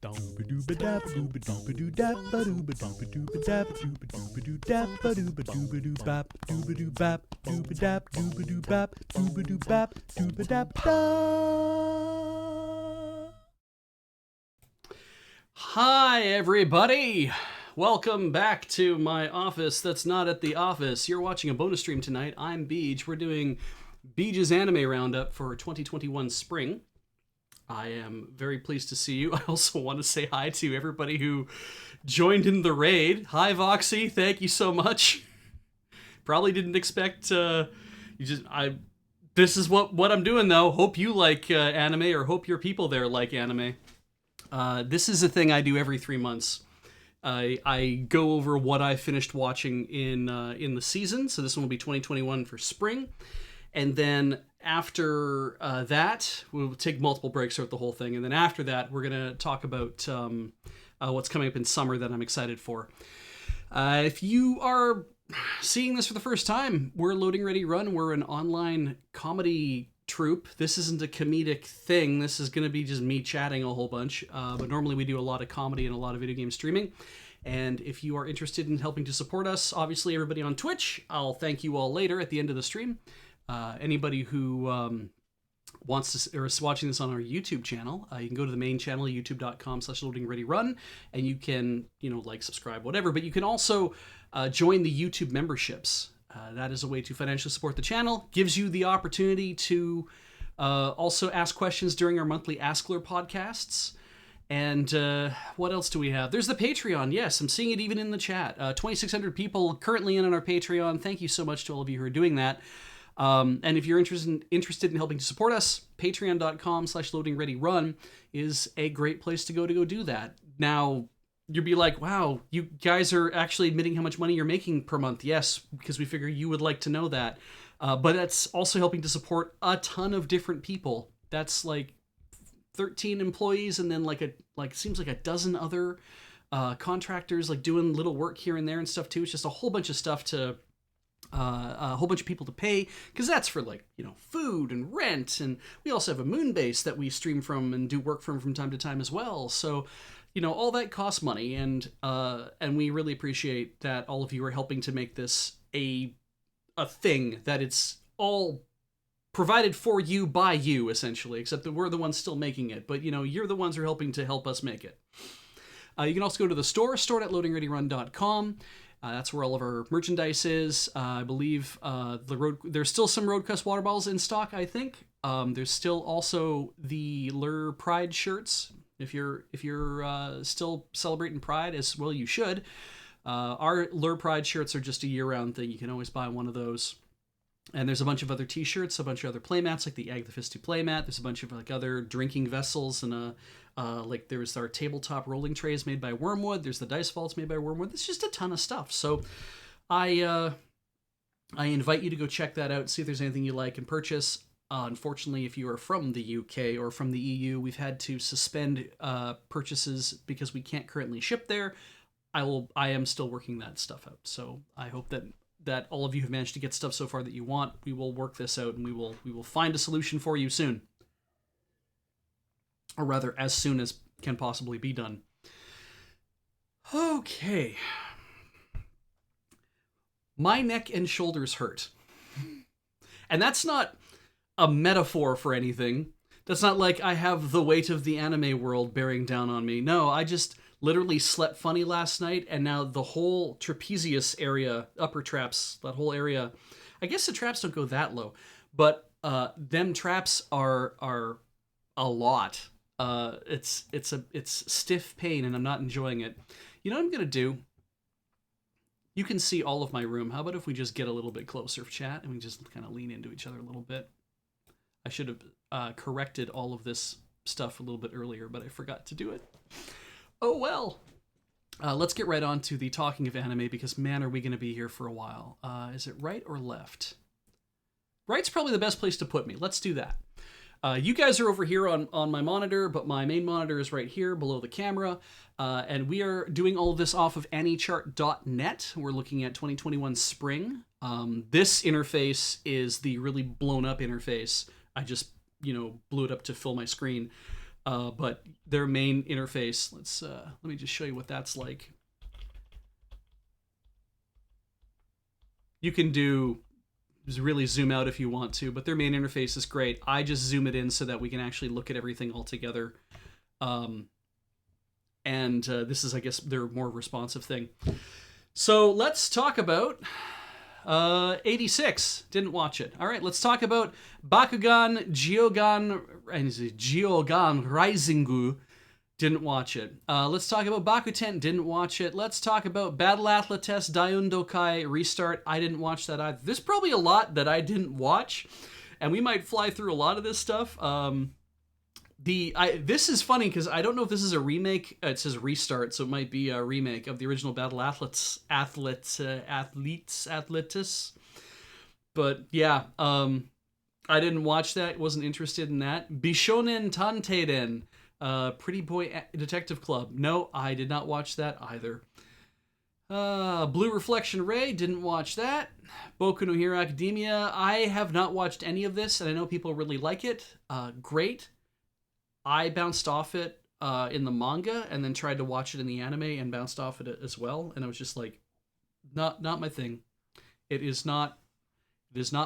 Hi, everybody! Welcome back to my office that's not at the office. You're watching a bonus stream tonight. I'm Beej. We're doing Beej's anime roundup for 2021 spring. I am very pleased to see you. I also want to say hi to everybody who joined in the raid. Hi, Voxy. Thank you so much. Probably didn't expect this is what I'm doing though. Hope you like anime, or hope your people there like anime. This is a thing I do every 3 months. I go over what I finished watching in the season. So this one will be 2021 for spring. And then after that, we'll take multiple breaks throughout the whole thing. And then after that, we're going to talk about what's coming up in summer that I'm excited for. If you are seeing this for the first time, we're Loading Ready Run. We're an online comedy troupe. This isn't a comedic thing. This is going to be just me chatting a whole bunch. But normally we do a lot of comedy and a lot of video game streaming. And if you are interested in helping to support us, obviously everybody on Twitch, I'll thank you all later at the end of the stream. Anybody who wants to or is watching this on our YouTube channel, you can go to the main channel, youtube.com/loadingreadyrun, and you can, like, subscribe, whatever. But you can also join the YouTube memberships. That is a way to financially support the channel. Gives you the opportunity to also ask questions during our monthly Askler podcasts. And what else do we have? There's the Patreon. Yes, I'm seeing it even in the chat. 2,600 people currently in on our Patreon. Thank you so much to all of you who are doing that. And if you're interested in helping to support us, patreon.com/loadingreadyrun is a great place to go do that. Now, you'll be like, wow, you guys are actually admitting how much money you're making per month. Yes, because we figure you would like to know that. But that's also helping to support a ton of different people. That's like 13 employees, and then seems like a dozen other contractors, like doing little work here and there and stuff too. It's just a whole bunch of stuff to a whole bunch of people to pay, because that's for food and rent, and we also have a moon base that we stream from and do work from time to time as well. So all that costs money, and we really appreciate that all of you are helping to make this a thing, that it's all provided for you by you, essentially, except that we're the ones still making it. But you're the ones who are helping to help us make it. You can also go to the store.loadingreadyrun.com. That's where all of our merchandise is. I believe there's still some Roadquest water bottles in stock, I think. There's still also the Lure Pride shirts. If you're still celebrating Pride, as well you should. Our Lure Pride shirts are just a year-round thing. You can always buy one of those. And there's a bunch of other t-shirts, a bunch of other playmats, like the Ag the Fisty playmat. There's a bunch of other drinking vessels, and there's our tabletop rolling trays made by Wormwood. There's the dice vaults made by Wormwood. There's just a ton of stuff. So I invite you to go check that out, see if there's anything you like and purchase. Unfortunately, if you are from the UK or from the EU, we've had to suspend purchases because we can't currently ship there. I am still working that stuff out. So I hope that all of you have managed to get stuff so far that you want. We will work this out, and we will find a solution for you soon. Or rather, as soon as can possibly be done. Okay. My neck and shoulders hurt. And that's not a metaphor for anything. That's not like I have the weight of the anime world bearing down on me. No, I just literally slept funny last night, and now the whole trapezius area, upper traps, that whole area, I guess the traps don't go that low, but them traps are a lot. It's stiff pain, and I'm not enjoying it. You know what I'm gonna do? You can see all of my room. How about if we just get a little bit closer, chat, and we just kind of lean into each other a little bit? I should have corrected all of this stuff a little bit earlier, but I forgot to do it. Oh well. Let's get right on to the talking of anime, because man, are we going to be here for a while. Is it right or left? Right's probably the best place to put me. Let's do that. You guys are over here on my monitor, but my main monitor is right here below the camera. And we are doing all of this off of anychart.net. We're looking at 2021 spring. This interface is the really blown up interface. I just, blew it up to fill my screen. But their main interface, let me just show you what that's like. You can really zoom out if you want to, but their main interface is great. I just zoom it in so that we can actually look at everything all together. And this is, I guess, their more responsive thing. So let's talk about 86. Didn't watch it. All right, let's talk about Bakugan Geogan Raizingu. Didn't watch it. Let's talk about Bakuten. Didn't watch it. Let's talk about Battle Atlates Daiundokai Restart. I didn't watch that either. There's probably a lot that I didn't watch, and we might fly through a lot of this stuff. This is funny because I don't know if this is a remake. It says Restart, so it might be a remake of the original Battle Atletis. But yeah, I didn't watch that. Wasn't interested in that. Bishonen Tanteiden. Pretty Boy Detective Club. No, I did not watch that either. Blue Reflection Ray, didn't watch that. Boku no Hero Academia, I have not watched any of this, and I know people really like it. Great. I bounced off it in the manga, and then tried to watch it in the anime, and bounced off it as well, and I was just like, not my thing. It is not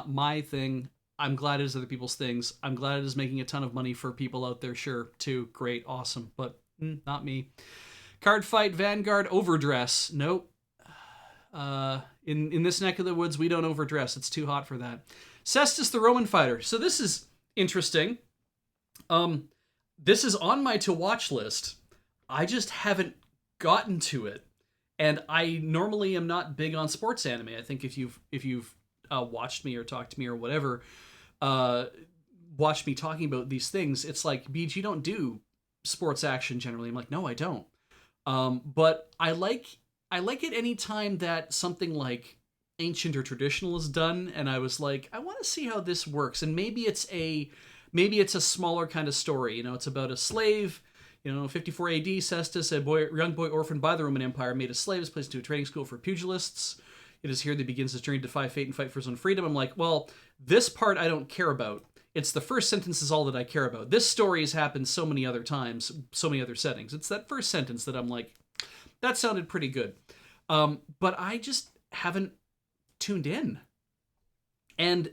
my thing. I'm glad it is other people's things. I'm glad it is making a ton of money for people out there, sure, too. Great, awesome, but not me. Card Fight, Vanguard, Overdress. Nope. In this neck of the woods, we don't overdress. It's too hot for that. Cestus the Roman Fighter. So this is interesting. This is on my to-watch list. I just haven't gotten to it. And I normally am not big on sports anime. I think if you've watched me or talked to me or whatever, watched me talking about these things, it's like, Beej, you don't do sports action generally. I'm like, no, I don't. But I like it anytime that something like ancient or traditional is done, and I was like, I want to see how this works. And maybe it's a smaller kind of story. You know, it's about a slave. 54 AD, Cestus, young boy orphaned by the Roman Empire, made a slave, is placed into a training school for pugilists. It is here that he begins his journey to defy fate and fight for his own freedom. I'm like, well, this part I don't care about. It's the first sentence is all that I care about. This story has happened so many other times, so many other settings. It's that first sentence that I'm like, that sounded pretty good. But I just haven't tuned in. And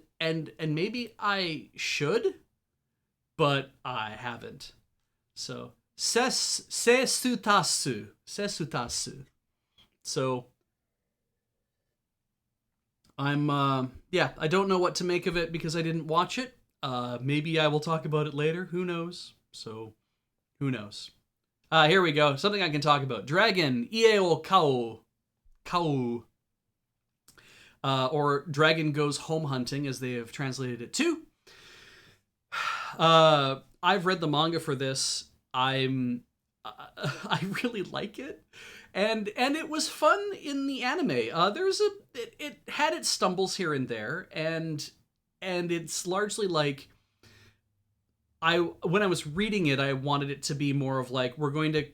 maybe I should, but I haven't. So, sesutasu. So, I'm, I don't know what to make of it because I didn't watch it. Maybe I will talk about it later. Who knows? So, who knows? Here we go. Something I can talk about. Dragon, Ieo Kao. Or Dragon Goes Home Hunting, as they have translated it too. I've read the manga for this. I really like it. And it was fun in the anime. It had its stumbles here and there, and it's largely like, when I was reading it, I wanted it to be more of like, we're going to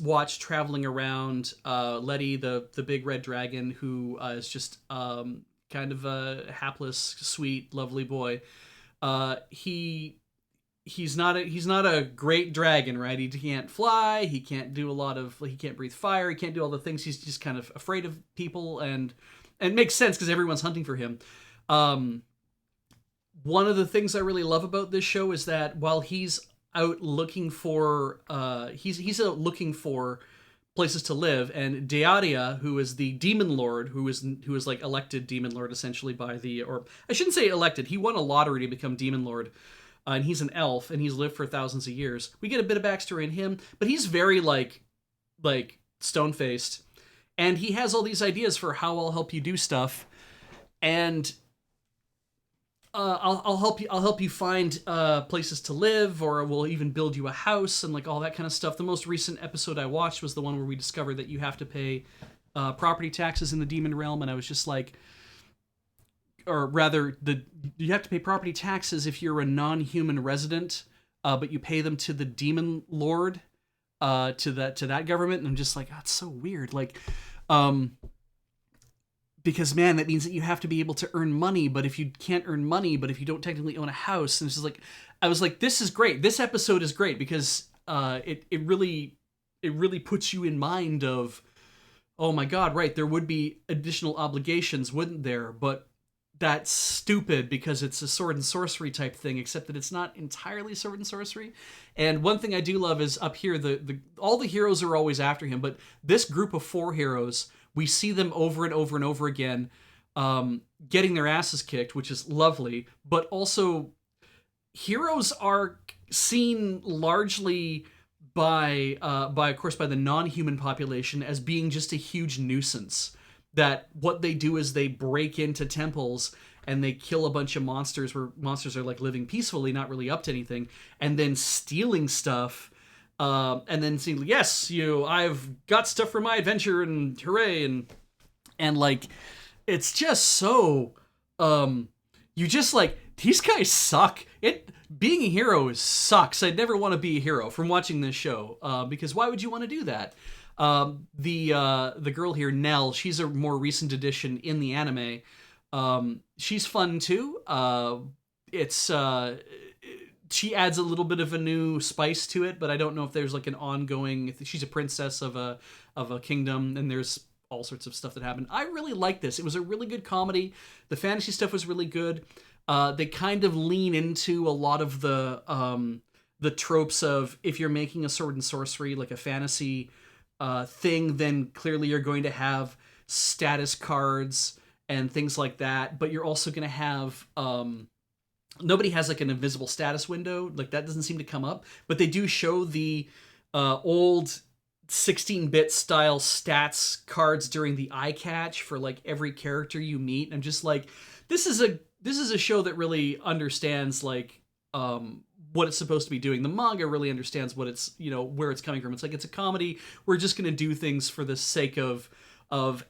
watch traveling around Letty, the big red dragon, who is just kind of a hapless, sweet, lovely boy. He's not a great dragon, right? He can't fly. He can't he can't breathe fire. He can't do all the things. He's just kind of afraid of people, and it makes sense because everyone's hunting for him. One of the things I really love about this show is that while he's out looking for, he's out looking for places to live, and Dearia, who is the demon lord, who is like elected demon lord essentially or I shouldn't say elected. He won a lottery to become demon lord. And he's an elf, and he's lived for thousands of years. We get a bit of backstory in him, but he's very like stone-faced, and he has all these ideas for how I'll help you do stuff, and I'll help you find places to live, or we'll even build you a house and like all that kind of stuff. The most recent episode I watched was the one where we discovered that you have to pay property taxes in the demon realm, and I was just like, or rather, you have to pay property taxes if you're a non-human resident, but you pay them to the demon lord, to that government. And I'm just like, that's so weird. Like, because man, that means that you have to be able to earn money. But if you can't earn money, but if you don't technically own a house, and it's just like, I was like, this is great. This episode is great because it really puts you in mind of, oh my god, right, there would be additional obligations, wouldn't there? But that's stupid because it's a sword and sorcery type thing, except that it's not entirely sword and sorcery. And one thing I do love is up here, the all the heroes are always after him, but this group of 4 heroes, we see them over and over and over again, getting their asses kicked, which is lovely. But also, heroes are seen largely by of course by the non-human population as being just a huge nuisance. That what they do is they break into temples and they kill a bunch of monsters where monsters are like living peacefully, not really up to anything, and then stealing stuff, and then saying, yes, I've got stuff for my adventure and hooray, and like, it's just so, you just like, these guys suck. Being a hero sucks. I'd never want to be a hero from watching this show, because why would you want to do that? The girl here, Nell, she's a more recent addition in the anime. She's fun too. It's she adds a little bit of a new spice to it, but I don't know if there's like an ongoing. She's a princess of a kingdom, and there's all sorts of stuff that happened. I really like this. It was a really good comedy. The fantasy stuff was really good. They kind of lean into a lot of the tropes of, if you're making a sword and sorcery, like a fantasy thing, then clearly you're going to have status cards and things like that, but you're also going to have nobody has like an invisible status window, like that doesn't seem to come up, but they do show the old 16-bit style stats cards during the eye catch for like every character you meet. I'm just like, this is a show that really understands like what it's supposed to be doing. The manga really understands what it's, where it's coming from. It's like, it's a comedy. We're just going to do things for the sake of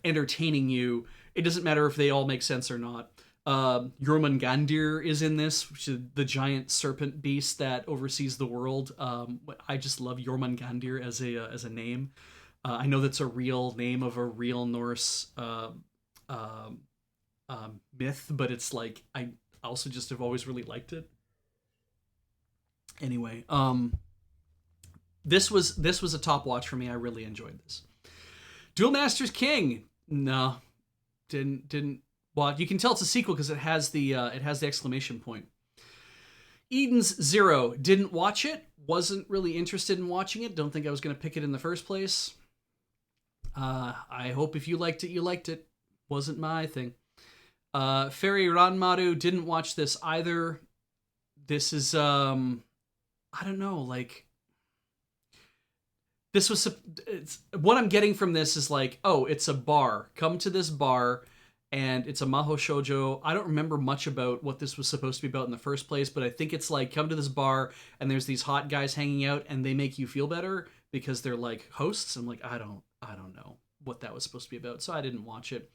entertaining you. It doesn't matter if they all make sense or not. Jormungandr is in this, which is the giant serpent beast that oversees the world. I just love Jormungandr as a name. I know that's a real name of a real Norse myth, but it's like, I also just have always really liked it. Anyway, this was a top watch for me. I really enjoyed this. Duel Masters King, no, didn't watch. You can tell it's a sequel because it has the exclamation point. Eden's Zero, didn't watch it. Wasn't really interested in watching it. Don't think I was going to pick it in the first place. I hope if you liked it, you liked it. Wasn't my thing. Fairy Ranmaru, didn't watch this either. This is I don't know, like, this was what I'm getting from this is like, oh, it's a bar. Come to this bar, and it's a Maho Shoujo. I don't remember much about what this was supposed to be about in the first place, but I think it's like, come to this bar, and there's these hot guys hanging out, and they make you feel better because they're like hosts. I'm like, I don't know what that was supposed to be about, so I didn't watch it.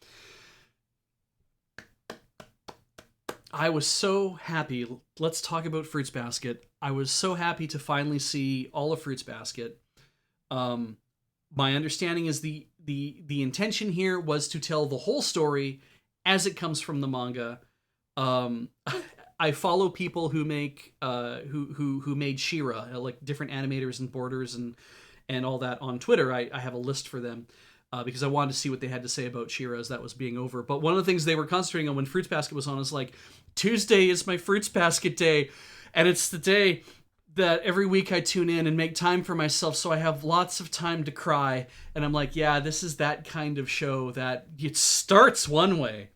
I was so happy. Let's talk about Fruits Basket. I was so happy to finally see all of Fruits Basket. My understanding is the intention here was to tell the whole story as it comes from the manga. I follow people who make who made She-Ra, like different animators and borders and all that on Twitter. I have a list for them. Because I wanted to see what they had to say about She-Ra as that was being over. But one of the things they were concentrating on when Fruits Basket was on is like, Tuesday is my Fruits Basket day. And it's the day that every week I tune in and make time for myself, so I have lots of time to cry. And I'm like, yeah, this is that kind of show that it starts one way.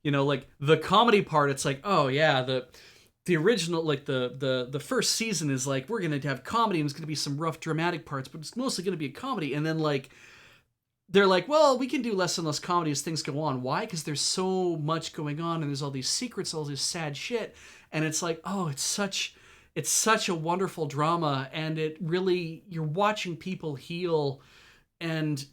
Like the comedy part, it's like, oh yeah, the original, like the first season is like, we're going to have comedy and it's going to be some rough dramatic parts, but it's mostly going to be a comedy. And then like, they're like, well, we can do less and less comedy as things go on. Why? Because there's so much going on, and there's all these secrets, all this sad shit, and it's like, oh, it's such a wonderful drama, and it really, you're watching people heal, and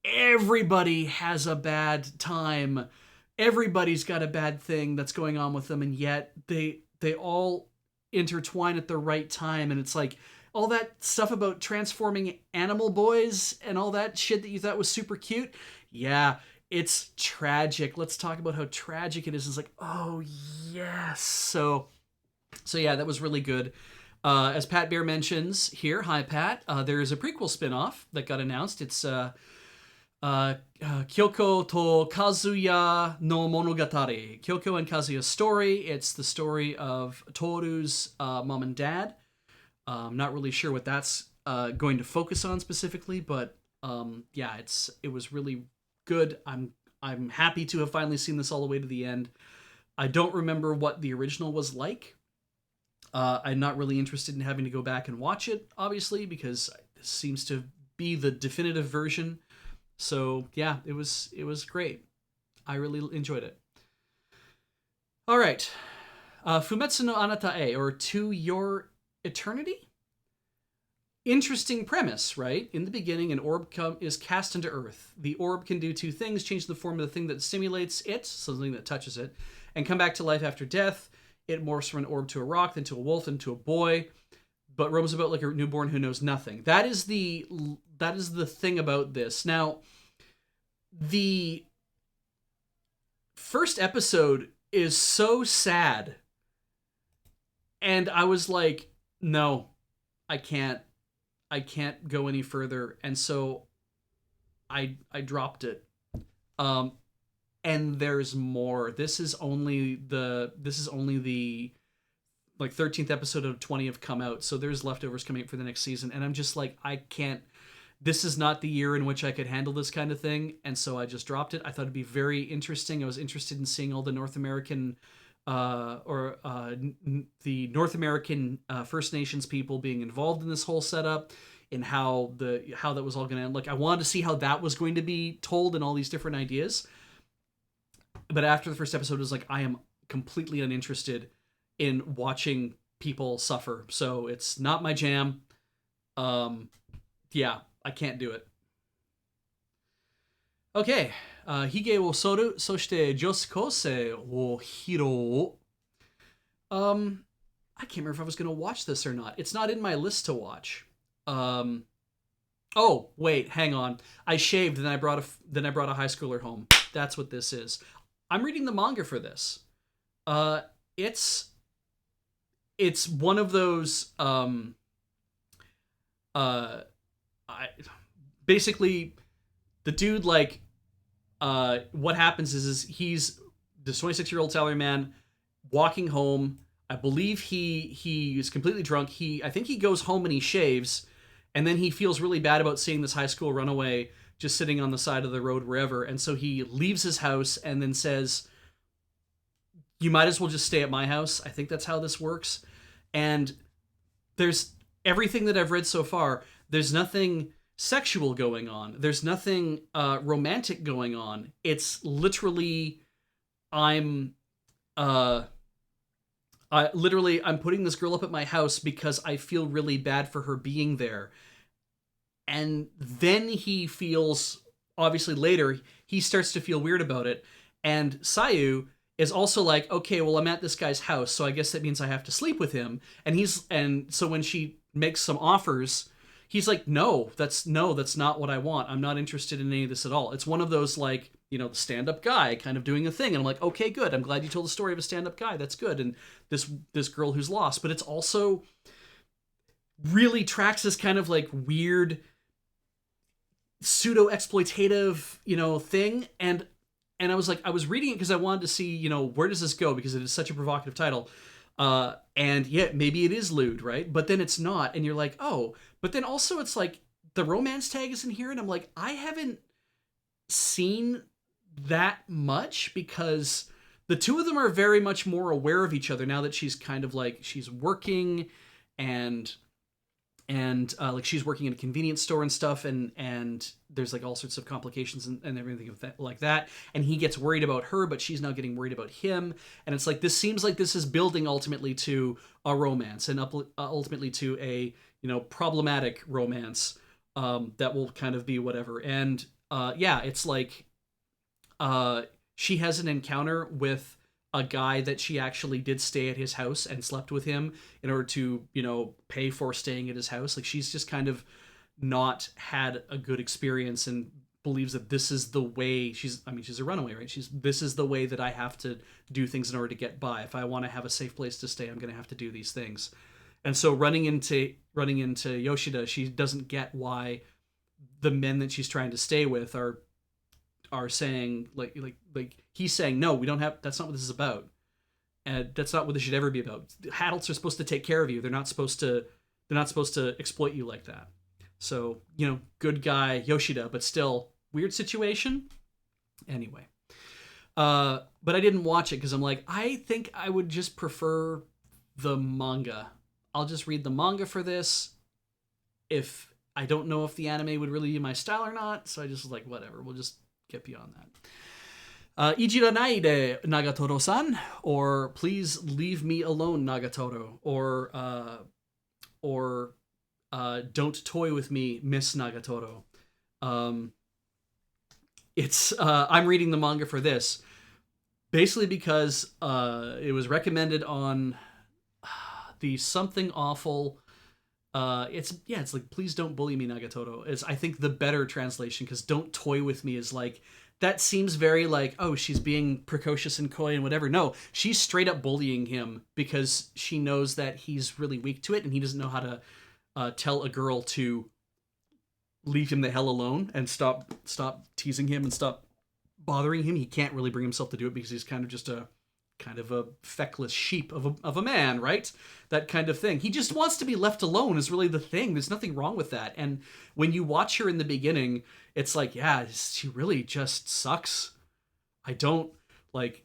everybody has a bad time. Everybody's got a bad thing that's going on with them, and yet they all intertwine at the right time, and it's like, all that stuff about transforming animal boys and all that shit that you thought was super cute. Yeah, it's tragic. Let's talk about how tragic it is. It's like, oh, yes. So yeah, that was really good. As Pat Bear mentions here, hi Pat, there is a prequel spin-off that got announced. It's Kyoko to Kazuya no Monogatari. Kyoko and Kazuya's story. It's the story of Toru's mom and dad. I'm not really sure what that's going to focus on specifically, but yeah, it was really good. I'm happy to have finally seen this all the way to the end. I don't remember what the original was like. I'm not really interested in having to go back and watch it, obviously, because this seems to be the definitive version. So yeah, it was great. I really enjoyed it. All right, Fumetsu no Anata e, or To Your Eternity. Interesting premise, right? In the beginning, an orb is cast into Earth. The orb can do two things: change the form of the thing that stimulates it, something that touches it, and come back to life after death. It morphs from an orb to a rock, then to a wolf, then to a boy, but roams about like a newborn who knows nothing. That is the thing about this. Now, the first episode is so sad, and I was like, no, I can't go any further, and so I dropped it. And there's more. This is only the like 13th episode of 20 have come out, so there's leftovers coming up for the next season, and I'm just like, I can't. This is not the year in which I could handle this kind of thing, and so I just dropped it. I thought it'd be very interesting. I was interested in seeing all the North American the North American First Nations people being involved in this whole setup, and how that was all going to end. Like, I wanted to see how that was going to be told and all these different ideas. But after the first episode, it was like, I am completely uninterested in watching people suffer. So it's not my jam. Yeah, I can't do it. Okay. Hige wo soru, soshite josu wo hiro. I can't remember if I was going to watch this or not. It's not in my list to watch. Oh, wait, hang on. I shaved, then I brought a high schooler home. That's what this is. I'm reading the manga for this. It's one of those basically the dude, like, what happens is he's this 26-year-old salaryman walking home. I believe he is completely drunk. I think he goes home and he shaves, and then he feels really bad about seeing this high school runaway just sitting on the side of the road wherever, and so he leaves his house and then says, you might as well just stay at my house. I think that's how this works. And there's everything that I've read so far, there's nothing sexual going on. There's nothing romantic going on. It's literally I'm putting this girl up at my house because I feel really bad for her being there. And then he feels, obviously later, he starts to feel weird about it. And Sayu is also like, okay, well, I'm at this guy's house, so I guess that means I have to sleep with him. And so when she makes some offers, he's like, no, that's not what I want. I'm not interested in any of this at all. It's one of those, like, you know, the stand-up guy kind of doing a thing. And I'm like, okay, good. I'm glad you told the story of a stand-up guy. That's good. And this girl who's lost. But it's also really tracks this kind of like weird pseudo-exploitative, you know, thing. And I was like, I was reading it because I wanted to see, you know, where does this go? Because it is such a provocative title. And yeah, maybe it is lewd, right? But then it's not. And you're like, oh. But then also it's like the romance tag is in here. And I'm like, I haven't seen that much, because the two of them are very much more aware of each other now that she's kind of like, she's working and like she's working in a convenience store and stuff, and there's like all sorts of complications and everything of that, like that, and he gets worried about her, but she's now getting worried about him, and it's like, this seems like this is building ultimately to a romance, and ultimately to a, you know, problematic romance that will kind of be whatever. And yeah, it's like she has an encounter with a guy that she actually did stay at his house and slept with him in order to, you know, pay for staying at his house. Like, she's just kind of not had a good experience and believes that this is the way she's a runaway, right? This is the way that I have to do things in order to get by. If I want to have a safe place to stay, I'm going to have to do these things. And so running into Yoshida, she doesn't get why the men that she's trying to stay with are saying like he's saying, no, we don't have, that's not what this is about, and that's not what this should ever be about. Adults are supposed to take care of you. They're not supposed to exploit you like that. So, good guy Yoshida, but still weird situation. Anyway, but I didn't watch it because I'm like, I think I would just prefer the manga. I'll just read the manga for this. If I don't know if the anime would really be my style or not, so I just was like, whatever, we'll just get beyond that. Ijiranai de Nagatoro-san, or please leave me alone, Nagatoro, or don't toy with me, Miss Nagatoro. I'm reading the manga for this basically because it was recommended on the Something Awful. It's like, please don't bully me, Nagatoro. It's, I think, the better translation, because don't toy with me is like, that seems very like, oh, she's being precocious and coy and whatever. No, she's straight up bullying him because she knows that he's really weak to it and he doesn't know how to tell a girl to leave him the hell alone and stop teasing him and stop bothering him. He can't really bring himself to do it because he's kind of a feckless sheep of a man, right? That kind of thing. He just wants to be left alone is really the thing. There's nothing wrong with that. And when you watch her in the beginning, it's like, yeah, she really just sucks. I don't like,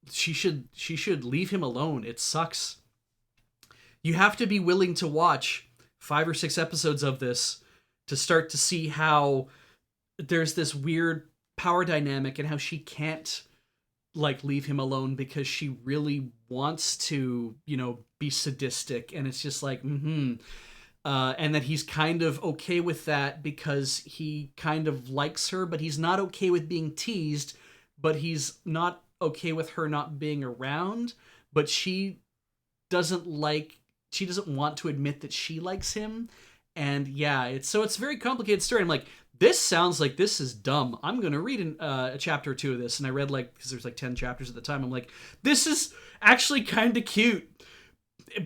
she should leave him alone. It sucks. You have to be willing to watch 5 or 6 episodes of this to start to see how there's this weird power dynamic and how she can't like leave him alone because she really wants to, be sadistic, and it's just like, and that he's kind of okay with that because he kind of likes her, but he's not okay with being teased, but he's not okay with her not being around, but she doesn't want to admit that she likes him. And yeah, it's a very complicated story. I'm like, this sounds like this is dumb. I'm going to read a chapter or 2 of this. And I read because there's 10 chapters at the time. I'm like, this is actually kind of cute.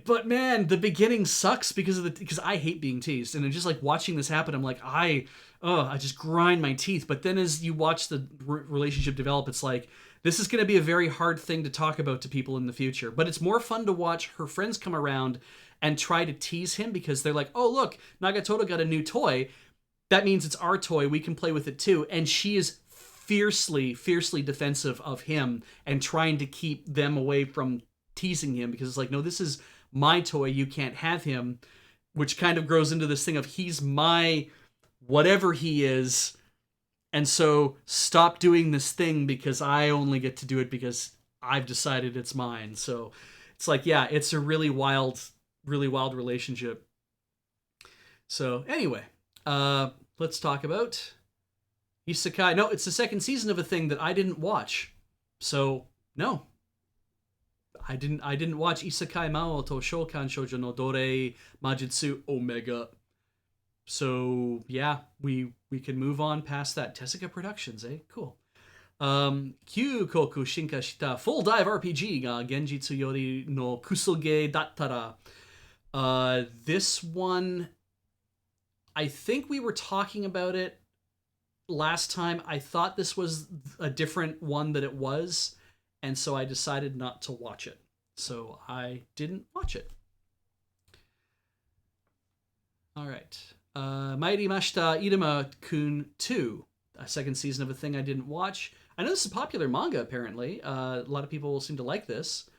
But man, the beginning sucks because I hate being teased. And just like watching this happen, I'm like, I just grind my teeth. But then as you watch the relationship develop, it's like, this is going to be a very hard thing to talk about to people in the future. But it's more fun to watch her friends come around and try to tease him because they're like, oh, look, Nagatoro got a new toy. That means it's our toy. We can play with it too. And she is fiercely, fiercely defensive of him and trying to keep them away from teasing him because it's like, no, this is my toy. You can't have him, which kind of grows into this thing of he's my whatever he is. And so stop doing this thing because I only get to do it because I've decided it's mine. So it's like, yeah, it's a really wild relationship. So anyway, let's talk about Isekai. No, it's the second season of a thing that I didn't watch. So no, I didn't watch Isekai Mao to Shokan Shoujo no Dore Majutsu Omega. So yeah, we can move on past that. Tezuka Productions, Cool. Kyukoku Shinka Shita Full Dive RPG ga Genjitsu Yori no Kusuge Dattara. This one, I think we were talking about it last time. I thought this was a different one that it was, and so I decided not to watch it. So I didn't watch it. All right. Mairimashita Iruma-kun 2, a second season of a thing I didn't watch. I know this is a popular manga, apparently. A lot of people seem to like this.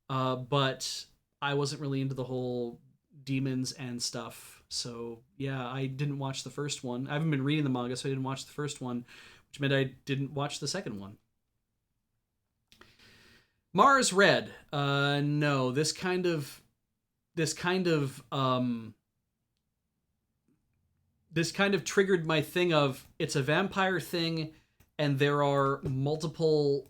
But I wasn't really into the whole demons and stuff. So, yeah, I didn't watch the first one. I haven't been reading the manga, so I didn't watch the first one, which meant I didn't watch the second one. Mars Red. No, this kind of triggered my thing of it's a vampire thing, and there are multiple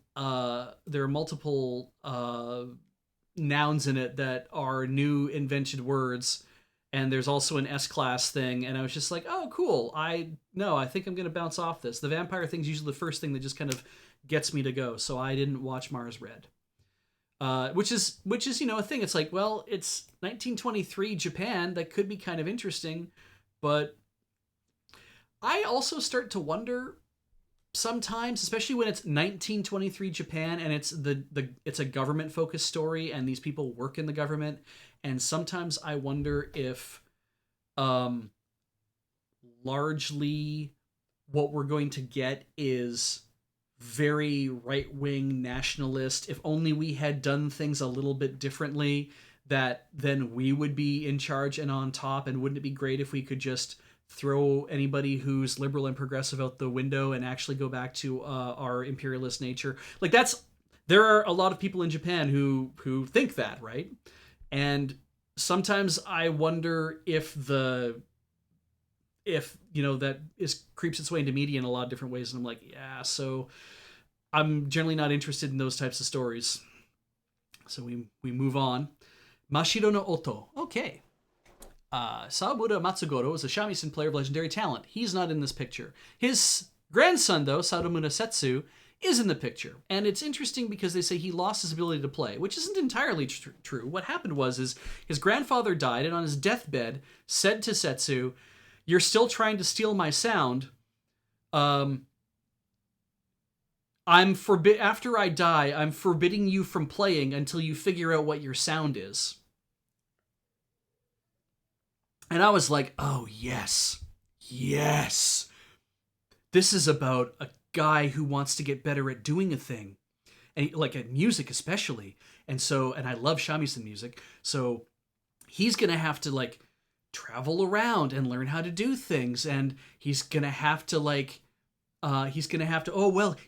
nouns in it that are new invented words, and there's also an S-class thing, and I was just like, oh, cool. I think I'm going to bounce off this. The vampire thing's usually the first thing that just kind of gets me to go, so I didn't watch Mars Red. which is a thing. It's like, well, it's 1923 Japan. That could be kind of interesting, but I also start to wonder sometimes, especially when it's 1923 Japan and it's a government focused story and these people work in the government, and sometimes I wonder if largely what we're going to get is very right-wing nationalist. If only we had done things a little bit differently, that then we would be in charge and on top, and wouldn't it be great if we could just throw anybody who's liberal and progressive out the window and actually go back to our imperialist nature? Like, there are a lot of people in Japan who think that, right? And sometimes I wonder if that creeps its way into media in a lot of different ways, and I'm like, yeah, so I'm generally not interested in those types of stories. So we move on. Mashiro no Oto. Okay. Sawamura Matsugoro is a shamisen player of legendary talent. He's not in this picture. His grandson, though, Sadamura Setsu, is in the picture. And it's interesting because they say he lost his ability to play, which isn't entirely true. What happened was his grandfather died, and on his deathbed said to Setsu, "You're still trying to steal my sound. After I die, I'm forbidding you from playing until you figure out what your sound is." And I was like, oh, yes. Yes. This is about a guy who wants to get better at doing a thing. And like at music especially. And I love shamisen music. So he's going to have to like travel around and learn how to do things. And he's going to have to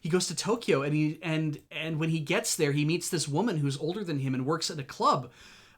he goes to Tokyo, and when he gets there, he meets this woman who's older than him and works at a club.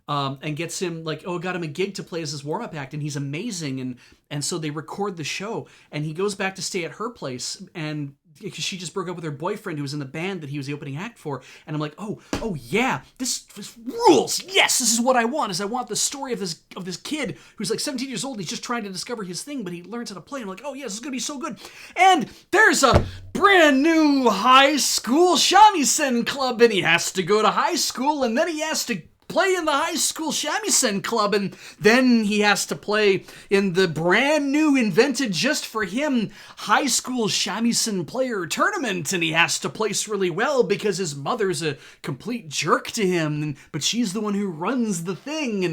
And gets him got him a gig to play as his warm-up act, and he's amazing, and so they record the show, and he goes back to stay at her place, and because she just broke up with her boyfriend who was in the band that he was the opening act for, and I'm like, oh yeah, this rules. Yes, this is what I want. I want the story of this kid who's like 17 years old. He's just trying to discover his thing, but he learns how to play. And I'm like, oh yeah, this is gonna be so good. And there's a brand new high school shamisen club, and he has to go to high school, and then he has to play in the high school shamisen club, and then he has to play in the brand new, invented just for him, high school shamisen player tournament, and he has to place really well because his mother's a complete jerk to him, but she's the one who runs the thing,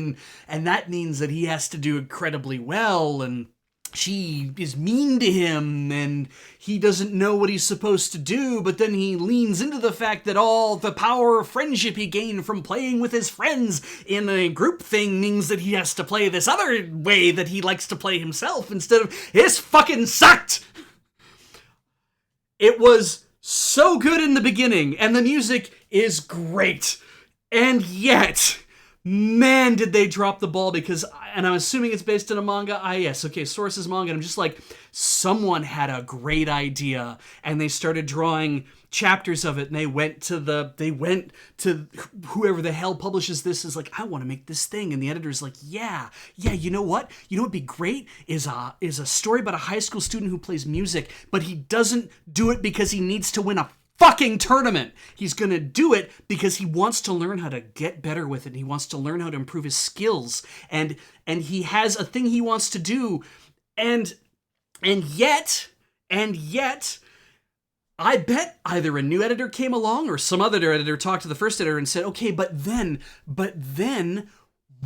and that means that he has to do incredibly well, and she is mean to him, and he doesn't know what he's supposed to do, but then he leans into the fact that all the power of friendship he gained from playing with his friends in a group thing means that he has to play this other way that he likes to play himself instead of his fucking sucked! It was so good in the beginning, and the music is great, and yet, man, did they drop the ball, because, and I'm assuming it's based on a manga. Yes, okay, source is manga, and I'm just like, someone had a great idea, and they started drawing chapters of it, and they went to whoever the hell publishes this, is like, I want to make this thing, and the editor's like, yeah, you know what? You know what'd be great is a story about a high school student who plays music, but he doesn't do it because he needs to win a fucking tournament. He's gonna do it because he wants to learn how to get better with it, and he wants to learn how to improve his skills, and he has a thing he wants to do, and yet I bet either a new editor came along or some other editor talked to the first editor and said, okay, but then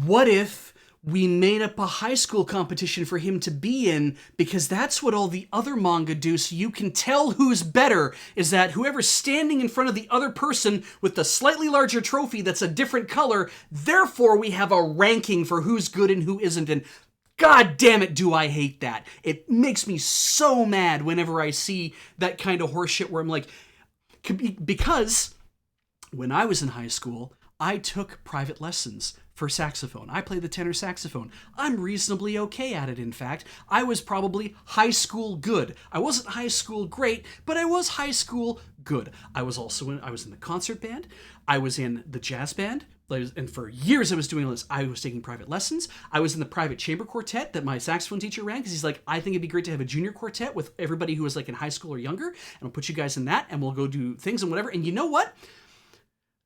what if we made up a high school competition for him to be in, because that's what all the other manga do, so you can tell who's better, is that whoever's standing in front of the other person with the slightly larger trophy that's a different color, therefore we have a ranking for who's good and who isn't, and God damn it, do I hate that. It makes me so mad whenever I see that kind of horseshit where I'm like, because when I was in high school, I took private lessons for saxophone. I play the tenor saxophone. I'm reasonably okay at it, in fact. I was probably high school good. I wasn't high school great, but I was high school good. I was in the concert band. I was in the jazz band. And for years I was doing this. I was taking private lessons. I was in the private chamber quartet that my saxophone teacher ran, because he's like, I think it'd be great to have a junior quartet with everybody who was like in high school or younger, and I'll put you guys in that, and we'll go do things and whatever. And you know what?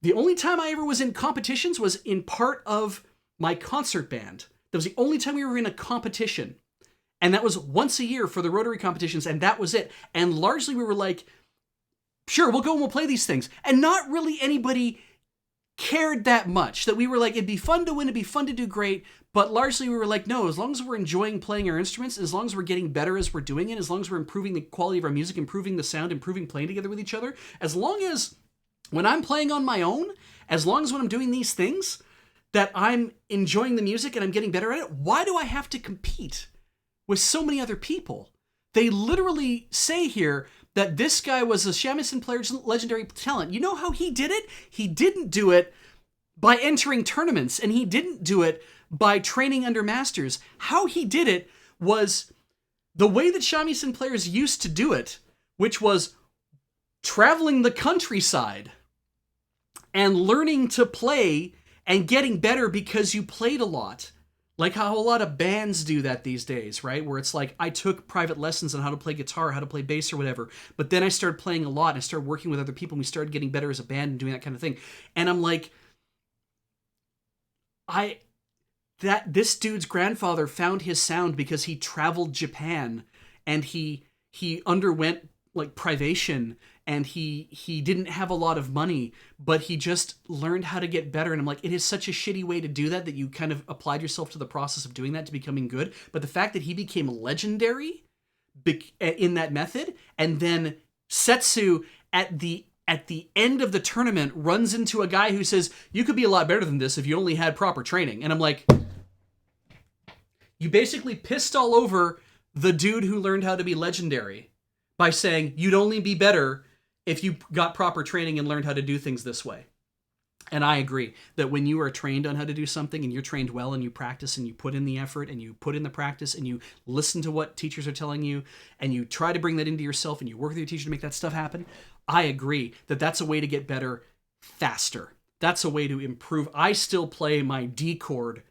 The only time I ever was in competitions was in part of my concert band. That was the only time we were in a competition. And that was once a year for the Rotary competitions, and that was it. And largely we were like, sure, we'll go and we'll play these things. And not really anybody cared that much. That we were like, it'd be fun to win, it'd be fun to do great. But largely we were like, no, as long as we're enjoying playing our instruments, as long as we're getting better as we're doing it, as long as we're improving the quality of our music, improving the sound, improving playing together with each other, as long as when I'm playing on my own, as long as when I'm doing these things, that I'm enjoying the music and I'm getting better at it, why do I have to compete with so many other people? They literally say here that this guy was a shamisen player's legendary talent. You know how he did it? He didn't do it by entering tournaments, and he didn't do it by training under masters. How he did it was the way that shamisen players used to do it, which was traveling the countryside and learning to play and getting better because you played a lot. Like how a lot of bands do that these days, right? Where it's like, I took private lessons on how to play guitar, how to play bass or whatever, but then I started playing a lot and I started working with other people and we started getting better as a band and doing that kind of thing. And I'm like, this dude's grandfather found his sound because he traveled Japan and he underwent like privation, and he didn't have a lot of money, but he just learned how to get better. And I'm like, it is such a shitty way to do that you kind of applied yourself to the process of doing that to becoming good. But the fact that he became legendary in that method, and then Setsu at the end of the tournament runs into a guy who says, you could be a lot better than this if you only had proper training. And I'm like, you basically pissed all over the dude who learned how to be legendary by saying you'd only be better if you got proper training and learned how to do things this way. And I agree that when you are trained on how to do something and you're trained well and you practice and you put in the effort and you put in the practice and you listen to what teachers are telling you and you try to bring that into yourself and you work with your teacher to make that stuff happen, I agree that that's a way to get better faster. That's a way to improve. I still play my D chord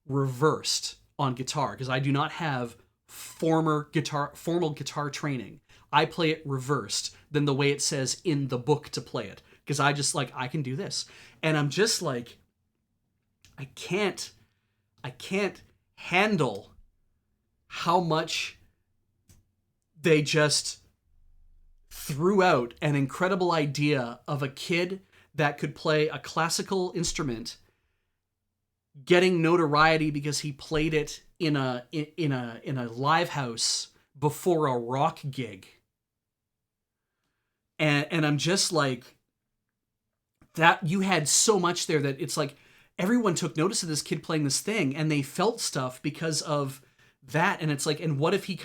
reversed on guitar because I do not have formal guitar training. I play it reversed than the way it says in the book to play it. Because I just like, I can do this. And I'm just like, I can't handle how much they just threw out an incredible idea of a kid that could play a classical instrument getting notoriety because he played it in a live house before a rock gig. And I'm just like, that you had so much there that it's like everyone took notice of this kid playing this thing and they felt stuff because of that. And it's like, and what if he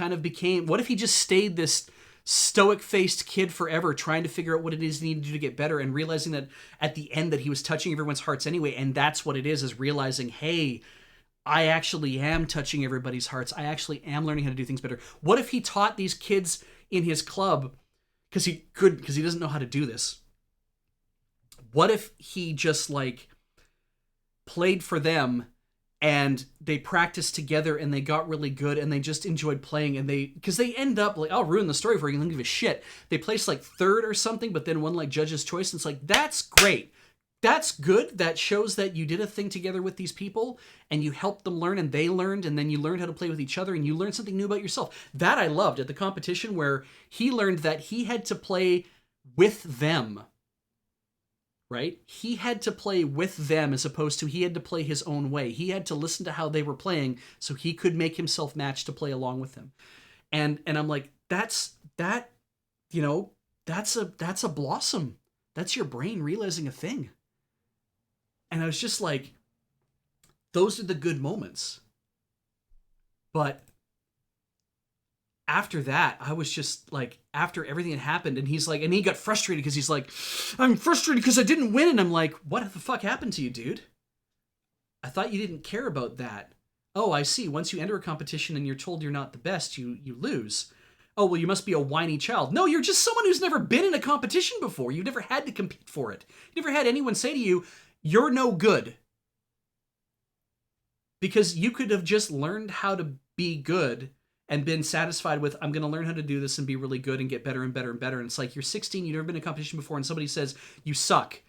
just stayed this stoic-faced kid forever trying to figure out what it is he needed to do to get better and realizing that at the end that he was touching everyone's hearts anyway. And that's what it is realizing, hey, I actually am touching everybody's hearts. I actually am learning how to do things better. What if he taught these kids in his club because he doesn't know how to do this? What if he just like played for them and they practiced together and they got really good and they just enjoyed playing and because they end up like, I'll ruin the story for you, don't give a shit. They placed like third or something, but then won like judge's choice. And it's like, that's great. That's good. That shows that you did a thing together with these people and you helped them learn and they learned, and then you learned how to play with each other and you learned something new about yourself. That I loved at the competition, where he learned that he had to play with them, right? He had to play with them as opposed to he had to play his own way. He had to listen to how they were playing so he could make himself match to play along with them. And I'm like, that's a blossom. That's your brain realizing a thing. And I was just like, those are the good moments. But after that, I was just like, after everything had happened, and he's like, and he got frustrated because he's like, I'm frustrated because I didn't win. And I'm like, what the fuck happened to you, dude? I thought you didn't care about that. Oh, I see. Once you enter a competition and you're told you're not the best, you lose. Oh, well, you must be a whiny child. No, you're just someone who's never been in a competition before. You've never had to compete for it. You never had anyone say to you, you're no good. Because you could have just learned how to be good and been satisfied with, I'm going to learn how to do this and be really good and get better and better and better. And it's like, you're 16, you've never been in a competition before, and somebody says, you suck.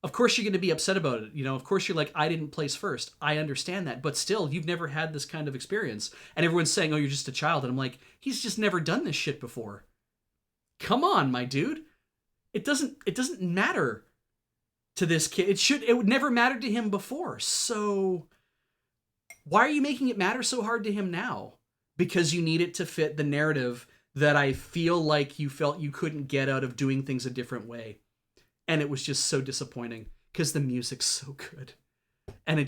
Of course you're going to be upset about it. Of course you're like, I didn't place first. I understand that. But still, you've never had this kind of experience. And everyone's saying, oh, you're just a child. And I'm like, he's just never done this shit before. Come on, my dude. It doesn't matter to this kid. It would never matter to him before. So why are you making it matter so hard to him now? Because you need it to fit the narrative that I feel like you felt you couldn't get out of doing things a different way. And it was just so disappointing because the music's so good. And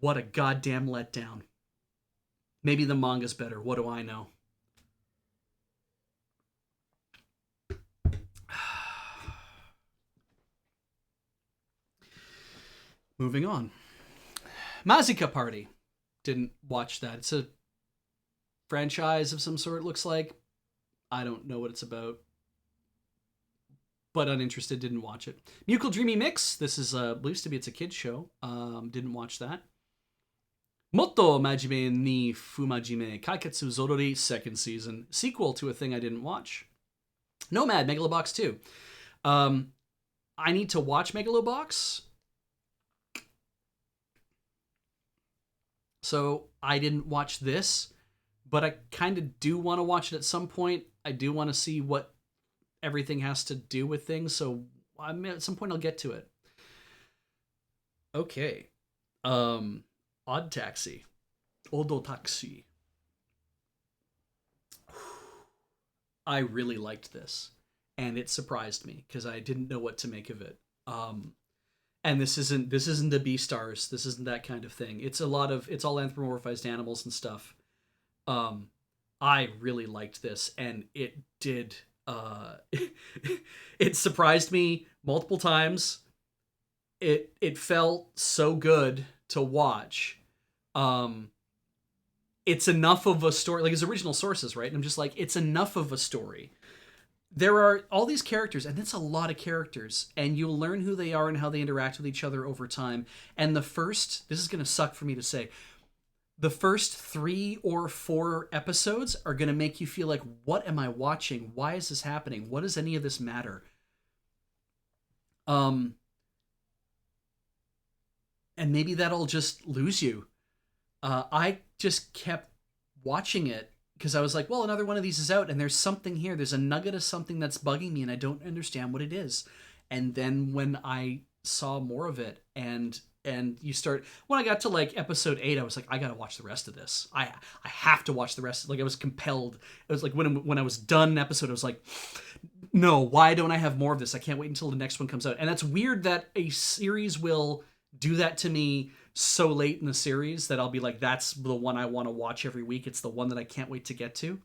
what a goddamn letdown. Maybe the manga's better. What do I know? Moving on. Mazika Party. Didn't watch that. It's a franchise of some sort, looks like. I don't know what it's about. But uninterested, didn't watch it. Mucal Dreamy Mix. This is, believes to be it's a kid's show. Didn't watch that. Motto Majime ni Fumajime Kaiketsu Zorori second season. Sequel to a thing I didn't watch. Nomad Megalobox 2. I need to watch Megalobox. So I didn't watch this, but I kind of do want to watch it at some point. I do want to see what everything has to do with things, so at some point I'll get to it. Okay. Odd Taxi. Odo Taxi. I really liked this, and it surprised me because I didn't know what to make of it. And this isn't the Beastars. This isn't that kind of thing. It's all anthropomorphized animals and stuff. I really liked this, and it did. It surprised me multiple times. It felt so good to watch. It's enough of a story, like his original sources, right? And I'm just like, it's enough of a story. There are all these characters, and it's a lot of characters, and you'll learn who they are and how they interact with each other over time. And this is going to suck for me to say, the first 3 or 4 episodes are going to make you feel like, what am I watching? Why is this happening? What does any of this matter? And maybe that'll just lose you. I just kept watching it because I was like, well, another one of these is out, and there's something here. There's a nugget of something that's bugging me, and I don't understand what it is. And then when I saw more of it, and when I got to like episode 8, I was like, I gotta watch the rest of this. I have to watch the rest. Like, I was compelled. It was like when I was done an episode, I was like, no, why don't I have more of this? I can't wait until the next one comes out. And that's weird that a series will do that to me so late in the series that I'll be like, that's the one I want to watch every week. It's the one that I can't wait to get to.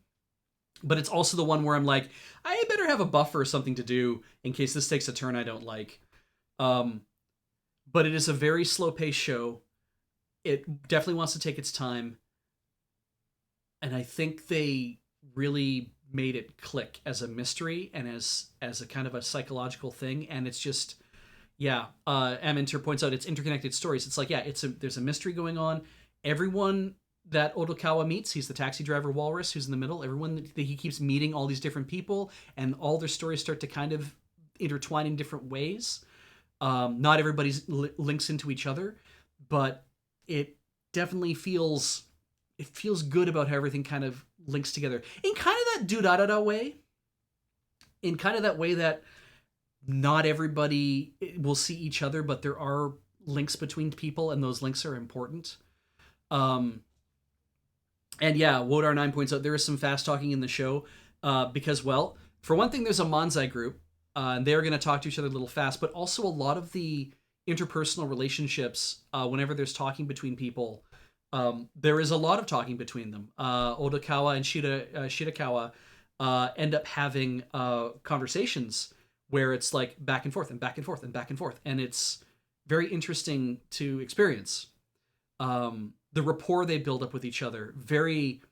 But it's also the one where I'm like, I better have a buffer or something to do in case this takes a turn I don't like. But it is a very slow-paced show. It definitely wants to take its time. And I think they really made it click as a mystery and as a kind of a psychological thing. And it's just... Yeah, Aminter points out it's interconnected stories. It's like, yeah, there's a mystery going on. Everyone that Odokawa meets, he's the taxi driver walrus who's in the middle. Everyone that he keeps meeting all these different people, and all their stories start to kind of intertwine in different ways. Not everybody's links into each other, but it definitely feels good about how everything kind of links together in kind of that Durarara way. In kind of that way that not everybody will see each other, but there are links between people, and those links are important. And yeah, Wodar9 points out there is some fast talking in the show because, well, for one thing, there's a Manzai group, and they're going to talk to each other a little fast, but also a lot of the interpersonal relationships, whenever there's talking between people, there is a lot of talking between them. Odokawa and Shirakawa end up having conversations where it's like back and forth and back and forth and back and forth. And it's very interesting to experience. The rapport they build up with each other, very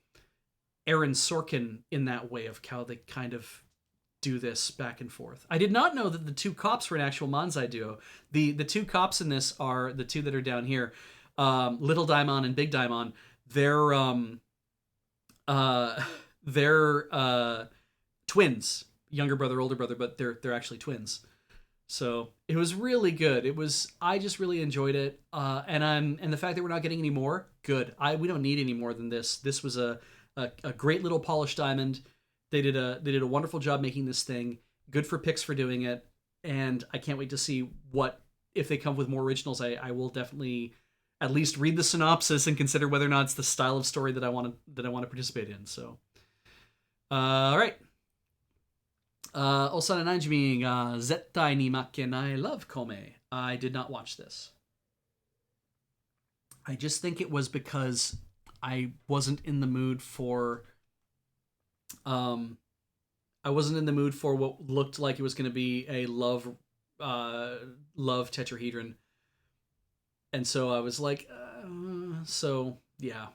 Aaron Sorkin in that way of how they kind of do this back and forth. I did not know that the 2 cops were an actual Manzai duo. The 2 cops in this are the 2 that are down here, Little Daimon and Big Daimon. They're twins. Younger brother, older brother, but they're actually twins. So it was really good. I just really enjoyed it. And the fact that we're not getting any more, good. We don't need any more than this. This was a great little polished diamond. They did a wonderful job making this thing. Good for Pix for doing it. And I can't wait to see what, if they come with more originals. I will definitely at least read the synopsis and consider whether or not it's the style of story that I want to participate in. So, all right. Osana Nanjimi ga Zettai ni Makkenai Love Kome. I did not watch this. I just think it was because I wasn't in the mood for I wasn't in the mood for what looked like it was going to be a love tetrahedron, and so I was like, so yeah.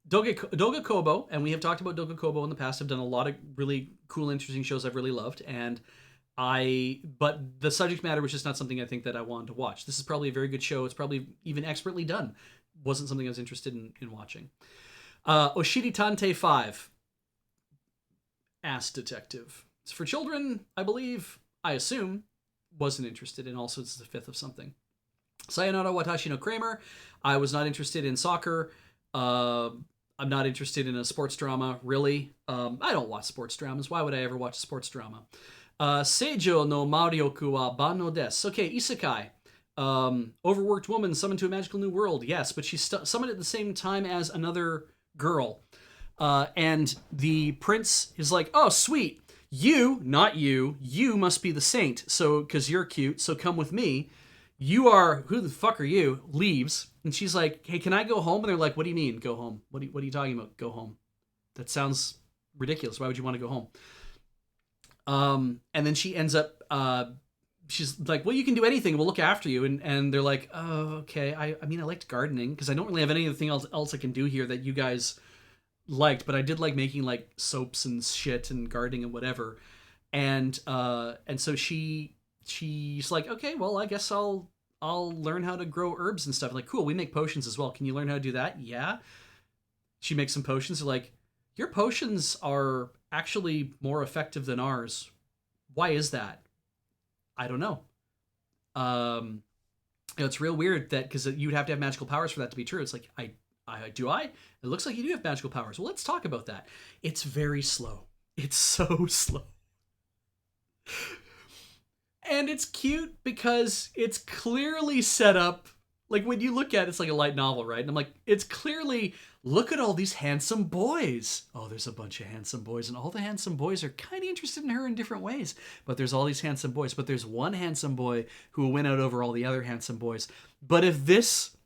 Doga Kobo, and we have talked about Doga Kobo in the past, have done a lot of really cool, interesting shows I've really loved, but the subject matter was just not something I think that I wanted to watch. This is probably a very good show. It's probably even expertly done. Wasn't something I was interested in watching. Oshiri Tante 5. Ass Detective. It's for children, I believe. I assume. Wasn't interested in. Also, it's the fifth of something. Sayonara Watashi no Kramer. I was not interested in soccer. I'm not interested in a sports drama, really. I don't watch sports dramas. Why would I ever watch a sports drama? Seijo no Marioku wa Banno desu. Okay, Isekai. Overworked woman summoned to a magical new world. Yes, but she's summoned at the same time as another girl. And the prince is like, oh, sweet. You, not you, you must be the saint. So, because you're cute, so come with me. You are, who the fuck are you? Leaves. And she's like, hey, can I go home? And they're like, what do you mean, go home? What are you talking about, go home? That sounds ridiculous. Why would you want to go home? And then she ends up, she's like, well, you can do anything. We'll look after you. And they're like, oh, okay. I mean, I liked gardening because I don't really have anything else I can do here that you guys liked, but I did like making like soaps and shit and gardening and whatever. And so she's like, okay, well, I guess I'll learn how to grow herbs and stuff. I'm like, cool, we make potions as well. Can you learn how to do that? Yeah. She makes some potions. They're like, your potions are actually more effective than ours. Why is that? I don't know. It's real weird that because you'd have to have magical powers for that to be true. It's like, do I? It looks like you do have magical powers. Well, let's talk about that. It's very slow. It's so slow. And it's cute because it's clearly set up. Like when you look at it, it's like a light novel, right? And I'm like, it's clearly, look at all these handsome boys. Oh, there's a bunch of handsome boys, and all the handsome boys are kind of interested in her in different ways. But there's all these handsome boys. But there's one handsome boy who will win out over all the other handsome boys. But if this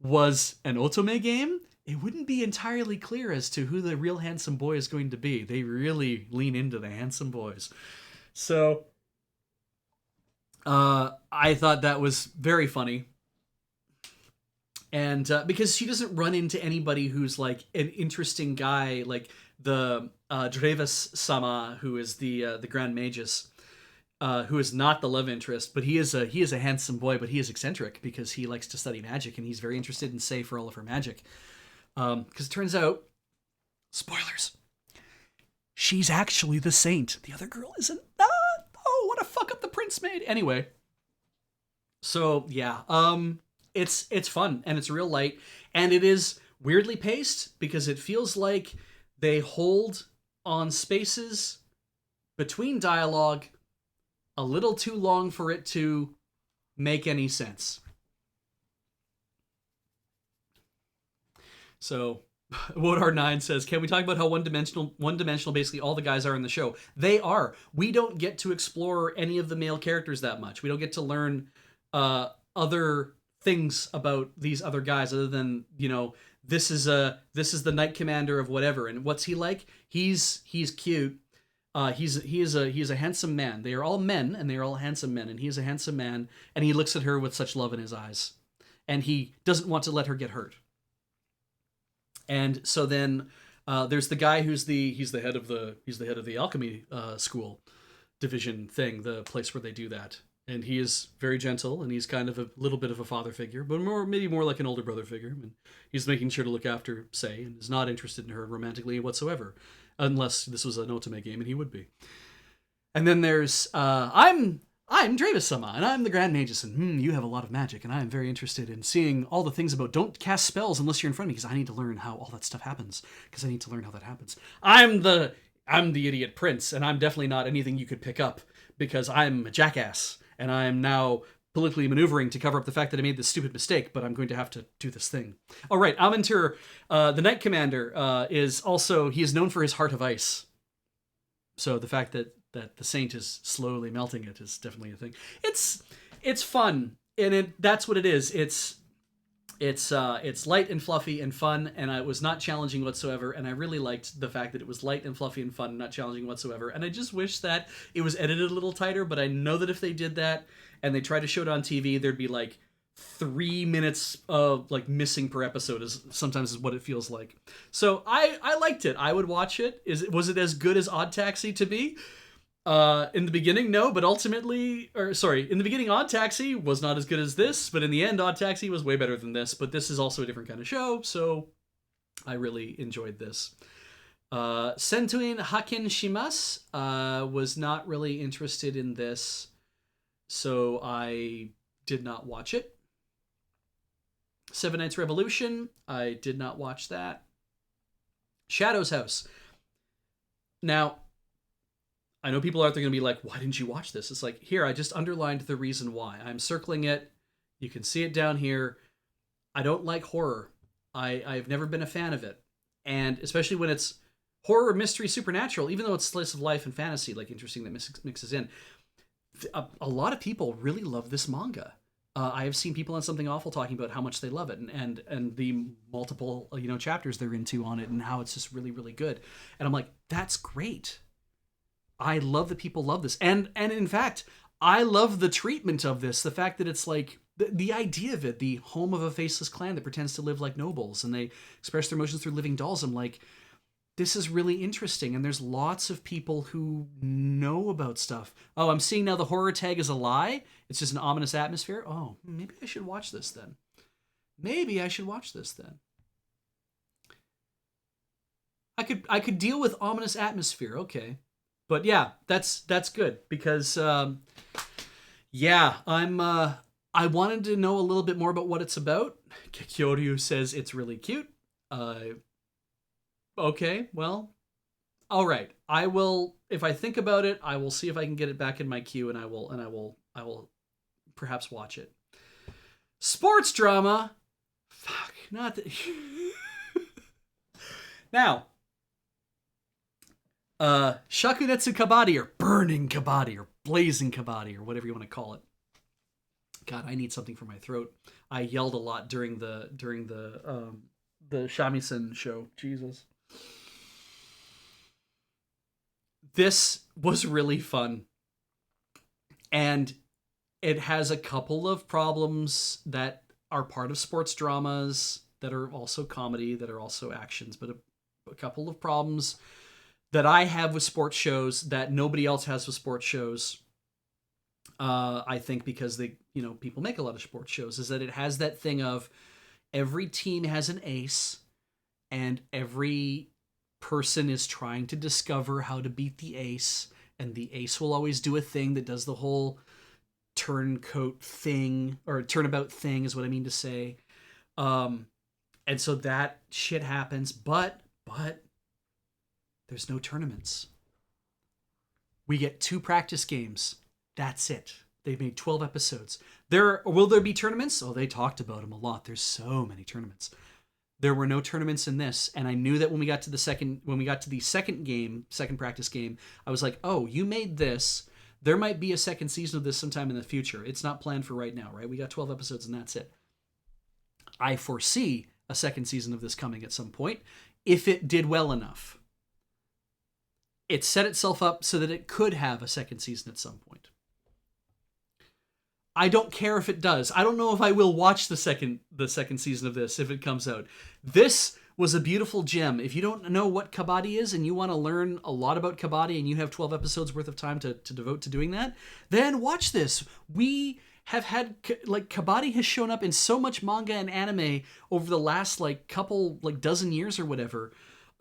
was an otome game, it wouldn't be entirely clear as to who the real handsome boy is going to be. They really lean into the handsome boys. So I thought that was very funny. And because she doesn't run into anybody who's like an interesting guy, like the Drevis-sama, who is the Grand Magus, who is not the love interest, but he is a handsome boy, but he is eccentric because he likes to study magic and he's very interested in Sei for all of her magic. Because it turns out, spoilers, she's actually the saint. The other girl isn't. Oh, what a fuck up the prince made. Anyway, so yeah, it's fun and it's real light and it is weirdly paced because it feels like they hold on spaces between dialogue a little too long for it to make any sense. So Wodar9 says, can we talk about how one-dimensional basically all the guys are in the show? They are. We don't get to explore any of the male characters that much. We don't get to learn other things about these other guys other than, you know, this is the knight commander of whatever. And what's he like? He's cute. He is a handsome man. They are all men and they are all handsome men, and he is a handsome man, and he looks at her with such love in his eyes. And he doesn't want to let her get hurt. And so then there's the guy he's the head of the alchemy school division thing, the place where they do that. And he is very gentle, and he's kind of a little bit of a father figure, but maybe more like an older brother figure. And he's making sure to look after Sei, and is not interested in her romantically whatsoever, unless this was an otome game, and he would be. And then there's I'm Dravis-sama, and I'm the Grand Magus, and you have a lot of magic, and I am very interested in seeing all the things about don't cast spells unless you're in front of me, because I need to learn how all that stuff happens, because I need to learn how that happens. I'm the idiot prince, and I'm definitely not anything you could pick up, because I'm a jackass, and I'm now politically maneuvering to cover up the fact that I made this stupid mistake, but I'm going to have to do this thing. All right, Amintur, the Knight Commander, is also, he is known for his Heart of Ice. So the fact that the saint is slowly melting it is definitely a thing. It's fun, and that's what it is. It's light and fluffy and fun, and it was not challenging whatsoever. And I really liked the fact that it was light and fluffy and fun, not challenging whatsoever. And I just wish that it was edited a little tighter. But I know that if they did that and they tried to show it on TV, there'd be like 3 minutes of like missing per episode is what it feels like. So I liked it. I would watch it. Was it as good as Odd Taxi to me? In the beginning, no, but ultimately, in the beginning, Odd Taxi was not as good as this, but in the end, Odd Taxi was way better than this, but this is also a different kind of show, so I really enjoyed this. Sentuin Haken Shimas, was not really interested in this, so I did not watch it. Seven Knights Revolution, I did not watch that. Shadow's House. Now, I know people out there going to be like, why didn't you watch this? It's like, here, I just underlined the reason why. I'm circling it. You can see it down here. I don't like horror. I've never been a fan of it. And especially when it's horror, mystery, supernatural, even though it's slice of life and fantasy, like interesting that mixes in. A lot of people really love this manga. I have seen people on Something Awful talking about how much they love it and the multiple chapters they're into on it and how it's just really, really good. And I'm like, that's great. I love that people love this. And in fact, I love the treatment of this. The fact that it's like the idea of it, the home of a faceless clan that pretends to live like nobles and they express their emotions through living dolls. I'm like, this is really interesting. And there's lots of people who know about stuff. Oh, I'm seeing now the horror tag is a lie. It's just an ominous atmosphere. Oh, maybe I should watch this then. I could deal with ominous atmosphere. Okay. But yeah, that's good because I wanted to know a little bit more about what it's about. Kyoryu says it's really cute. Okay, well, all right. I will, if I think about it, I will see if I can get it back in my queue, and I will perhaps watch it. Sports drama. Fuck, not that. Now. Shakunetsu Kabaddi, or Burning Kabaddi, or Blazing Kabaddi, or whatever you want to call it. God, I need something for my throat. I yelled a lot during the shamisen show. Jesus. This was really fun. And it has a couple of problems that are part of sports dramas, that are also comedy, that are also actions, but a couple of problems that I have with sports shows that nobody else has with sports shows, I think because people make a lot of sports shows, is that it has that thing of every team has an ace and every person is trying to discover how to beat the ace, and the ace will always do a thing that does the whole turncoat thing, or turnabout thing is what I mean to say. And so that shit happens, but there's no tournaments. We get 2 practice games. That's it. They've made 12 episodes. Will there be tournaments? Oh, they talked about them a lot. There's so many tournaments. There were no tournaments in this, and I knew that when we got to the second practice game, I was like, oh, you made this. There might be a second season of this sometime in the future. It's not planned for right now, right? We got 12 episodes and that's it. I foresee a second season of this coming at some point if it did well enough. It set itself up so that it could have a second season at some point. I don't care if it does. I don't know if I will watch the second season of this if it comes out. This was a beautiful gem. If you don't know what Kabaddi is and you want to learn a lot about Kabaddi and you have 12 episodes worth of time to devote to doing that, then watch this. We have had, Kabaddi has shown up in so much manga and anime over the last, couple, dozen years or whatever.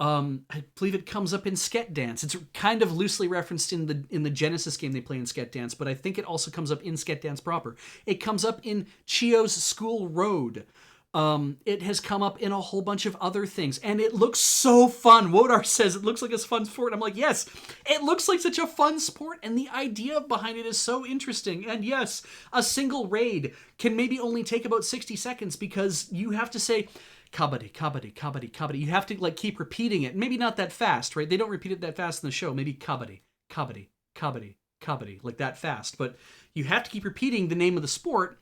I believe it comes up in Sket Dance. It's kind of loosely referenced in the Genesis game they play in Sket Dance, but I think it also comes up in Sket Dance proper. It comes up in Chio's School Road. It has come up in a whole bunch of other things, and it looks so fun. Wodar says it looks like a fun sport. I'm like, yes, it looks like such a fun sport, and the idea behind it is so interesting. And yes, a single raid can maybe only take about 60 seconds because you have to say, kabaddi, kabaddi, kabaddi, kabaddi. You have to like keep repeating it. Maybe not that fast, right? They don't repeat it that fast in the show. Maybe kabaddi, kabaddi, kabaddi, kabaddi, like that fast. But you have to keep repeating the name of the sport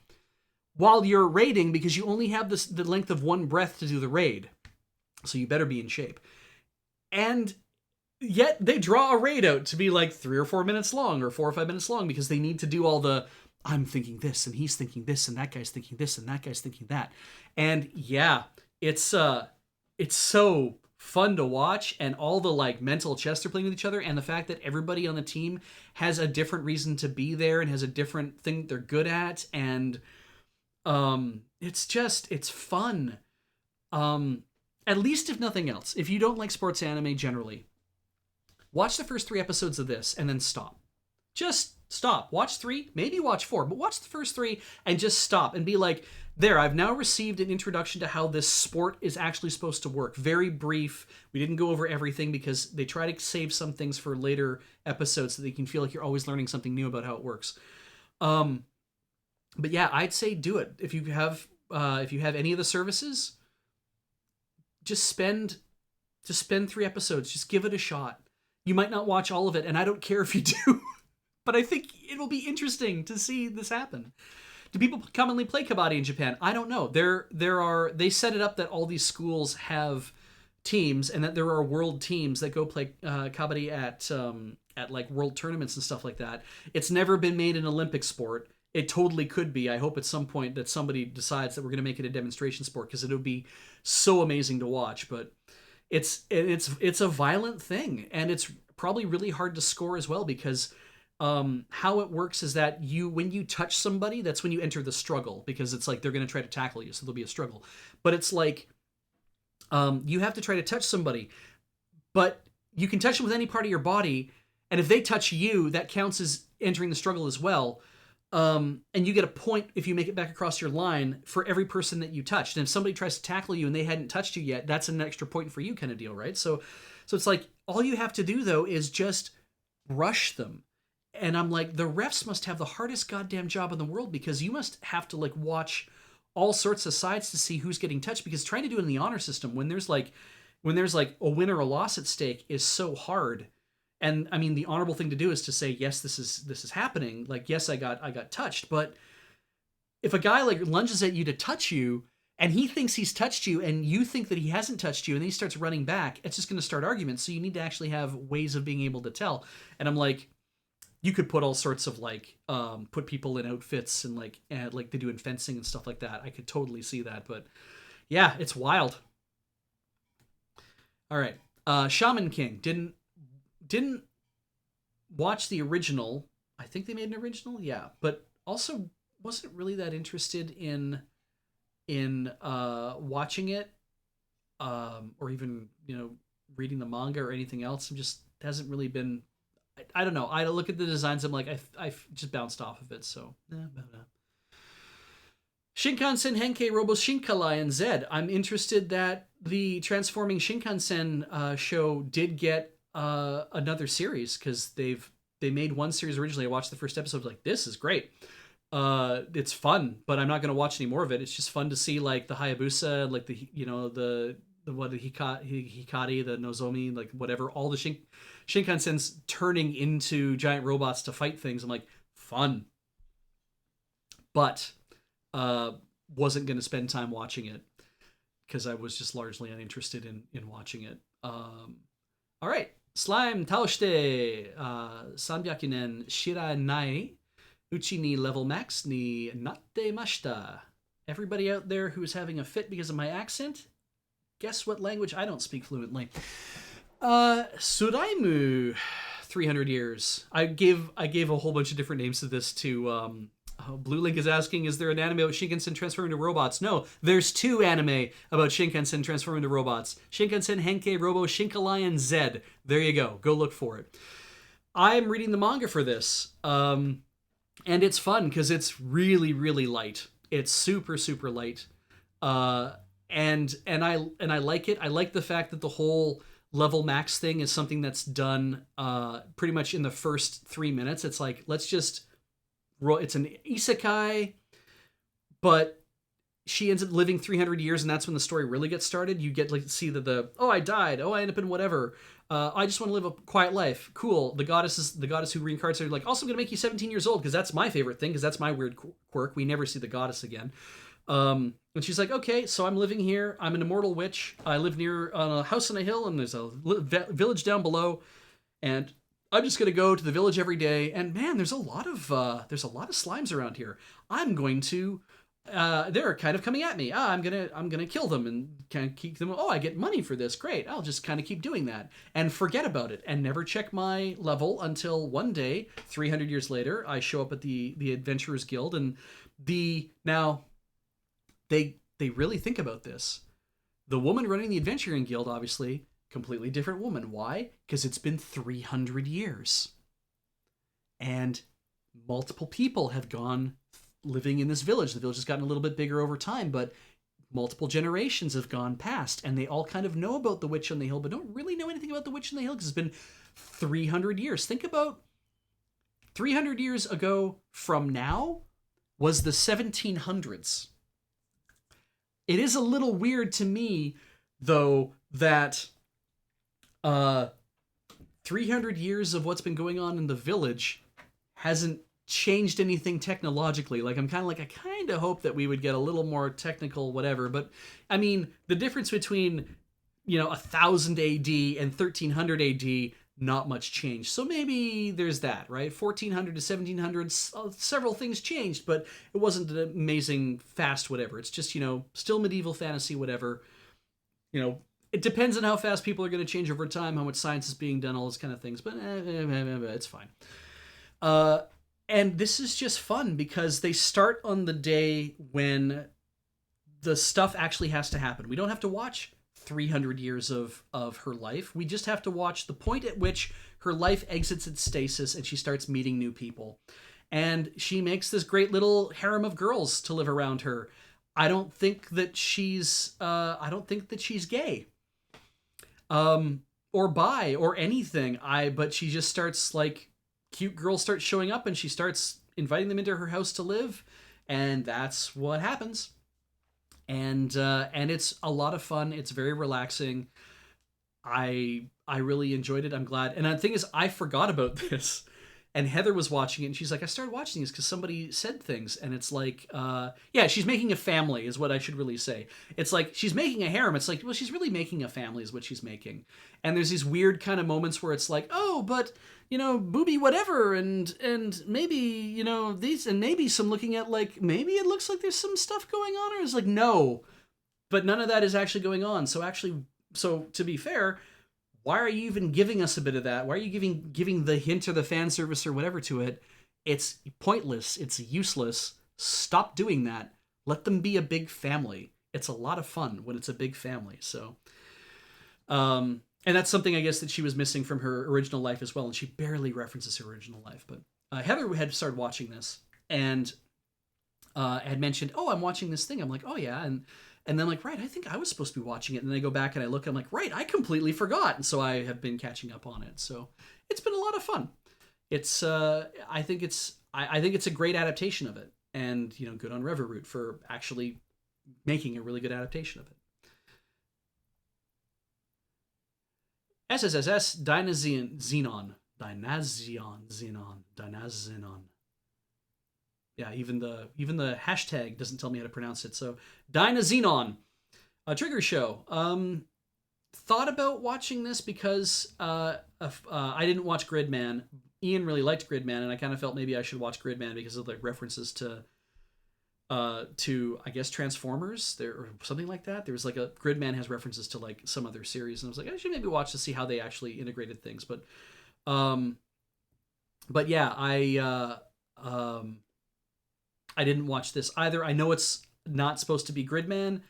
while you're raiding because you only have the length of one breath to do the raid. So you better be in shape. And yet they draw a raid out to be like 3 or 4 minutes long or 4 or 5 minutes long because they need to do all the I'm thinking this and he's thinking this and that guy's thinking this and that guy's thinking that. And yeah, it's so fun to watch, and all the like mental chess they're playing with each other, and the fact that everybody on the team has a different reason to be there and has a different thing they're good at, and it's fun. At least if nothing else, if you don't like sports anime generally, watch the first 3 episodes of this and then stop. Just stop. Watch 3, maybe watch 4, but watch the first 3 and just stop and be like, there, I've now received an introduction to how this sport is actually supposed to work. Very brief. We didn't go over everything because they try to save some things for later episodes so that you can feel like you're always learning something new about how it works. But yeah, I'd say do it. If you have any of the services, just spend 3 episodes. Just give it a shot. You might not watch all of it, and I don't care if you do, but I think it will be interesting to see this happen. Do people commonly play kabaddi in Japan? I don't know. They set it up that all these schools have teams, and that there are world teams that go play kabaddi at like world tournaments and stuff like that. It's never been made an Olympic sport. It totally could be. I hope at some point that somebody decides that we're going to make it a demonstration sport because it would be so amazing to watch. But it's a violent thing, and it's probably really hard to score as well because how it works is that when you touch somebody, that's when you enter the struggle because it's like they're going to try to tackle you, so there'll be a struggle. But it's like you have to try to touch somebody, but you can touch them with any part of your body, and if they touch you, that counts as entering the struggle as well. And you get a point if you make it back across your line for every person that you touched. And if somebody tries to tackle you and they hadn't touched you yet, that's an extra point for you kind of deal, right? So it's like all you have to do though is just brush them. And I'm like, the refs must have the hardest goddamn job in the world because you must have to like watch all sorts of sides to see who's getting touched, because trying to do it in the honor system when there's like a win or a loss at stake is so hard. And I mean, the honorable thing to do is to say, yes, this is happening. Like, yes, I got touched. But if a guy like lunges at you to touch you and he thinks he's touched you and you think that he hasn't touched you and then he starts running back, it's just going to start arguments. So you need to actually have ways of being able to tell. And I'm like, you could put all sorts of like, put people in outfits and like they do in fencing and stuff like that. I could totally see that. But yeah, it's wild. All right. Shaman King didn't watch the original. I think they made an original, yeah, but also wasn't really that interested in watching it, or even reading the manga or anything else. Just hasn't really been. I don't know. I look at the designs. I'm like I just bounced off of it. So Shinkansen Henkei Robo Shinkalai Z. I'm interested that the Transforming Shinkansen show did get another series because they made one series originally. I watched the first episode, like, this is great. It's fun, but I'm not going to watch any more of it. It's just fun to see like the Hayabusa, like the Hikari, the Nozomi, like whatever, all the Shinkansens turning into giant robots to fight things. I'm like, fun. But wasn't going to spend time watching it because I was just largely uninterested in watching it. All right. Slime taoshite 300年知らないうちに level max になってました. Everybody out there who's having a fit because of my accent, guess what language I don't speak fluently? Suraimu 300 years. I gave a whole bunch of different names to this to Oh, Blue Link is asking, is there an anime about Shinkansen transforming into robots? No, there's two anime about Shinkansen transforming into robots. Shinkansen Henkei Robo Shinkalion Z. There you go. Go look for it. I'm reading the manga for this. And it's fun because it's really, really light. It's super, super light. And I like it. I like the fact that the whole level max thing is something that's done pretty much in the first 3 minutes. It's like, let's just it's an isekai, but she ends up living 300 years, and that's when the story really gets started. You get like see the oh, I died, oh, I end up in whatever. I just want to live a quiet life. Cool. The goddess who reincarnates are like, also I'm gonna make you 17 years old because that's my favorite thing because that's my weird quirk. We never see the goddess again. And she's like, okay, so I'm living here. I'm an immortal witch. I live near on a house on a hill, and there's a village down below, and I'm just gonna go to the village every day. And man, there's a lot of slimes around here. I'm going to they're kind of coming at me. I'm gonna kill them and kind of keep them. Oh, I get money for this. Great. I'll just kind of keep doing that and forget about it and never check my level until one day, 300 years later, I show up at the Adventurers Guild, and now they really think about this. The woman running the Adventuring Guild, obviously, completely different woman. Why? Because it's been 300 years. And multiple people have gone living in this village. The village has gotten a little bit bigger over time, but multiple generations have gone past, and they all kind of know about the Witch on the Hill, but don't really know anything about the Witch on the Hill because it's been 300 years. Think about 300 years ago from now was the 1700s. It is a little weird to me, though, that 300 years of what's been going on in the village hasn't changed anything technologically. Like, I kind of hope that we would get a little more technical whatever. But, I mean, the difference between, 1000 AD and 1300 AD, not much change. So maybe there's that, right? 1400 to 1700, several things changed, but it wasn't an amazing fast whatever. It's just, still medieval fantasy whatever. It depends on how fast people are going to change over time, how much science is being done, all those kind of things, but it's fine. And this is just fun because they start on the day when the stuff actually has to happen. We don't have to watch 300 years of her life. We just have to watch the point at which her life exits its stasis and she starts meeting new people. And she makes this great little harem of girls to live around her. I don't think that she's gay. Or bi or anything. But she just starts, like, cute girls start showing up and she starts inviting them into her house to live, and that's what happens. And it's a lot of fun. It's very relaxing. I really enjoyed it. I'm glad. And the thing is, I forgot about this. And Heather was watching it, and she's like, I started watching this because somebody said things. And it's like, she's making a family is what I should really say. It's like, she's making a harem. It's like, well, she's really making a family is what she's making. And there's these weird kind of moments where it's like, oh, but, booby whatever. And maybe, these, and maybe some looking at, like, maybe it looks like there's some stuff going on. Or it's like, no, but none of that is actually going on. So to be fair, why are you even giving us a bit of that? Why are you giving the hint or the fan service or whatever to it? It's pointless. It's useless. Stop doing that. Let them be a big family. It's a lot of fun when it's a big family. So, and that's something I guess that she was missing from her original life as well. And she barely references her original life. But Heather had started watching this and had mentioned, oh, I'm watching this thing. I'm like, oh yeah. And then, like, right, I think I was supposed to be watching it. And then I go back and I look, I'm like, right, I completely forgot. And so I have been catching up on it. So it's been a lot of fun. It's, I think it's a great adaptation of it. And, good on Reveroot for actually making a really good adaptation of it. SSSS Dynazenon. Yeah, even the hashtag doesn't tell me how to pronounce it. So, Dynazenon, a Trigger Show. Thought about watching this because I didn't watch Gridman. Ian really liked Gridman, and I kind of felt maybe I should watch Gridman because of the references to I guess Transformers there or something like that. There was like Gridman has references to like some other series, and I was like, I should maybe watch to see how they actually integrated things. But yeah, I didn't watch this either. I know it's not supposed to be Gridman.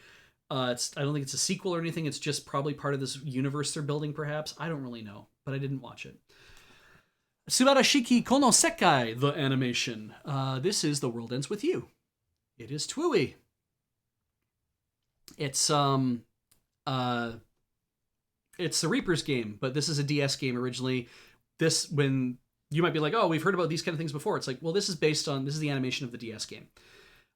I don't think it's a sequel or anything. It's just probably part of this universe they're building, perhaps. I don't really know, but I didn't watch it. Subarashiki Kono Sekai, the animation. This is The World Ends With You. It is Twooey. It's the Reaper's game, but this is a DS game originally. When you might be like, oh, we've heard about these kind of things before. It's like, well, this is the animation of the DS game.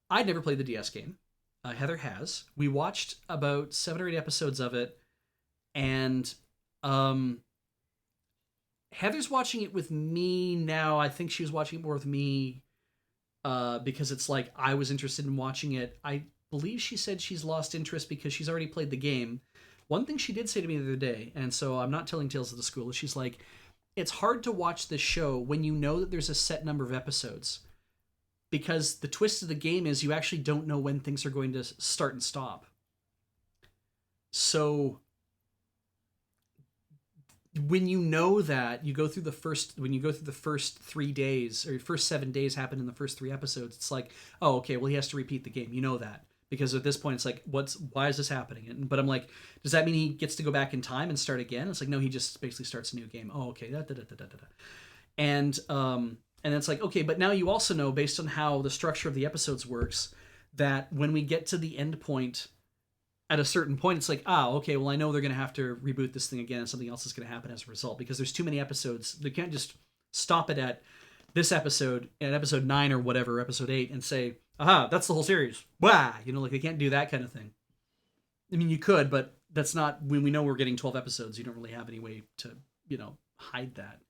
I'd never played the DS game. Heather has. We watched about 7 or 8 episodes of it, and Heather's watching it with me now. I think she was watching it more with me because it's like I was interested in watching it. I believe she said she's lost interest because she's already played the game. One thing she did say to me the other day, and so I'm not telling tales of the school, is she's like, it's hard to watch this show when you know that there's a set number of episodes. Because the twist of the game is you actually don't know when things are going to start and stop. So when you know that, you go through the first 3 days, or your first 7 days happen in the first 3 episodes, it's like, oh, okay, well, he has to repeat the game. You know that. Because at this point, it's like, why is this happening? But I'm like, does that mean he gets to go back in time and start again? It's like, no, he just basically starts a new game. Oh, okay. And it's like, okay, but now you also know, based on how the structure of the episodes works, that when we get to the end point, at a certain point, it's like, okay, well, I know they're going to have to reboot this thing again and something else is going to happen as a result, because there's too many episodes. They can't just stop it at this episode, at episode 9 or whatever, episode 8, and say, aha, that's the whole series. Wah! Like, they can't do that kind of thing. I mean, you could, but that's not, when we know we're getting 12 episodes, you don't really have any way to, hide that.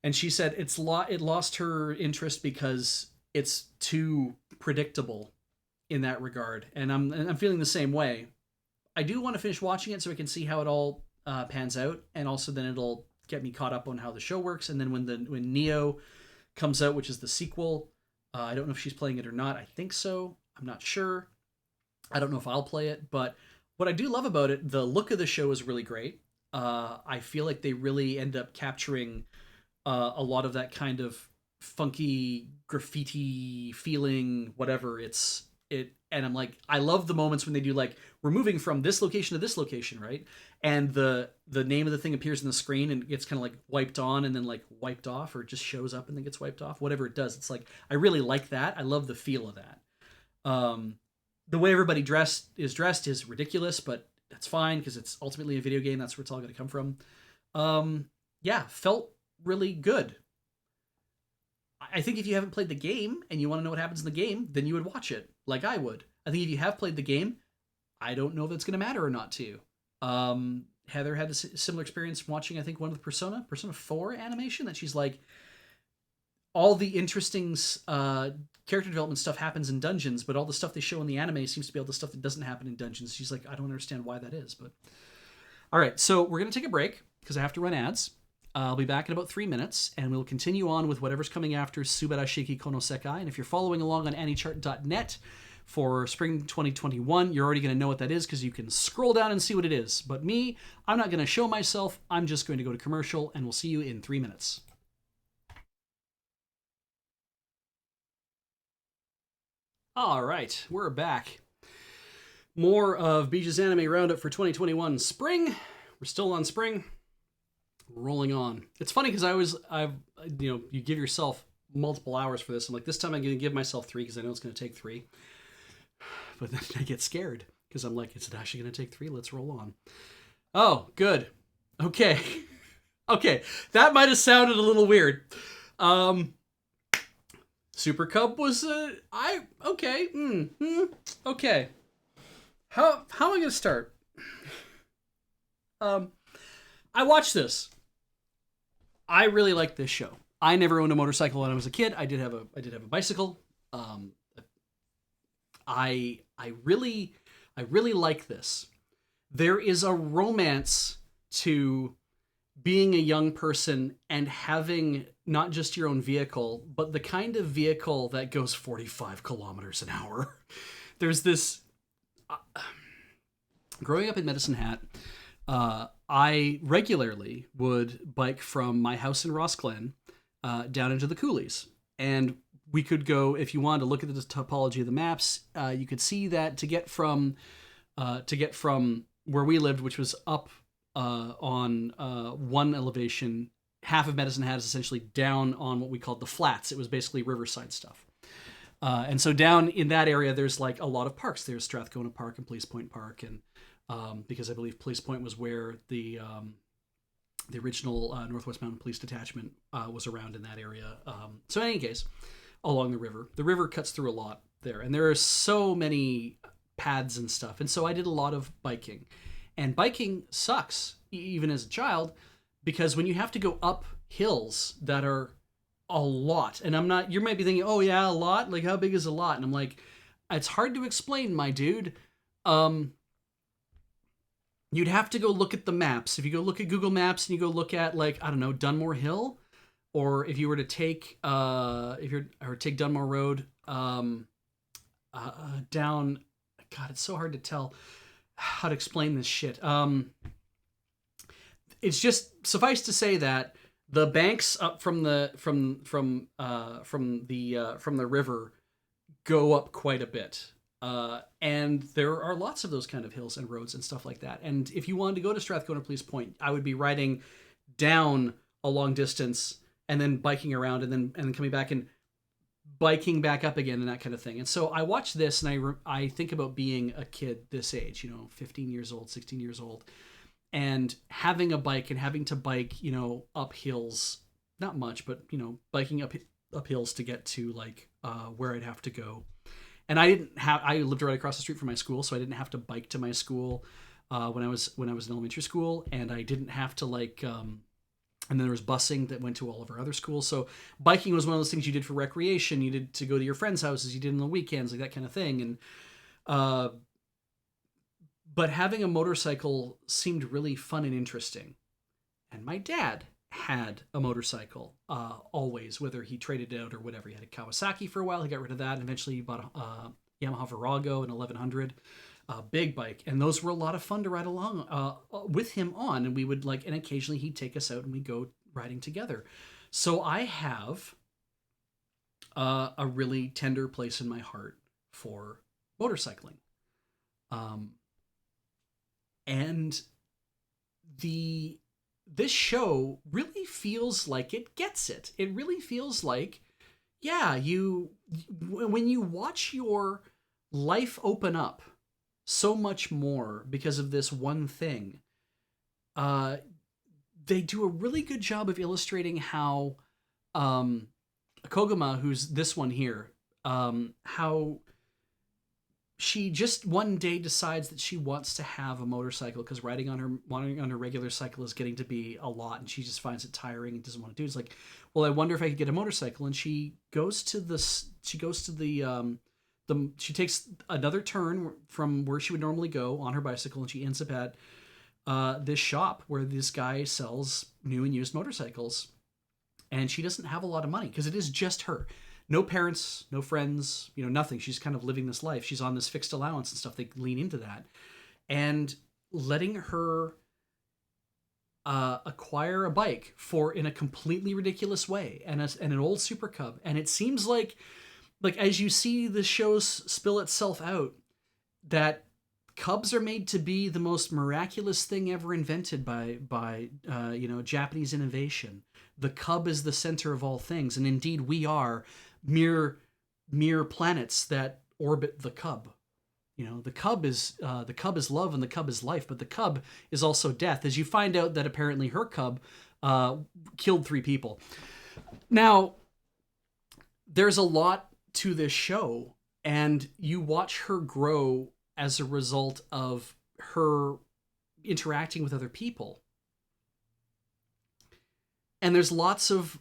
And she said it lost her interest because it's too predictable in that regard. And I'm feeling the same way. I do want to finish watching it so I can see how it all pans out, and also then it'll get me caught up on how the show works. And then when Neo comes out, which is the sequel, I don't know if she's playing it or not. I think so. I'm not sure. I don't know if I'll play it, but what I do love about it, the look of the show is really great. I feel like they really end up capturing a lot of that kind of funky graffiti feeling, whatever. And I'm like, I love the moments when they do, like, we're moving from this location to this location, right? And the name of the thing appears on the screen and gets kind of like wiped on and then like wiped off, or it just shows up and then gets wiped off. Whatever it does, it's like, I really like that. I love the feel of that. The way everybody is dressed is ridiculous, but that's fine because it's ultimately a video game. That's where it's all going to come from. Yeah, felt really good. I think if you haven't played the game and you want to know what happens in the game, then you would watch it like I would. I think if you have played the game, I don't know if it's going to matter or not to you. Heather had a similar experience watching, I think, one of the Persona 4 animation, that she's like, all the interesting character development stuff happens in dungeons, but all the stuff they show in the anime seems to be all the stuff that doesn't happen in dungeons. She's like, I don't understand why that is. But all right, so we're going to take a break because I have to run ads. I'll be back in about 3 minutes, and we'll continue on with whatever's coming after Subarashiki Kono Sekai. And if you're following along on anychart.net for spring 2021, you're already going to know what that is because you can scroll down and see what it is. But me, I'm not going to show myself. I'm just going to go to commercial, and we'll see you in 3 minutes. All right, we're back. More of Beej's Anime Roundup for 2021 spring. We're still on spring. Rolling on. It's funny because you give yourself multiple hours for this. I'm like, this time I'm going to give myself 3 because I know it's going to take 3. But then I get scared because I'm like, is it actually going to take 3? Let's roll on. Oh, good. Okay. Okay. That might have sounded a little weird. Super Cub was okay. Okay. How am I going to start? I watched this. I really liked this show. I never owned a motorcycle when I was a kid. I did have a bicycle. I really like this. There is a romance to being a young person and having not just your own vehicle, but the kind of vehicle that goes 45 kilometers an hour. There's this... growing up in Medicine Hat, I regularly would bike from my house in Ross Glen down into the coulees. And we could go, if you wanted to look at the topology of the maps, you could see that to get from where we lived, which was up on one elevation, half of Medicine Hat is essentially down on what we called the flats. It was basically riverside stuff. And so down in that area, there's like a lot of parks. There's Strathcona Park and Police Point Park, and because I believe Police Point was where the original Northwest Mountain Police Detachment was around in that area. So in any case, along the river cuts through a lot there, and there are so many paths and stuff. And so I did a lot of biking, and biking sucks even as a child, because when you have to go up hills that are a lot, and you might be thinking, oh yeah, a lot, like how big is a lot? And I'm like, it's hard to explain, my dude. You'd have to go look at the maps. If you go look at Google Maps and you go look at, like, I don't know, Dunmore Hill, or if you were to take take Dunmore Road down, God, it's so hard to tell how to explain this shit. It's just suffice to say that the banks up from the river go up quite a bit. And there are lots of those kind of hills and roads and stuff like that. And if you wanted to go to Strathcona Police Point, I would be riding down a long distance and then biking around and then coming back and biking back up again and that kind of thing. And so I watch this and I think about being a kid this age, 15 years old, 16 years old, and having a bike and having to bike, up hills, not much, but, biking up hills to get to like where I'd have to go. And I lived right across the street from my school, so I didn't have to bike to my school when I was in elementary school, and I didn't have to and then there was busing that went to all of our other schools. So biking was one of those things you did for recreation. You did to go to your friends' houses. You did on the weekends, like that kind of thing. And but having a motorcycle seemed really fun and interesting. And my dad had a motorcycle always, whether he traded it out or whatever. He had a Kawasaki for a while. He got rid of that, and eventually he bought a Yamaha Virago, an 1100, big bike, and those were a lot of fun to ride along with him on. And we would and occasionally he'd take us out and we'd go riding together. So I have a really tender place in my heart for motorcycling, and this show really feels like it gets it. It really feels like, yeah, when you watch your life open up so much more because of this one thing, they do a really good job of illustrating how Koguma, who's this one here, how she just one day decides that she wants to have a motorcycle because riding on her regular cycle is getting to be a lot, and she just finds it tiring and doesn't want to do it. It's like, well, I wonder if I could get a motorcycle. And she takes another turn from where she would normally go on her bicycle, and she ends up at this shop where this guy sells new and used motorcycles. And she doesn't have a lot of money because it is just her. No parents, no friends, nothing. She's kind of living this life. She's on this fixed allowance and stuff. They lean into that. And letting her acquire a bike in a completely ridiculous way, and an old Super Cub. And it seems like as you see the show spill itself out, that Cubs are made to be the most miraculous thing ever invented by Japanese innovation. The Cub is the center of all things, and indeed we are mere planets that orbit the Cub. The Cub is love and the Cub is life, but the Cub is also death. As you find out that apparently her Cub killed 3 people. Now, there's a lot to this show, and you watch her grow as a result of her interacting with other people. And there's lots of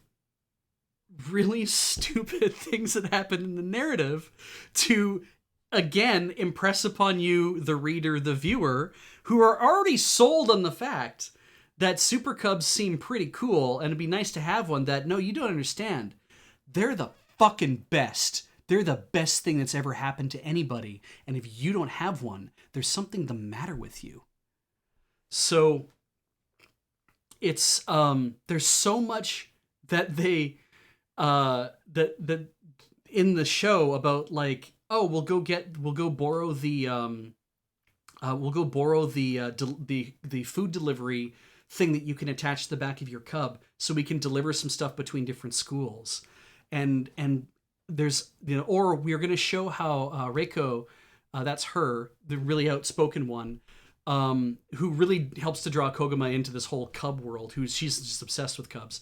really stupid things that happen in the narrative to, again, impress upon you, the reader, the viewer, who are already sold on the fact that Super Cubs seem pretty cool and it'd be nice to have one. That, no, you don't understand. They're the fucking best. They're the best thing that's ever happened to anybody. And if you don't have one, there's something the matter with you. So it's there's so much that they that in the show about like, oh, we'll go borrow the food delivery thing that you can attach to the back of your cub so we can deliver some stuff between different schools. And there's, or we're going to show how Reiko, that's her, the really outspoken one, who really helps to draw Koguma into this whole cub world, she's just obsessed with cubs.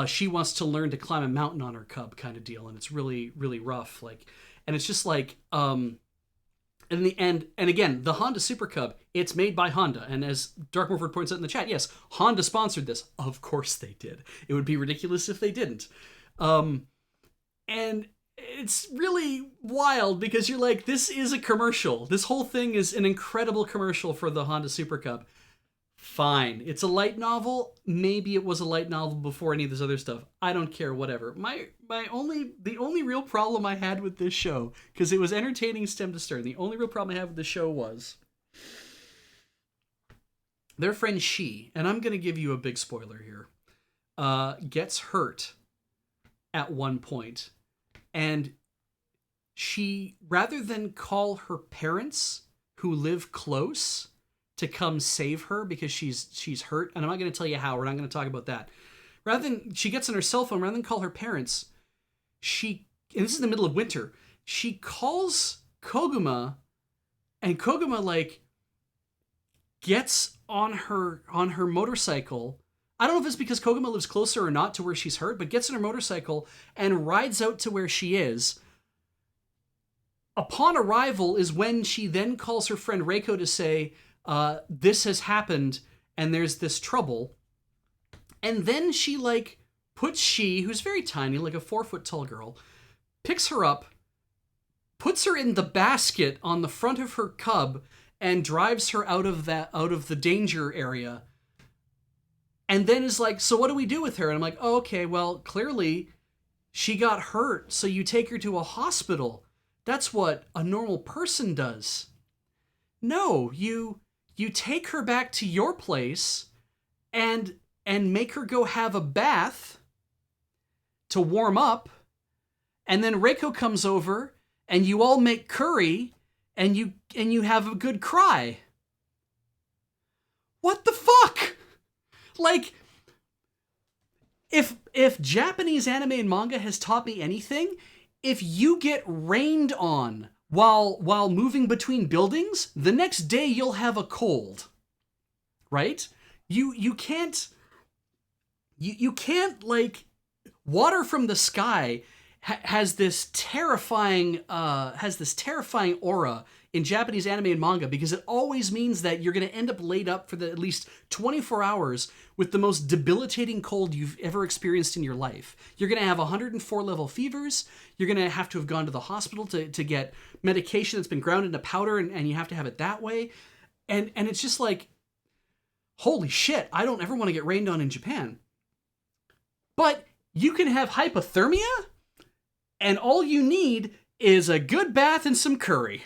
She wants to learn to climb a mountain on her cub kind of deal. And it's really, really rough. Like, and it's just like, in the end, and again, the Honda Super Cub, it's made by Honda. And as Dark Morford points out in the chat, yes, Honda sponsored this. Of course they did. It would be ridiculous if they didn't. And it's really wild because you're like, this is a commercial. This whole thing is an incredible commercial for the Honda Super Cub. Fine. It's a light novel. Maybe it was a light novel before any of this other stuff. I don't care, whatever. The only real problem I had with this show, because it was entertaining stem to stern, the only real problem I had with the show was their friend She, and I'm going to give you a big spoiler here, gets hurt at one point, and she, rather than call her parents who live close to come save her because she's hurt, and I'm not going to tell you how, we're not going to talk about that. Rather than, she gets on her cell phone, rather than call her parents, and this is in the middle of winter, she calls Koguma, and Koguma, like, gets on her motorcycle. I don't know if it's because Koguma lives closer or not to where she's hurt, but gets on her motorcycle and rides out to where she is. Upon arrival is when she then calls her friend Reiko to say, this has happened and there's this trouble. And then she, like, puts She, who's very tiny, like a 4-foot tall girl, picks her up, puts her in the basket on the front of her cub, and drives her out of the danger area. And then is like, so what do we do with her? And I'm like, oh, okay, well, clearly she got hurt, so you take her to a hospital. That's what a normal person does. No, you take her back to your place and make her go have a bath to warm up, and then Reiko comes over and you all make curry and you have a good cry. What the fuck? Like, if Japanese anime and manga has taught me anything, if you get rained on while moving between buildings, the next day you'll have a cold. Right? You can't like, water from the sky has this terrifying aura in Japanese anime and manga, because it always means that you're going to end up laid up for at least 24 hours with the most debilitating cold you've ever experienced in your life. You're going to have 104 level fevers. You're going to have to have gone to the hospital to get medication that's been ground into powder, and you have to have it that way. And it's just like, holy shit, I don't ever want to get rained on in Japan. But you can have hypothermia, and all you need is a good bath and some curry.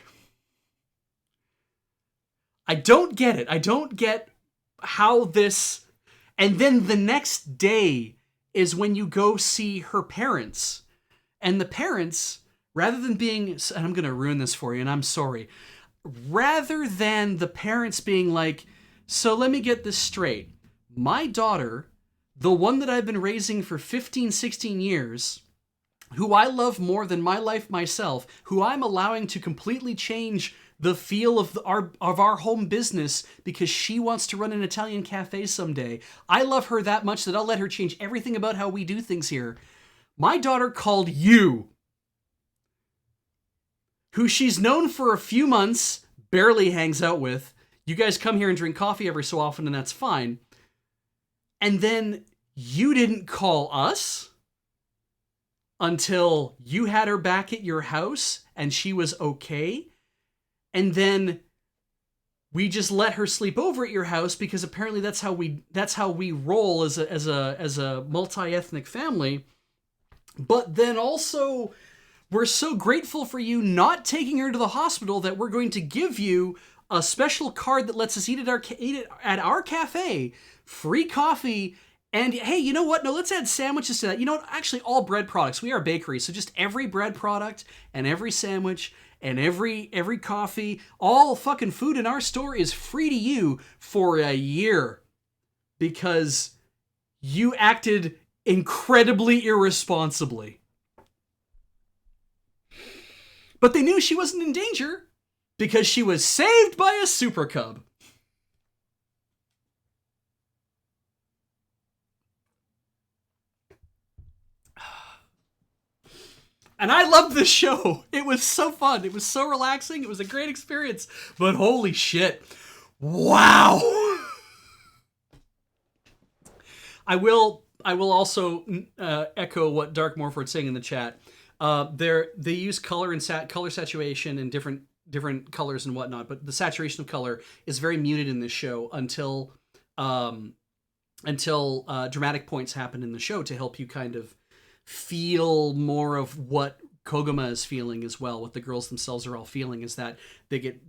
I don't get it. I don't get how this... And then the next day is when you go see her parents. And the parents, rather than being... And I'm going to ruin this for you, and I'm sorry. Rather than the parents being like, so let me get this straight. My daughter, the one that I've been raising for 15, 16 years... who I love more than my life myself, who I'm allowing to completely change the feel of our home business because she wants to run an Italian cafe someday. I love her that much that I'll let her change everything about how we do things here. My daughter called you, who she's known for a few months, barely hangs out with. You guys come here and drink coffee every so often, and that's fine. And then you didn't call us until you had her back at your house and she was okay. And then we just let her sleep over at your house because apparently that's how we roll as a multi-ethnic family. But then also, we're so grateful for you not taking her to the hospital that we're going to give you a special card that lets us eat at our cafe, free coffee, And hey, you know what? No, let's add sandwiches to that. You know what? Actually, all bread products. We are a bakery, so just every bread product and every sandwich and every coffee, all fucking food in our store is free to you for a year because you acted incredibly irresponsibly. But they knew she wasn't in danger because she was saved by a super cub. And I loved this show. It was so fun. It was so relaxing. It was a great experience. But holy shit. Wow. I will also echo what Dark Morford's saying in the chat. They use color and color saturation and different colors and whatnot, but the saturation of color is very muted in this show until dramatic points happen in the show to help you kind of feel more of what Koguma is feeling as well. What the girls themselves are all feeling is that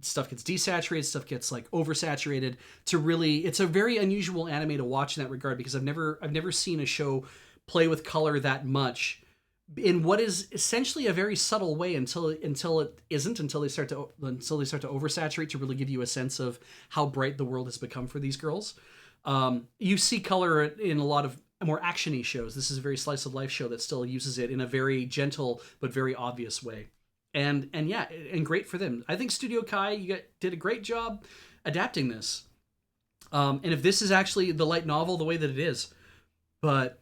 stuff gets desaturated, stuff gets like oversaturated. It's a very unusual anime to watch in that regard because I've never seen a show play with color that much in what is essentially a very subtle way until it isn't, until they start to oversaturate to really give you a sense of how bright the world has become for these girls. You see color in a lot of more action-y shows. This is a very slice of life show that still uses it in a very gentle but very obvious way. And yeah, and great for them. I think Studio Kai did a great job adapting this. And if this is actually the light novel the way that it is, but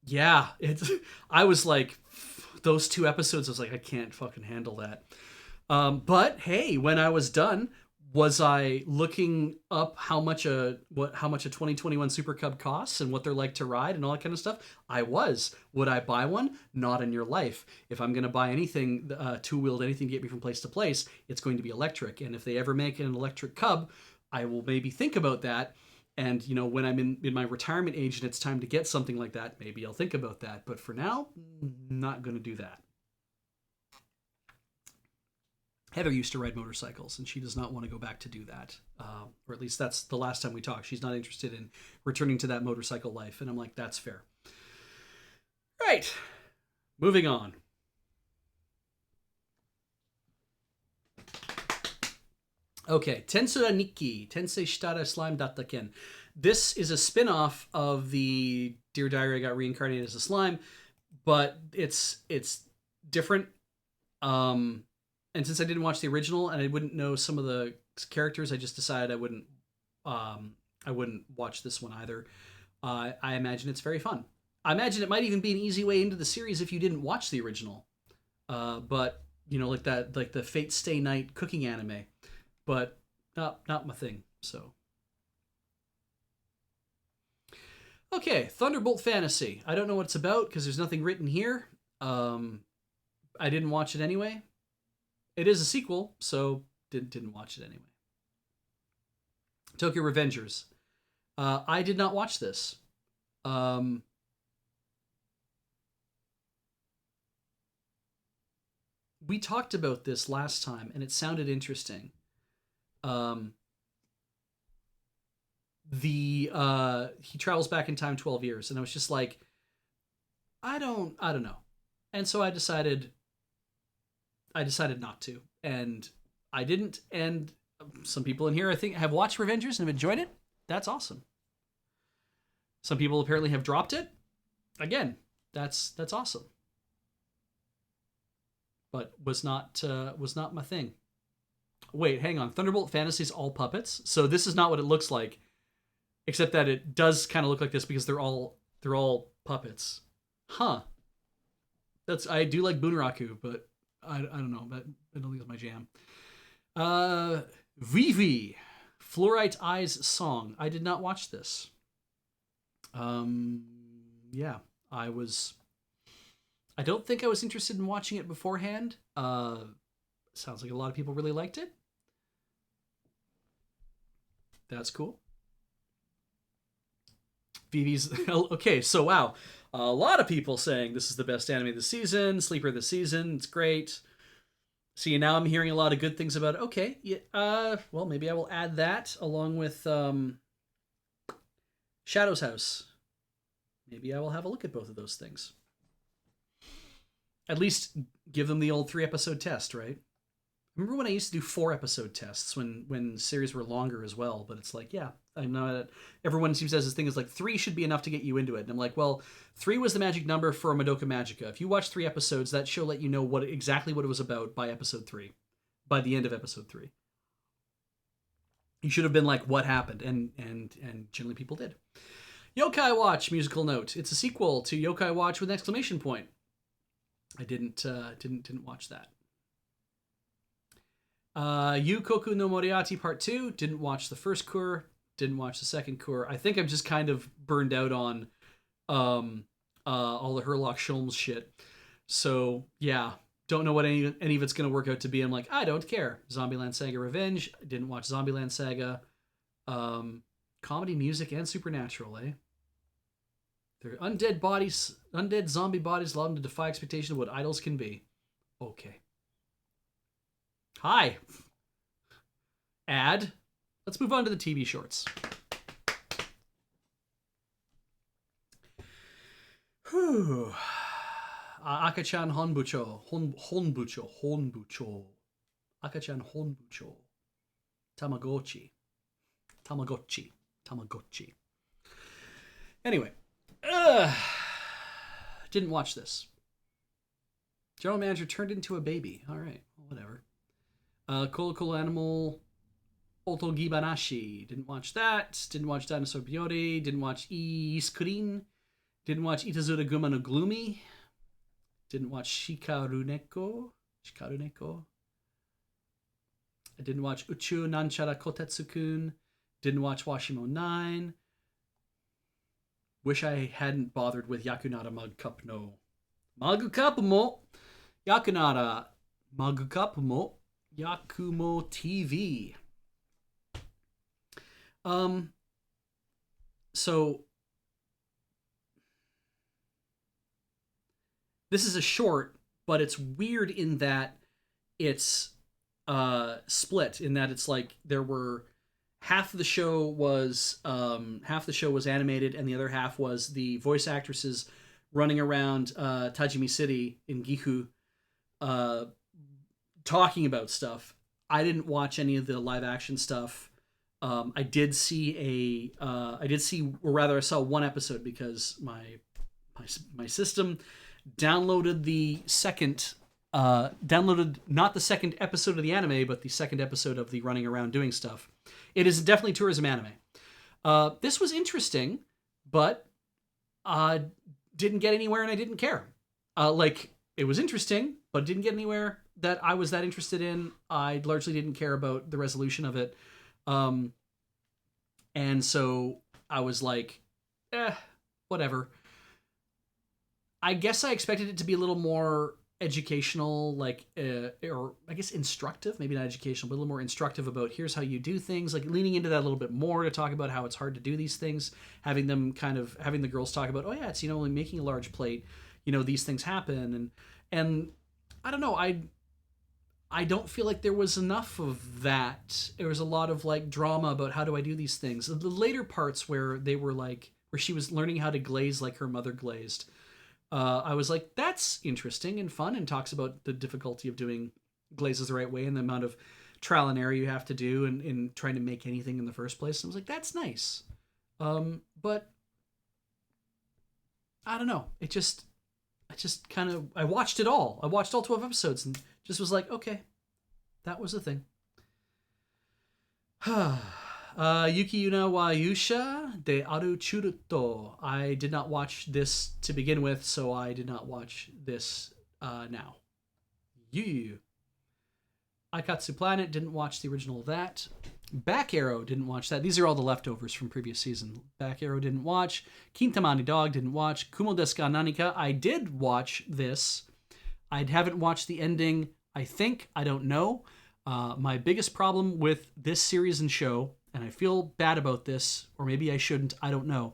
yeah, I was like, those 2 episodes, I was like, I can't fucking handle that. But hey, when I was done, was I looking up how much a 2021 Super Cub costs and what they're like to ride and all that kind of stuff? I was. Would I buy one? Not in your life. If I'm going to buy anything, two-wheeled anything to get me from place to place, it's going to be electric. And if they ever make an electric Cub, I will maybe think about that. And, when I'm in my retirement age and it's time to get something like that, maybe I'll think about that. But for now, not going to do that. Heather used to ride motorcycles, and she does not want to go back to do that. Or at least that's the last time we talked. She's not interested in returning to that motorcycle life. And I'm like, that's fair. Right. Moving on. Okay. Tensura Nikki. Tensei Shitara Slime Dattaken. This is a spin-off of the Dear Diary, I Got Reincarnated as a Slime, but it's different. And since I didn't watch the original and I wouldn't know some of the characters, I just decided I wouldn't watch this one either. I imagine it's very fun. I imagine it might even be an easy way into the series if you didn't watch the original. But like the Fate Stay Night cooking anime, but not my thing. So. Okay, Thunderbolt Fantasy. I don't know what it's about because there's nothing written here. I didn't watch it anyway. It is a sequel, so didn't watch it anyway. Tokyo Revengers. I did not watch this. We talked about this last time, and it sounded interesting. He travels back in time 12 years, and I was just like, I don't know. And so I decided not to, and I didn't. And some people in here, I think, have watched Revengers and have enjoyed it. That's awesome. Some people apparently have dropped it. Again, that's awesome. But was not my thing. Wait, hang on. Thunderbolt Fantasy's all puppets, so this is not what it looks like, except that it does kind of look like this because they're all puppets. Huh. I do like Bunraku, but I don't know. I don't think it's my jam. Vivi, Fluorite Eyes Song. I did not watch this. Yeah, I don't think I was interested in watching it beforehand. Sounds like a lot of people really liked it. That's cool. Vivi's okay. So wow, a lot of people saying this is the best anime of the season, sleeper of the season. It's great. See, now I'm hearing a lot of good things about it. Okay, yeah. Well, maybe I will add that along with Shadow's House. Maybe I will have a look at both of those things. At least give them the old 3-episode test, right? Remember when I used to do 4-episode tests when series were longer as well? But it's like, yeah, I know that everyone seems to have this thing is like 3 should be enough to get you into it. And I'm like, well, 3 was the magic number for Madoka Magica. If you watch 3 episodes, that show let you know exactly what it was about by episode 3, by the end of episode 3. You should have been like, what happened? And generally people did. Yokai Watch musical note. It's a sequel to Yokai Watch with an exclamation point. I didn't watch that. Yukoku no Moriarty Part 2. Didn't watch the first cour. Didn't watch the second cour. I think I'm just kind of burned out on all the Herlock Sholmes shit. So, yeah. Don't know what any of it's going to work out to be. I'm like, I don't care. Zombieland Saga Revenge. Didn't watch Zombieland Saga. Comedy, music, and supernatural, eh? They're undead zombie bodies allow them to defy expectation of what idols can be. Okay. Hi. Ad. Let's move on to the TV shorts. Whew. Akachan Honbucho. Honbucho. Akachan Honbucho. Tamagotchi. Anyway. Didn't watch this. General manager turned into a baby. All right. Well, whatever. Cool Animal. Otogi Banashi. Didn't watch that. Didn't watch Dinosaur Biyori. Didn't watch Iskurin. Didn't watch Itazura Guma no Gloomy. Didn't watch Shikaruneko. I didn't watch Uchu Nanchara Kotetsu-kun. Didn't watch Washimo 9. Wish I hadn't bothered with Yakunara Magukapu mo. Yakunara Magukapu mo. Yakumo TV. So this is a short, but it's weird in that it's split, in that it's like there were half the show was animated and the other half was the voice actresses running around Tajimi City in Gifu talking about stuff. I didn't watch any of the live action stuff. I saw one episode because my system downloaded not the second episode of the anime, but the second episode of the running around doing stuff. It is definitely tourism anime. This was interesting, but didn't get anywhere, and I didn't care. It was interesting, but didn't get anywhere that I was that interested in. I largely didn't care about the resolution of it. And so I was like, whatever. I guess I expected it to be a little more educational, or I guess instructive, maybe not educational, but a little more instructive about here's how you do things, like leaning into that a little bit more to talk about how it's hard to do these things, having the girls talk about, oh yeah, it's, like making a large plate, these things happen. And I don't know, I don't feel like there was enough of that. There was a lot of drama about how do I do these things. The later parts where she was learning how to glaze like her mother glazed, I was like, that's interesting and fun, and talks about the difficulty of doing glazes the right way and the amount of trial and error you have to do in trying to make anything in the first place. And I was like, that's nice. But I don't know. I just kind of, I watched it all. I watched all 12 episodes and just was like, okay, that was the thing. Yuki Yuna wa Yusha de Aru Churuto. I did not watch this to begin with, so I did not watch this now. Aikatsu Planet, didn't watch the original of that. Back Arrow, didn't watch that. These are all the leftovers from previous season. Back Arrow, didn't watch. Kintamani Dog, didn't watch. Kumo desu ka Nanika, I did watch this. I haven't watched the ending, I think. I don't know. My biggest problem with this series and show, and I feel bad about this, or maybe I shouldn't, I don't know.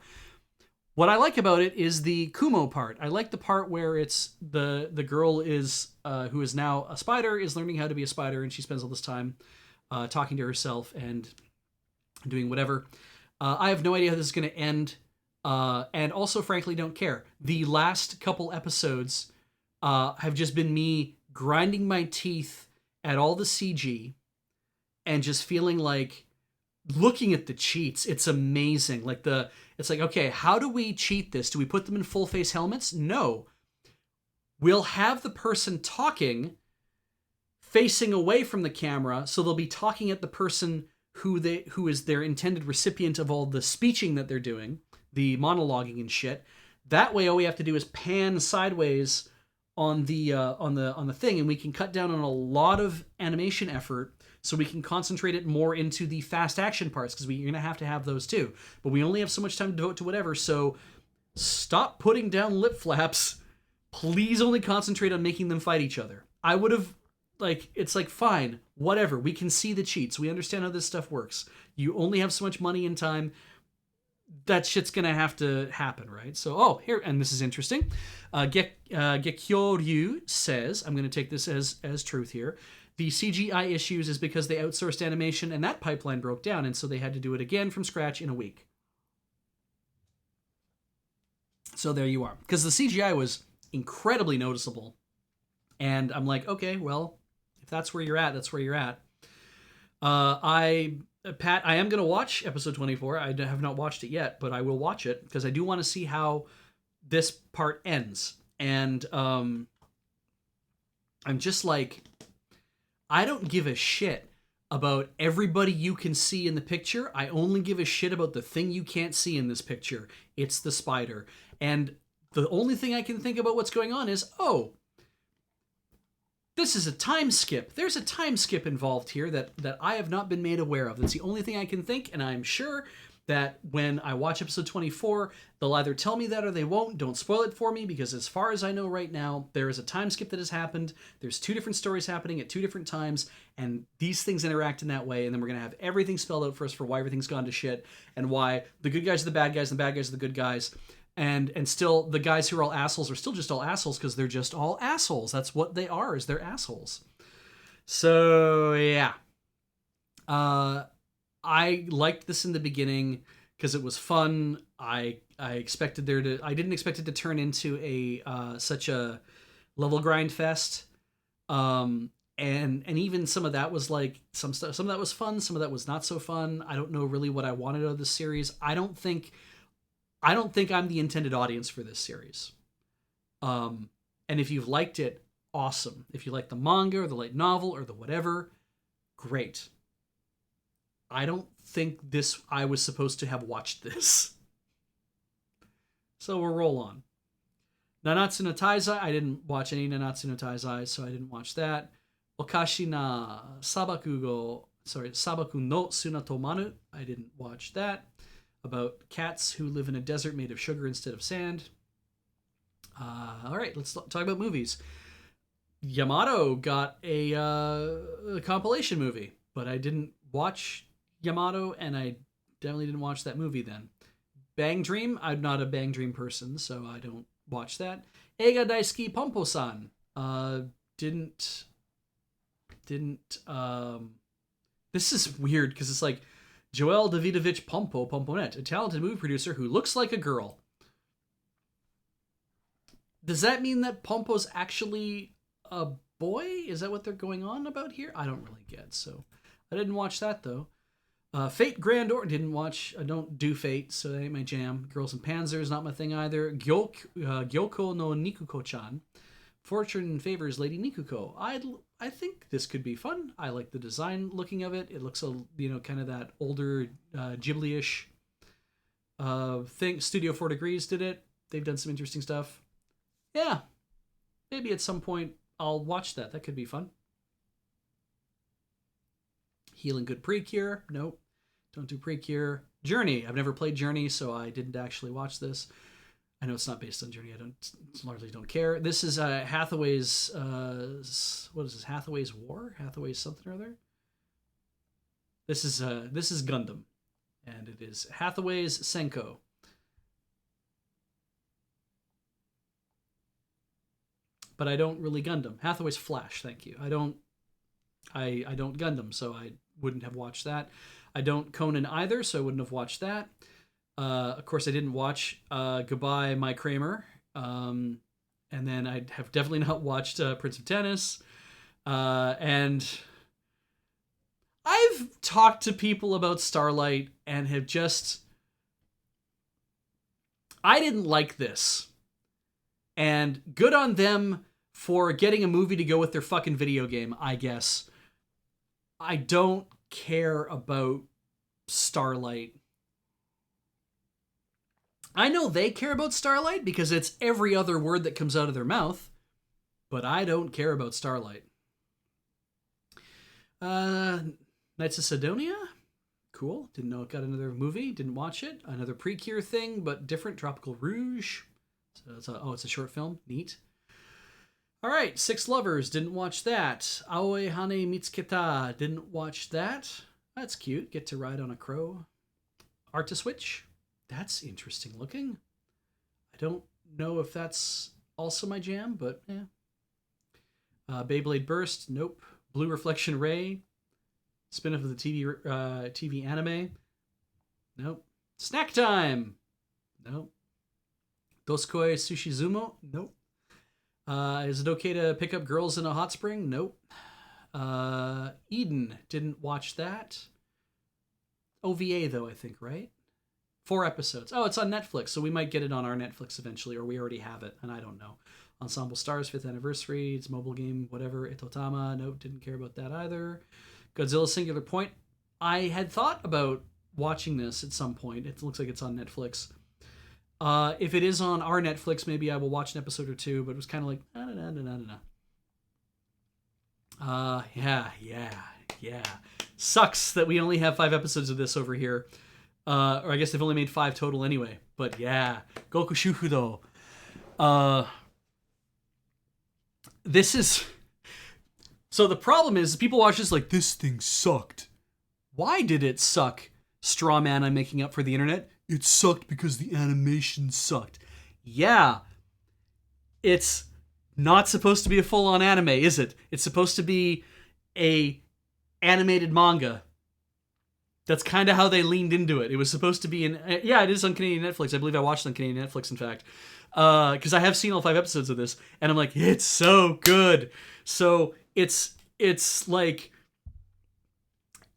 What I like about it is the Kumo part. I like the part where it's the girl is who is now a spider, is learning how to be a spider, and she spends all this time talking to herself and doing whatever. I have no idea how this is going to end. and also frankly don't care. The last couple episodes have just been me grinding my teeth at all the CG and just feeling like looking at the cheats. It's amazing. It's like, okay, how do we cheat this? Do we put them in full face helmets? No. We'll have the person talking facing away from the camera, so they'll be talking at the person who is their intended recipient of all the speeching that they're doing, the monologuing and shit. That way, all we have to do is pan sideways on the thing, and we can cut down on a lot of animation effort, so we can concentrate it more into the fast action parts, because we're gonna have to have those too. But we only have so much time to devote to whatever. So stop putting down lip flaps. Please only concentrate on making them fight each other. I would have it's like, fine, whatever. We can see the cheats. We understand how this stuff works. You only have so much money and time. That shit's gonna have to happen, right? So, here, and this is interesting. Gekyoryu says, I'm gonna take this as truth here. The CGI issues is because they outsourced animation and that pipeline broke down, and so they had to do it again from scratch in a week. So there you are. Because the CGI was incredibly noticeable. And I'm like, okay, well, if that's where you're at, that's where you're at. Pat, I am going to watch episode 24. I have not watched it yet, but I will watch it because I do want to see how this part ends. And I'm just like, I don't give a shit about everybody you can see in the picture. I only give a shit about the thing you can't see in this picture. It's the spider. And the only thing I can think about what's going on is, this is a time skip. There's a time skip involved here that I have not been made aware of. That's the only thing I can think, and I'm sure that when I watch episode 24, they'll either tell me that or they won't. Don't spoil it for me, because as far as I know right now, there is a time skip that has happened. There's two different stories happening at two different times, and these things interact in that way, and then we're going to have everything spelled out for us for why everything's gone to shit, and why the good guys are the bad guys, and the bad guys are the good guys. And still, the guys who are all assholes are still just all assholes because they're just all assholes. That's what they are, is they're assholes. So, yeah. I liked this in the beginning because it was fun. I expected I didn't expect it to turn into such a level grind fest. And even some of that was like, some of that was fun, some of that was not so fun. I don't know really what I wanted out of this series. I don't think I'm the intended audience for this series. And if you've liked it, awesome. If you like the manga or the light novel or the whatever, great. I don't think I was supposed to have watched this. So we'll roll on. Nanatsu no Taizai, I didn't watch any Nanatsu no Taizai, so I didn't watch that. Okashi na Sabaku no Sunatomaru, I didn't watch that. About cats who live in a desert made of sugar instead of sand. All right, let's talk about movies. Yamato got a compilation movie, but I didn't watch Yamato, and I definitely didn't watch that movie then. Bang Dream, I'm not a Bang Dream person, so I don't watch that. Eiga Daisuki Pompo-san, didn't. This is weird because it's like Joel Davidovich Pomponet, a talented movie producer who looks like a girl. Does that mean that Pompo's actually a boy? Is that what they're going on about here? I don't really get, so I didn't watch that though. Fate Grand Order, didn't watch. I don't do Fate, so that ain't my jam. Girls in Panzers, not my thing either. Gyoko no Nikuko-chan. Fortune favors Lady Nikuko. I think this could be fun. I like the design looking of it. It looks kind of that older Ghibli-ish thing. Studio 4 Degrees did it. They've done some interesting stuff. Yeah, maybe at some point I'll watch that. That could be fun. Healing Good Precure. Nope, don't do Precure. Journey. I've never played Journey, so I didn't actually watch this. I know it's not based on Journey. I largely don't care. This is Hathaway's. What is this? Hathaway's War? Hathaway's something or other. This is Gundam, and it is Hathaway's Senko. But I don't really Gundam. Hathaway's Flash. Thank you. I don't Gundam, so I wouldn't have watched that. I don't Conan either, so I wouldn't have watched that. Of course, I didn't watch Goodbye, My Kramer. And then I have definitely not watched Prince of Tennis. And I've talked to people about Starlight and have just. I didn't like this. And good on them for getting a movie to go with their fucking video game, I guess. I don't care about Starlight. I know they care about Starlight because it's every other word that comes out of their mouth, but I don't care about Starlight. Knights of Sidonia? Cool. Didn't know it got another movie. Didn't watch it. Another Precure thing, but different. Tropical Rouge. So it's a short film. Neat. All right. Six Lovers. Didn't watch that. Aoi Hane Mitsuketa. Didn't watch that. That's cute. Get to ride on a crow. Art to Switch. That's interesting looking. I don't know if that's also my jam, but yeah. Beyblade Burst. Nope. Blue Reflection Ray. Spin-off of the TV anime. Nope. Snack Time. Nope. Doskoi Sushizumo. Nope. Is it okay to pick up girls in a hot spring? Nope. Eden. Didn't watch that. OVA though, I think, right? 4 episodes. Oh, it's on Netflix, so we might get it on our Netflix eventually, or we already have it, and I don't know. Ensemble Stars 5th anniversary. It's a mobile game, whatever. Itotama. Nope, didn't care about that either. Godzilla Singular Point. I had thought about watching this at some point. It looks like it's on Netflix. If it is on our Netflix, maybe I will watch an episode or two, but it was kind of like, yeah. Sucks that we only have 5 episodes of this over here. Or I guess they've only made 5 total anyway. But yeah, Goku Shufudo. This is... So the problem is, people watch this like, this thing sucked. Why did it suck? Straw man I'm making up for the internet. It sucked because the animation sucked. Yeah. It's not supposed to be a full-on anime, is it? It's supposed to be a animated manga. That's kind of how they leaned into it. It was supposed to be yeah, it is on Canadian Netflix. I believe I watched it on Canadian Netflix, in fact. Because I have seen all 5 episodes of this, and I'm like, it's so good. So it's like,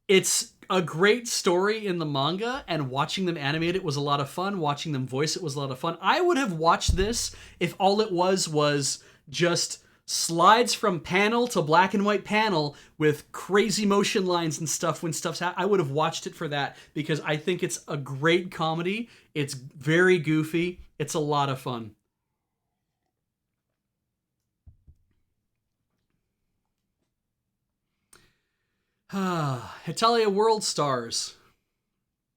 it's a great story in the manga, and watching them animate it was a lot of fun. Watching them voice it was a lot of fun. I would have watched this if all it was just slides from panel to black and white panel with crazy motion lines and stuff when stuff's happening. I would have watched it for that because I think it's a great comedy. It's very goofy. It's a lot of fun. Hetalia World Stars.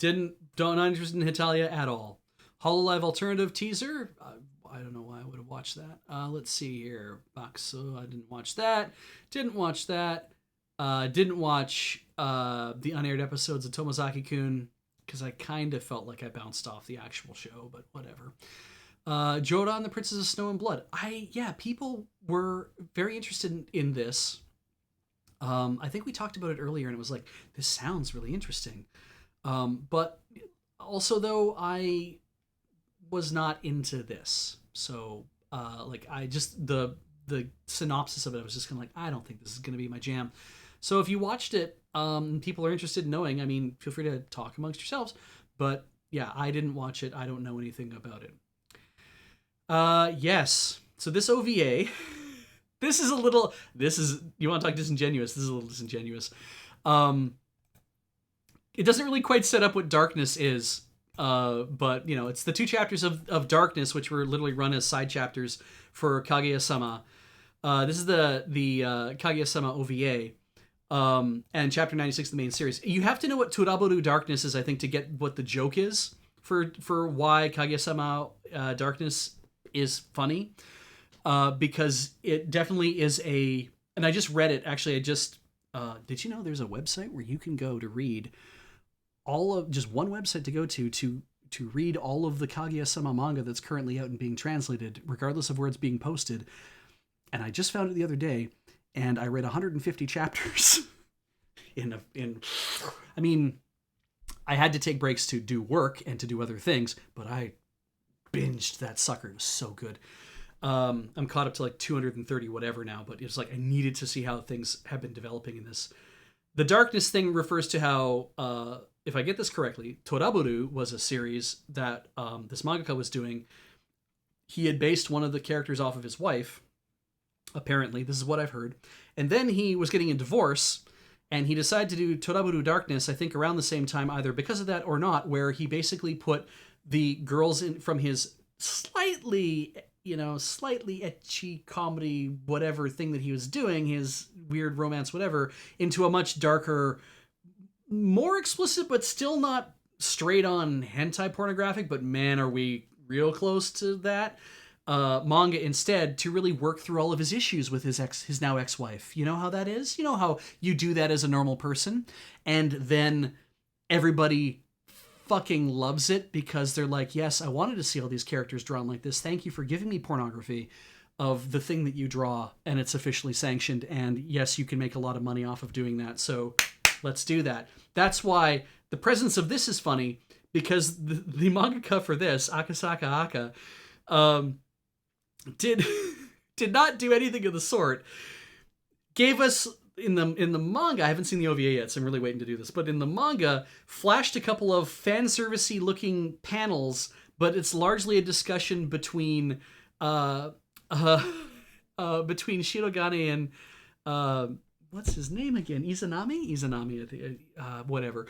Not interested in Hetalia at all. Hololive Alternative teaser. I don't know why I would have watched that. Let's see here. Bakso. I didn't watch that. Didn't watch that. Didn't watch the unaired episodes of Tomozaki-kun because I kind of felt like I bounced off the actual show, but whatever. Jodan, the Princess of Snow and Blood. People were very interested in this. I think we talked about it earlier, and it was like, this sounds really interesting. But also, though, I was not into this. So, I just, the synopsis of it, I was just kind of like, I don't think this is going to be my jam. So if you watched it, people are interested in knowing, I mean, feel free to talk amongst yourselves. But yeah, I didn't watch it. I don't know anything about it. Yes. So this OVA, you want to talk disingenuous? This is a little disingenuous. It doesn't really quite set up what Darkness is. But it's the 2 chapters of Darkness, which were literally run as side chapters for Kaguya-sama. This is the Kaguya-sama OVA. And chapter 96 of the main series. You have to know what Turaboru Darkness is, I think, to get what the joke is for why Kaguya-sama Darkness is funny. Because it definitely is and I just read it. Actually, did you know there's a website where you can go to read just one website to go to read all of the Kaguya-sama manga that's currently out and being translated, regardless of where it's being posted. And I just found it the other day, and I read 150 chapters. I had to take breaks to do work and to do other things, but I binged that sucker. It was so good. I'm caught up to like 230 whatever now, but it's like I needed to see how things have been developing in this. The darkness thing refers to how, if I get this correctly, Toraburu was a series that this mangaka was doing. He had based one of the characters off of his wife, apparently. This is what I've heard. And then he was getting a divorce, and he decided to do Toraburu Darkness, I think around the same time, either because of that or not, where he basically put the girls in from his slightly ecchi comedy, whatever thing that he was doing, his weird romance, whatever, into a much darker, more explicit, but still not straight on hentai pornographic, but man, are we real close to that, manga instead, to really work through all of his issues with his now ex-wife. You know how that is? You know how you do that as a normal person, and then everybody fucking loves it because they're like, yes, I wanted to see all these characters drawn like this. Thank you for giving me pornography of the thing that you draw, and it's officially sanctioned, and yes, you can make a lot of money off of doing that, so let's do that. That's why the presence of this is funny, because the mangaka for this, Akasaka Aka, did not do anything of the sort. Gave us in the manga, I haven't seen the OVA yet, so I'm really waiting to do this, but in the manga, flashed a couple of fan servicey looking panels, but it's largely a discussion between between Shirogane and what's his name again? Izanami, I think, whatever.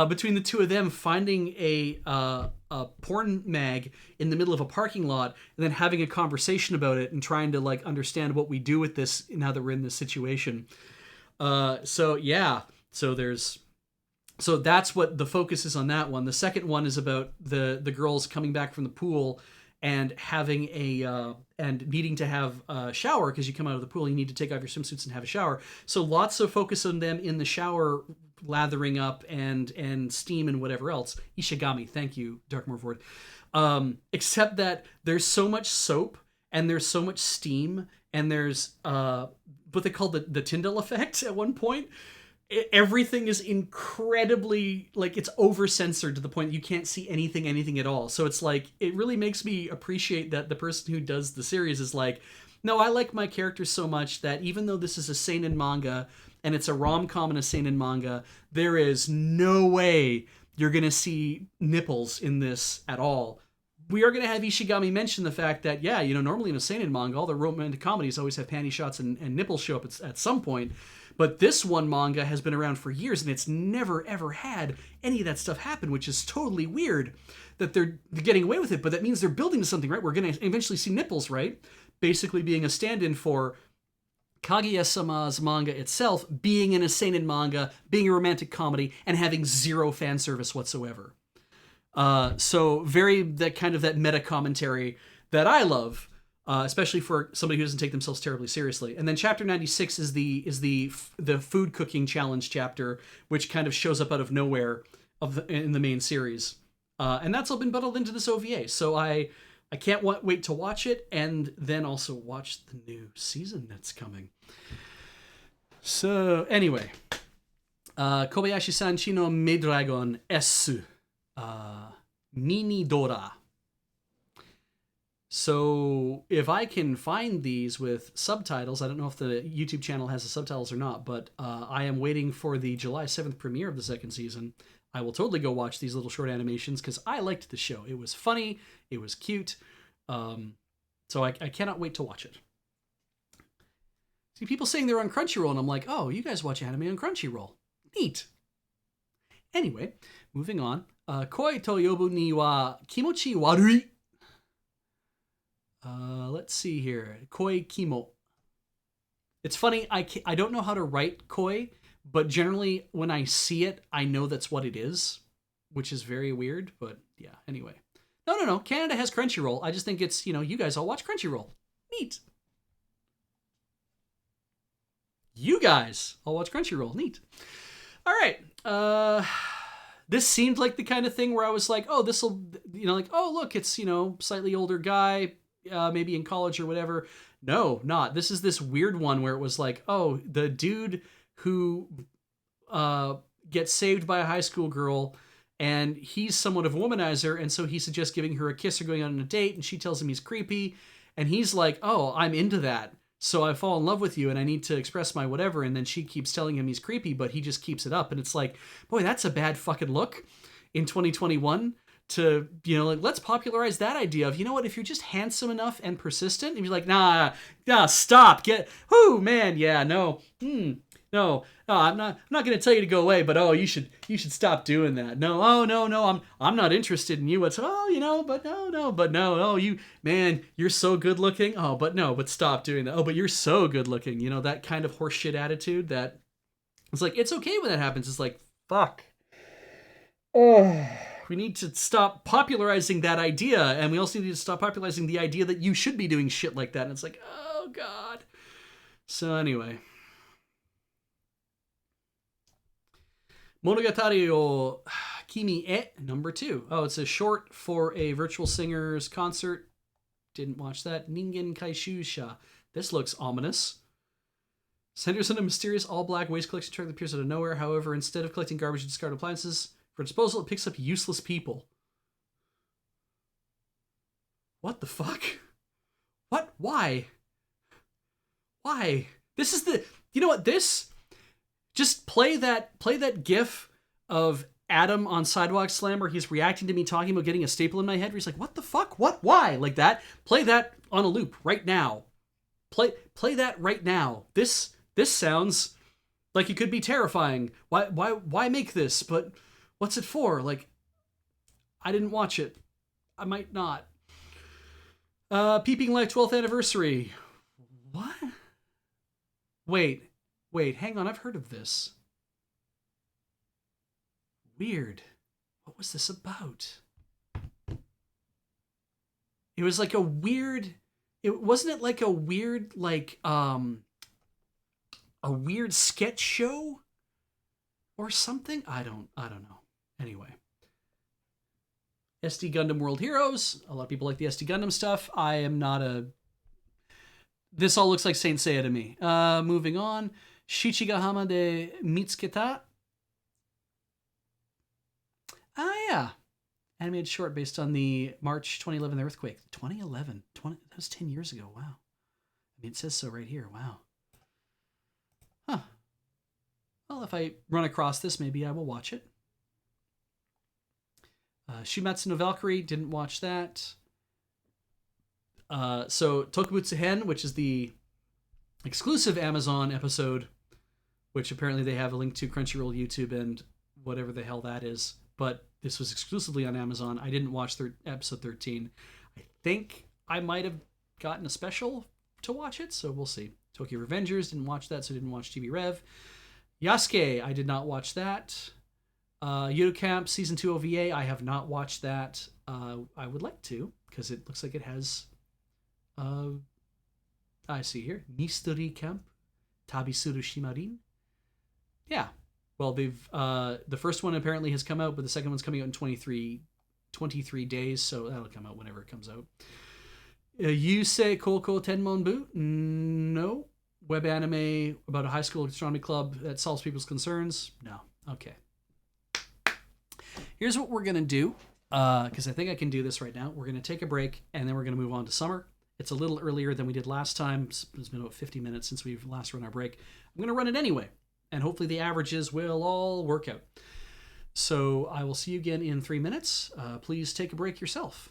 Between the two of them, finding a porn mag in the middle of a parking lot, and then having a conversation about it and trying to like understand what we do with this now that we're in this situation. So that's what the focus is on that one. The second one is about the girls coming back from the pool and having and needing to have a shower, because you come out of the pool, you need to take off your swimsuits and have a shower. So lots of focus on them in the shower, lathering up and steam and whatever else. Ishigami, thank you, Dark Morford. Except that there's so much soap and there's so much steam and there's what they call the Tyndall effect at one point. Everything is incredibly, like, it's over censored to the point you can't see anything at all. So it's like, it really makes me appreciate that the person who does the series is like, no, I like my characters so much that even though this is a seinen manga and it's a rom-com and a seinen manga, there is no way you're going to see nipples in this at all. We are going to have Ishigami mention the fact that, yeah, normally in a seinen manga, all the romantic comedies always have panty shots and nipples show up at some point. But this one manga has been around for years, and it's never, ever had any of that stuff happen, which is totally weird that they're getting away with it. But that means they're building to something, right? We're going to eventually see nipples, right? Basically being a stand-in for Kaguya-sama's manga itself, being in a seinen manga, being a romantic comedy, and having zero fan service whatsoever. So that meta commentary that I love. Especially for somebody who doesn't take themselves terribly seriously. And then chapter 96 is the food cooking challenge chapter, which kind of shows up out of nowhere in the main series. And that's all been bundled into this OVA. So I can't wait to watch it, and then also watch the new season that's coming. So anyway, Kobayashi-san Chino Meidragon S. Mini Dora. So if I can find these with subtitles, I don't know if the YouTube channel has the subtitles or not, but I am waiting for the July 7th premiere of the second season. I will totally go watch these little short animations because I liked the show. It was funny. It was cute. So I cannot wait to watch it. See, people saying they're on Crunchyroll, and I'm like, oh, you guys watch anime on Crunchyroll. Neat. Anyway, moving on. Koi to yobu ni wa kimochi warui. Let's see here. Koi kimo. It's funny, I don't know how to write koi, but generally when I see it, I know that's what it is, which is very weird, but yeah, anyway. No. Canada has Crunchyroll. I just think it's, you guys all watch Crunchyroll. Neat. You guys all watch Crunchyroll. Neat. All right. This seemed like the kind of thing where I was like, oh, this'll, oh, look, it's, slightly older guy, maybe in college or whatever. No, not. This is this weird one where it was like, oh, the dude who gets saved by a high school girl and he's somewhat of a womanizer, and so he suggests giving her a kiss or going on a date, and she tells him he's creepy, and he's like, oh, I'm into that. So I fall in love with you and I need to express my whatever. And then she keeps telling him he's creepy, but he just keeps it up. And it's like, boy, that's a bad fucking look in 2021 to, like, let's popularize that idea of, you know what, if you're just handsome enough and persistent, and you're like, nah, stop, man, yeah, no, no, I'm not going to tell you to go away, but you should stop doing that. No, no, I'm not interested in you. It's but no, you, man, you're so good looking. Oh, but stop doing that. Oh, but you're so good looking. That kind of horseshit attitude that it's like, it's okay when that happens. It's like, fuck. Oh, we need to stop popularizing that idea, and we also need to stop popularizing the idea that you should be doing shit like that. And it's like, oh God. So anyway. Monogatari o Kimi e number 2. Oh, it's a short for a virtual singers concert. Didn't watch that. Ningen Kaishusha. This looks ominous. Centers on a mysterious all-black waste collection truck that appears out of nowhere. However, instead of collecting garbage and discarded appliances for disposal, it picks up useless people. What the fuck? What? Why? Why? This is the... You know what? Just play that gif of Adam on Sidewalk Slam where he's reacting to me talking about getting a staple in my head where he's like, what the fuck? What? Why? Like that. Play that on a loop right now. Play that right now. This sounds like it could be terrifying. Why make this? But what's it for? Like, I didn't watch it. I might not. Peeping Life 12th anniversary. What? Wait, hang on, I've heard of this. Weird. What was this about? It was like a weird... Wasn't it like a weird, a weird sketch show? Or something? I don't know. Anyway. SD Gundam World Heroes. A lot of people like the SD Gundam stuff. I am not a... This all looks like Saint Seiya to me. Moving on. Shichigahama de Mitsuketa. Yeah. Animated short based on the March 2011 earthquake. 2011. That was 10 years ago. Wow. I mean, it says so right here. Wow. Huh. Well, if I run across this, maybe I will watch it. Shumatsu no Valkyrie. Didn't watch that. So Tokubutsu Hen, which is the exclusive Amazon episode, which apparently they have a link to Crunchyroll, YouTube, and whatever the hell that is. But this was exclusively on Amazon. I didn't watch episode 13. I think I might have gotten a special to watch it, so we'll see. Tokyo Revengers, didn't watch that, so didn't watch TV Rev. Yasuke, I did not watch that. Yudo Camp Season 2 OVA, I have not watched that. I would like to, because it looks like it has... I see here. Mystery Camp Tabisuru Shimarin. Yeah. Well, they've the first one apparently has come out, but the second one's coming out in 23 days, so that'll come out whenever it comes out. Yusei Koko Tenmonbu? No. Web anime about a high school astronomy club that solves people's concerns? No. Okay. Here's what we're going to do, because I think I can do this right now. We're going to take a break, and then we're going to move on to summer. It's a little earlier than we did last time. It's been about 50 minutes since we've last run our break. I'm going to run it anyway, and hopefully the averages will all work out. So I will see you again in 3 minutes. Please take a break yourself.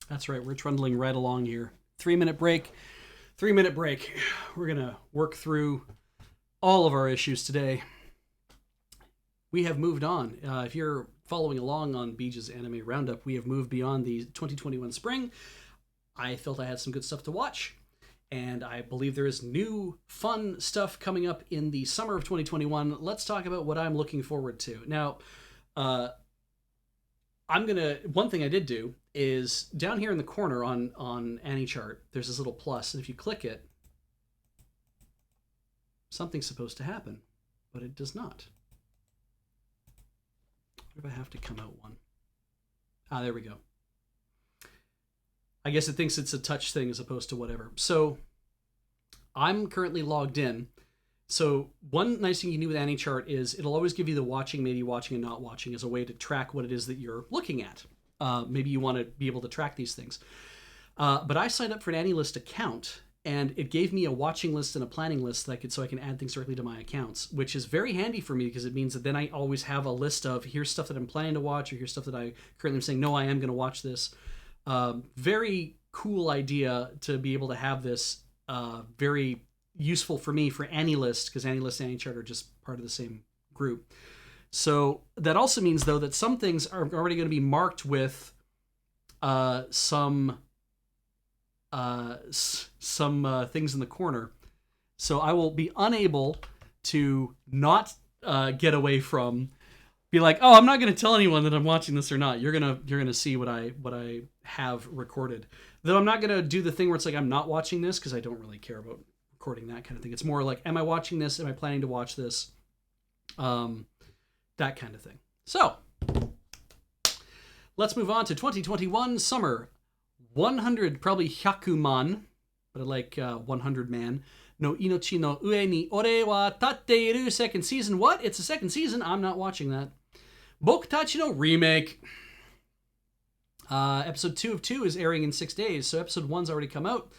That's right, we're trundling right along here. 3-minute break. 3-minute break. We're going to work through all of our issues today. We have moved on. If you're following along on Beej's Anime Roundup, we have moved beyond the 2021 spring. I felt I had some good stuff to watch, and I believe there is new, fun stuff coming up in the summer of 2021. Let's talk about what I'm looking forward to. Now, one thing I did do is down here in the corner on AniChart, there's this little plus, and if you click it, something's supposed to happen, but it does not. What if I have to come out one? There we go. I guess it thinks it's a touch thing as opposed to whatever. So I'm currently logged in. So one nice thing you can do with AniChart is it'll always give you the watching, maybe watching, and not watching as a way to track what it is that you're looking at. Maybe you want to be able to track these things. But I signed up for an AniList account, and it gave me a watching list and a planning list that so I can add things directly to my accounts, which is very handy for me because it means that then I always have a list of here's stuff that I'm planning to watch, or here's stuff that I currently am saying, no, I am going to watch this. Very cool idea to be able to have this. Very useful for me for AniList, because AniList and AniChart are just part of the same group. So that also means, though, that some things are already going to be marked with some things in the corner. So I will be unable to not get away from be like, oh, I'm not going to tell anyone that I'm watching this or not. You're gonna see what I have recorded. Though I'm not going to do the thing where it's like I'm not watching this, because I don't really care about recording that kind of thing. It's more like, am I watching this? Am I planning to watch this? That kind of thing. So let's move on to 2021 summer. 100, probably Hyakuman, but I like 100 man. No Inochi no Ue ni Ore wa Tatteiru second season. What? It's a second season? I'm not watching that. Bokutachi no remake. Episode 2 of 2 is airing in 6 days, so episode 1's already come out.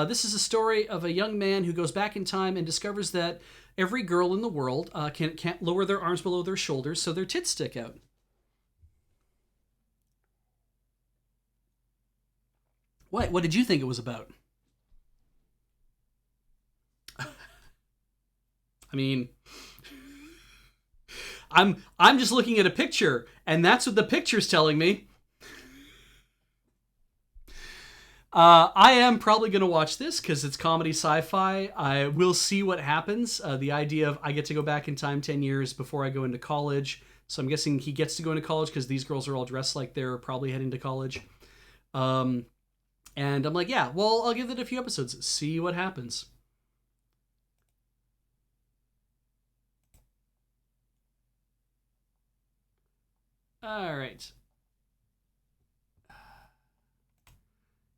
This is a story of a young man who goes back in time and discovers that every girl in the world can't lower their arms below their shoulders, so their tits stick out. What did you think it was about? I mean, I'm just looking at a picture, and that's what the picture's telling me. I am probably going to watch this because it's comedy sci-fi. I will see what happens. The idea of I get to go back in time 10 years before I go into college. So I'm guessing he gets to go into college because these girls are all dressed like they're probably heading to college. And I'm like, yeah, well, I'll give it a few episodes. See what happens. All right.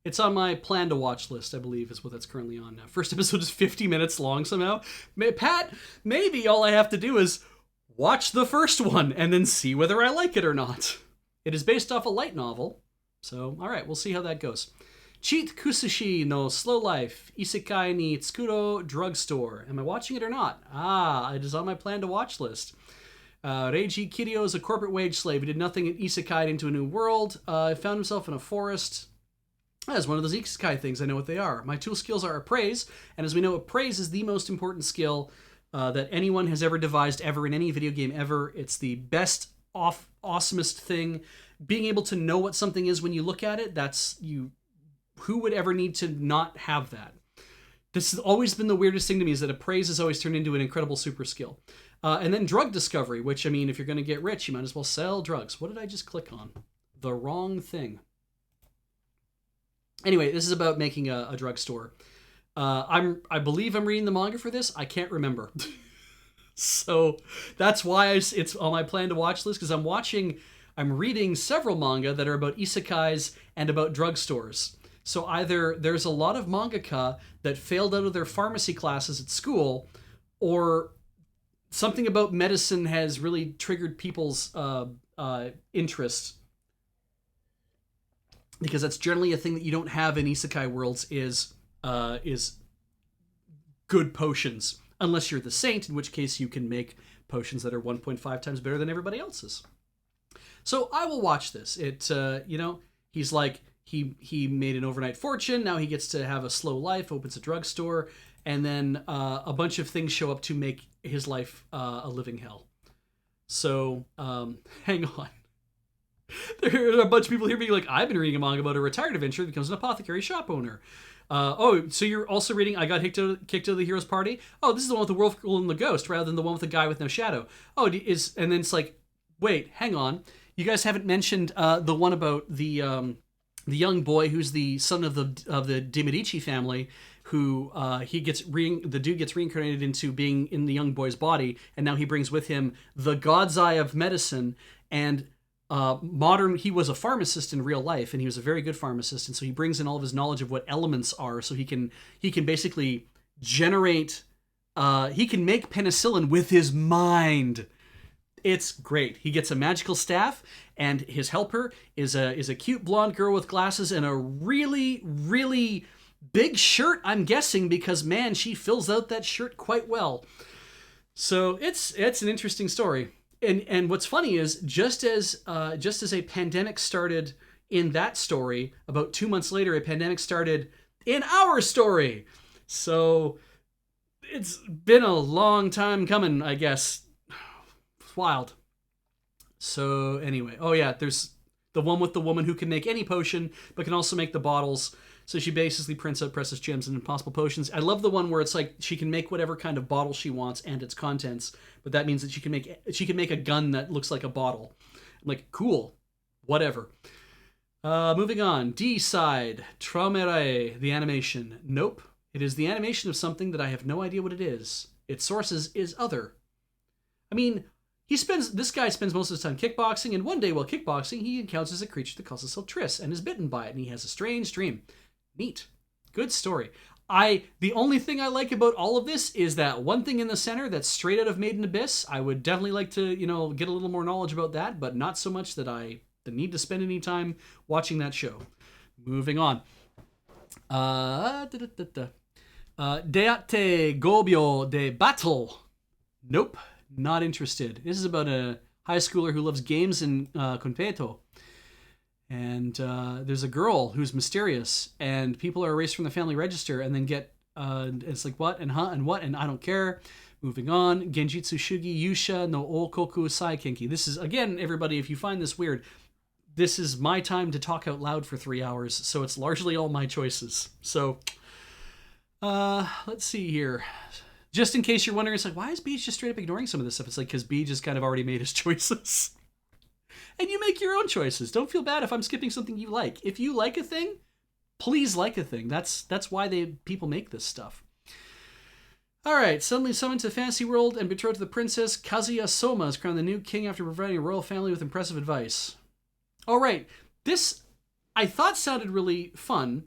It's on my plan to watch list, I believe, is what that's currently on now. First episode is 50 minutes long somehow. Pat, maybe all I have to do is watch the first one and then see whether I like it or not. It is based off a light novel, so all right, we'll see how that goes. Cheat Kusushi no Slow Life, Isekai ni Tsukuro Drugstore. Am I watching it or not? It is on my plan to watch list. Reiji Kiryu is a corporate wage slave. He did nothing and isekai'd into a new world. Found himself in a forest. As one of those isekai things, I know what they are. My tool skills are appraise, and as we know, appraise is the most important skill that anyone has ever devised ever in any video game ever. It's the best, awesomest thing. Being able to know what something is when you look at it, that's you. Who would ever need to not have that? This has always been the weirdest thing to me, is that appraise has always turned into an incredible super skill. And then drug discovery, which, I mean, if you're going to get rich, you might as well sell drugs. What did I just click on? The wrong thing. Anyway, this is about making a drugstore. I believe I'm reading the manga for this. I can't remember. So that's why it's on my plan to watch list, because I'm reading several manga that are about isekais and about drugstores. So either there's a lot of mangaka that failed out of their pharmacy classes at school, or something about medicine has really triggered people's interest. Because that's generally a thing that you don't have in isekai worlds is good potions. Unless you're the saint, in which case you can make potions that are 1.5 times better than everybody else's. So I will watch this. He's like, he made an overnight fortune. Now he gets to have a slow life, opens a drugstore, and then a bunch of things show up to make his life a living hell. So hang on. There are a bunch of people here being like, I've been reading a manga about a retired adventurer that becomes an apothecary shop owner. So you're also reading I Got kicked out of the Hero's Party? Oh, this is the one with the Whirlpool and the Ghost, rather than the one with the guy with no shadow. Oh, and then it's like, wait, hang on. You guys haven't mentioned the one about the young boy who's the son of the De Medici family, who the dude gets reincarnated into being in the young boy's body, and now he brings with him the God's Eye of medicine and he was a pharmacist in real life, and he was a very good pharmacist, and so he brings in all of his knowledge of what elements are, so he can basically generate. He can make penicillin with his mind. It's great. He gets a magical staff, and his helper is a cute blonde girl with glasses and a really, really big shirt, I'm guessing, because man, she fills out that shirt quite well. So it's an interesting story. And what's funny is just as a pandemic started in that story, about 2 months later, a pandemic started in our story. So it's been a long time coming, I guess. It's wild. So anyway, oh yeah, there's the one with the woman who can make any potion, but can also make the bottles. So she basically prints out precious gems and impossible potions. I love the one where it's like she can make whatever kind of bottle she wants and its contents, but that means that she can make a gun that looks like a bottle. I'm like, cool, whatever. Moving on. D side, Traumere, the animation. Nope. It is the animation of something that I have no idea what it is. Its sources is other. I mean, this guy spends most of his time kickboxing, and one day while kickboxing, he encounters a creature that calls itself Triss and is bitten by it, and he has a strange dream. Neat. Good story. The only thing I like about all of this is that one thing in the center that's straight out of Made in Abyss. I would definitely like to, get a little more knowledge about that, but not so much that I need to spend any time watching that show. Moving on. Deate Gobio de Battle. Nope, not interested. This is about a high schooler who loves games in Conpeto. And there's a girl who's mysterious, and people are erased from the family register and then get, it's like, what, and huh, and what, and I don't care. Moving on. Genjitsu Shugi Yusha no Okoku Saikenki. This is, again, everybody, if you find this weird, this is my time to talk out loud for 3 hours, so it's largely all my choices. So, let's see here. Just in case you're wondering, it's like, why is Beej just straight up ignoring some of this stuff? It's like, because Beej has kind of already made his choices. And you make your own choices. Don't feel bad if I'm skipping something you like. If you like a thing, please like a thing. That's why people make this stuff. All right, suddenly summoned to the fantasy world and betrothed to the princess, Kazuya Soma is crowned the new king after providing a royal family with impressive advice. All right, this I thought sounded really fun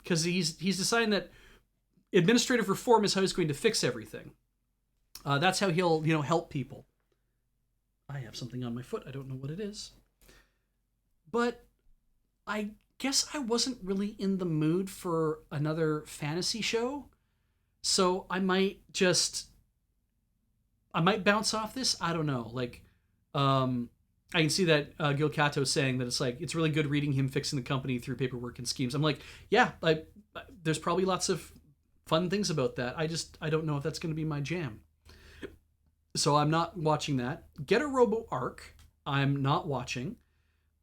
because he's deciding that administrative reform is how he's going to fix everything. That's how he'll help people. I have something on my foot. I don't know what it is. But I guess I wasn't really in the mood for another fantasy show. So I might bounce off this. I don't know. Like, I can see that Gil Kato saying that it's like, it's really good reading him fixing the company through paperwork and schemes. I'm like, yeah, there's probably lots of fun things about that. I don't know if that's going to be my jam. So I'm not watching that. Getter Robo Arc, I'm not watching.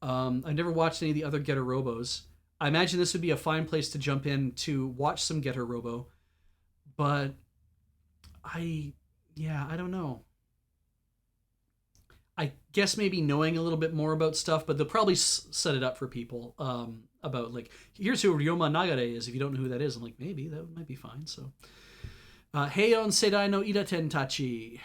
I've never watched any of the other Getter Robos. I imagine this would be a fine place to jump in to watch some Getter Robo. But I don't know. I guess maybe knowing a little bit more about stuff, but they'll probably set it up for people about, like, here's who Ryoma Nagare is. If you don't know who that is, I'm like, maybe that might be fine. So, Heion Seidai no Idaten Tachi.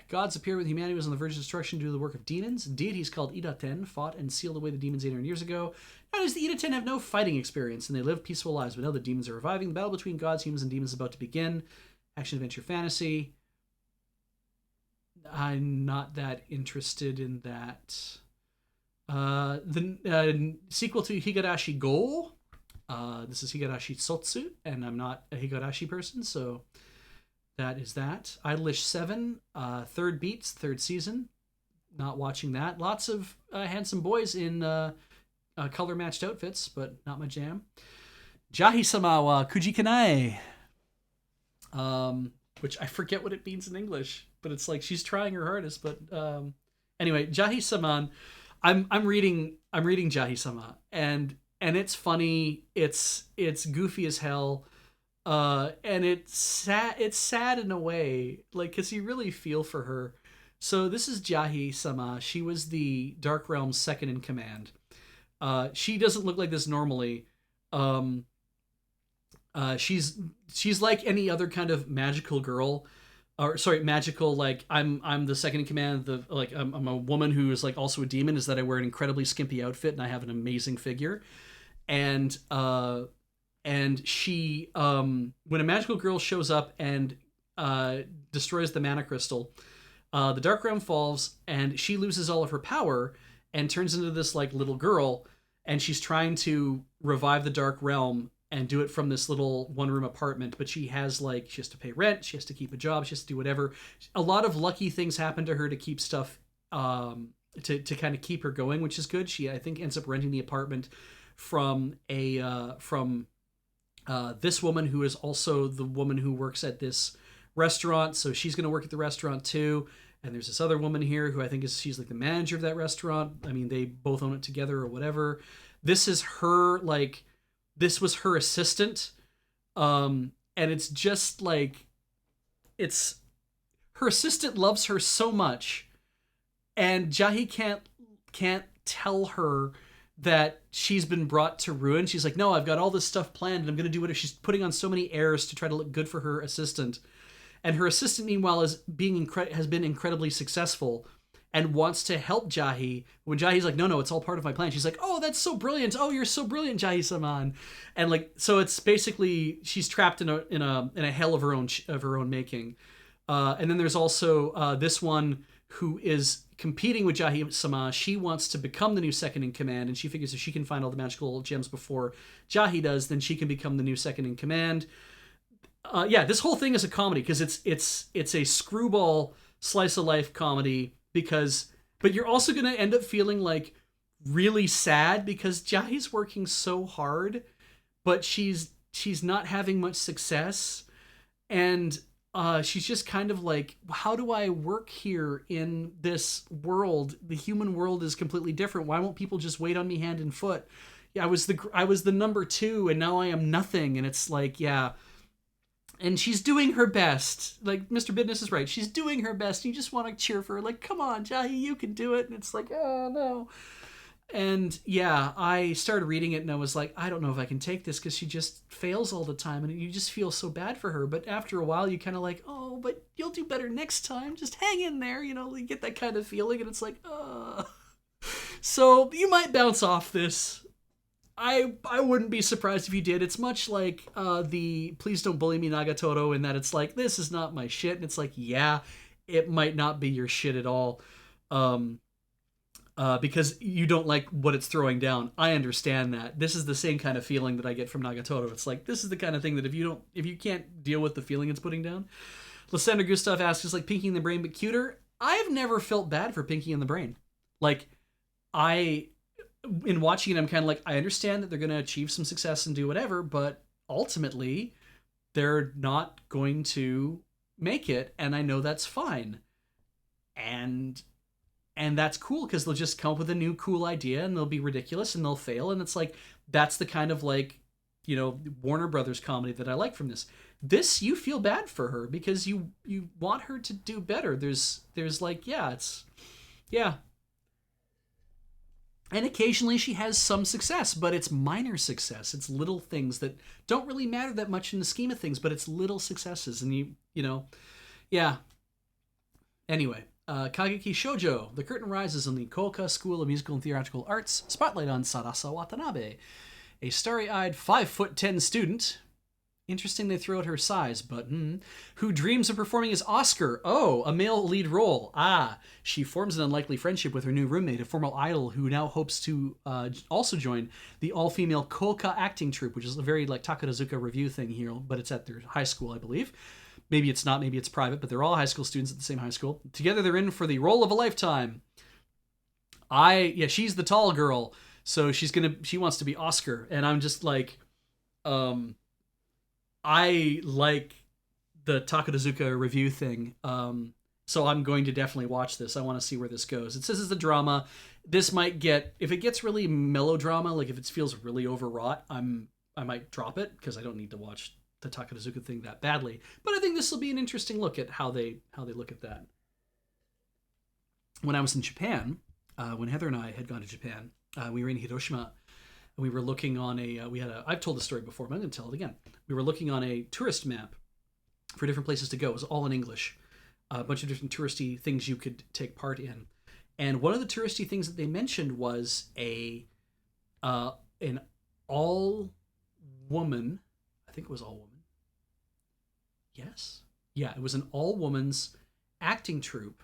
Gods appeared when humanity was on the verge of destruction due to the work of demons. Deities called Idaten fought and sealed away the demons 800 years ago. Nowadays, the Idaten have no fighting experience, and they live peaceful lives. But now the demons are reviving. The battle between gods, humans, and demons is about to begin. Action-adventure fantasy. I'm not that interested in that. The sequel to Higurashi Go. This is Higurashi Sotsu, and I'm not a Higurashi person, so that is that. Idolish 7, Third Beats, third season. Not watching that. Lots of handsome boys in color-matched outfits, but not my jam. Jahi-sama wa Kujikanai. Which I forget what it means in English, but it's like she's trying her hardest. But anyway, Jahi-sama. I'm reading Jahi-sama, and it's funny. It's goofy as hell. And it's sad in a way, like, because you really feel for her. So this is Jahi-sama. She was the Dark Realm's second in command. She doesn't look like this normally. She's like any other kind of magical girl, or sorry, magical, like, I'm the second in command. I'm a woman who is like also a demon. Is that I wear an incredibly skimpy outfit and I have an amazing figure, and and she when a magical girl shows up and uh, destroys the mana crystal, the dark realm falls and she loses all of her power and turns into this like little girl, and she's trying to revive the dark realm and do it from this little one room apartment, but she has like she has to pay rent, she has to keep a job, she has to do whatever. A lot of lucky things happen to her to keep stuff to kind of keep her going, which is good. She I think ends up renting the apartment from a from this woman who is also the woman who works at this restaurant. So she's going to work at the restaurant too. And there's this other woman here who I think is she's like the manager of that restaurant. I mean, they both own it together or whatever. This is her like this was her assistant. And it's just like it's her assistant loves her so much, and Jahi can't tell her that she's been brought to ruin. She's like, no, I've got all this stuff planned and I'm going to do whatever. She's putting on so many airs to try to look good for her assistant. And her assistant, meanwhile, has been incredibly successful and wants to help Jahi. When Jahi's like, no, it's all part of my plan. She's like, oh, that's so brilliant. Oh, you're so brilliant, Jahi-saman. And like, so it's basically she's trapped in a hell of her own making. And then there's also this one who is competing with Jahi-sama. She wants to become the new second in command, and she figures if she can find all the magical gems before Jahi does, then she can become the new second in command. Yeah, this whole thing is a comedy because it's a screwball slice of life comedy but you're also going to end up feeling like really sad because Jahi's working so hard, but she's not having much success, and she's just kind of like, how do I work here in this world? The human world is completely different. Why won't people just wait on me hand and foot? Yeah, I was the number two, and now I am nothing. And it's like, yeah. And she's doing her best. Like Mr. Bidness is right. She's doing her best. You just want to cheer for her. Like, come on, Jahi, you can do it. And it's like, oh no. And yeah, I started reading it and I was like, I don't know if I can take this because she just fails all the time and you just feel so bad for her. But after a while, you kind of like, oh, but you'll do better next time. Just hang in there. You get that kind of feeling and it's like, So you might bounce off this. I wouldn't be surprised if you did. It's much like the Please Don't Bully Me Nagatoro in that it's like, this is not my shit. And it's like, yeah, it might not be your shit at all. Because you don't like what it's throwing down. I understand that. This is the same kind of feeling that I get from Nagatoro. It's like, this is the kind of thing that if you can't deal with the feeling it's putting down. Lysander Gustav asks, is like Pinky in the Brain but cuter? I've never felt bad for Pinky in the Brain. Like, in watching it, I'm kind of like, I understand that they're going to achieve some success and do whatever, but ultimately, they're not going to make it, and I know that's fine. And that's cool because they'll just come up with a new cool idea and they'll be ridiculous and they'll fail, and it's like that's the kind of like Warner Brothers comedy that I like from this. This you feel bad for her because you want her to do better. There's like yeah. And occasionally she has some success, but it's minor success. It's little things that don't really matter that much in the scheme of things, but it's little successes. And yeah. Anyway, Kageki Shoujo, The Curtain Rises on the Koka School of Musical and Theatrical Arts, spotlight on Sarasa Watanabe, a starry-eyed 5'10" student. Interesting they throw out her size, but who dreams of performing as Oscar? Oh, a male lead role. She forms an unlikely friendship with her new roommate, a former idol who now hopes to also join the all-female Koka acting troupe, which is a very like Takarazuka review thing here, but it's at their high school, I believe. Maybe it's not, maybe it's private, but they're all high school students at the same high school. Together they're in for the role of a lifetime. She's the tall girl, so she wants to be Oscar, and I'm just like, I like the Takarazuka review thing, so I'm going to definitely watch this. I want to see where this goes. It says it's a drama. This might get, if it gets really melodrama, like if it feels really overwrought, I might drop it because I don't need to watch the Takarazuka thing that badly. But I think this will be an interesting look at how they look at that. When I was in Japan, when Heather and I had gone to Japan, we were in Hiroshima. We were looking on I've told the story before, but I'm going to tell it again. We were looking on a tourist map for different places to go. It was all in English. A bunch of different touristy things you could take part in. And one of the touristy things that they mentioned was an all woman. I think it was all woman. Yes. Yeah, it was an all woman's acting troupe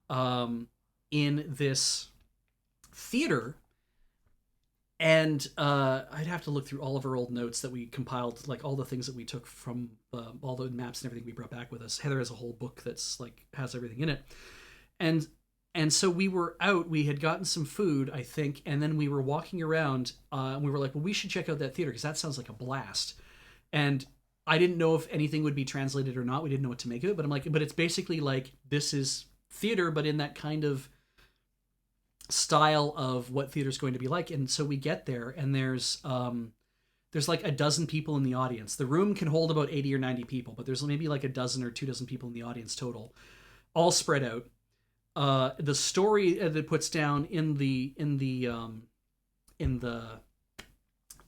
in this theater. And I'd have to look through all of our old notes that we compiled, like all the things that we took from all the maps and everything we brought back with us. Heather has a whole book that's like has everything in it, and so we were out. We had gotten some food, I think, and then we were walking around. And we were like, well, we should check out that theater because that sounds like a blast. And I didn't know if anything would be translated or not. We didn't know what to make of it, but I'm like, but it's basically like this is theater, but in that kind of style of what theater's going to be like. And so we get there, and there's like a dozen people in the audience. The room can hold about 80 or 90 people, but there's maybe like a dozen or 2 dozen people in the audience total, all spread out. The story that it puts down in the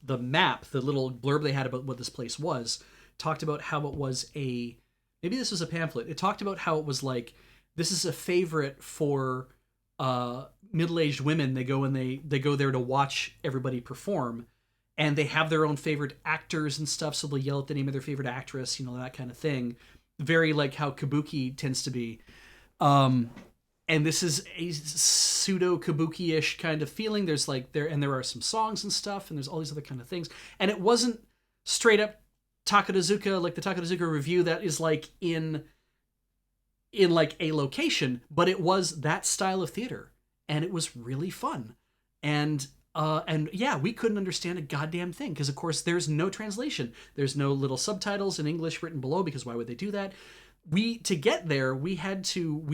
map, the little blurb they had about what this place was, talked about how it was maybe this was a pamphlet. It talked about how it was like, this is a favorite for middle-aged women. They go and they go there to watch everybody perform, and they have their own favorite actors and stuff, so they'll yell at the name of their favorite actress, that kind of thing. Very like how kabuki tends to be. And this is a pseudo kabuki-ish kind of feeling. There are some songs and stuff, and there's all these other kind of things. And it wasn't straight up Takarazuka, like the Takarazuka review that is like in like a location, but it was that style of theater, and it was really fun. And yeah, we couldn't understand a goddamn thing because, of course, there's no translation. There's no little subtitles in English written below, because why would they do that? To get there, we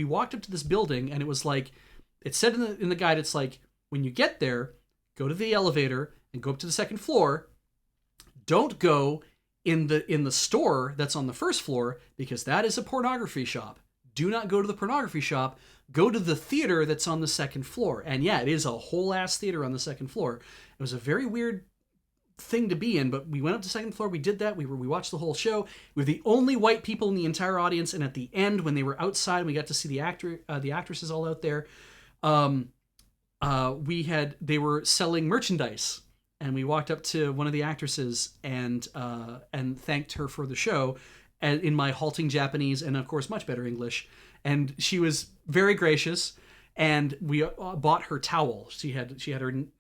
walked up to this building, and it was like, it said in the guide, it's like, when you get there, go to the elevator and go up to the second floor. Don't go in the store that's on the first floor, because that is a pornography shop. Do not go to the pornography shop. Go to the theater that's on the second floor. And yeah, it is a whole ass theater on the second floor. It was a very weird thing to be in, but we went up to the second floor. We did that. We watched the whole show. We were the only white people in the entire audience. And at the end, when they were outside, we got to see the actresses all out there. They were selling merchandise, and we walked up to one of the actresses and thanked her for the show, in my halting Japanese and, of course, much better English. And she was very gracious, and we bought her towel. She had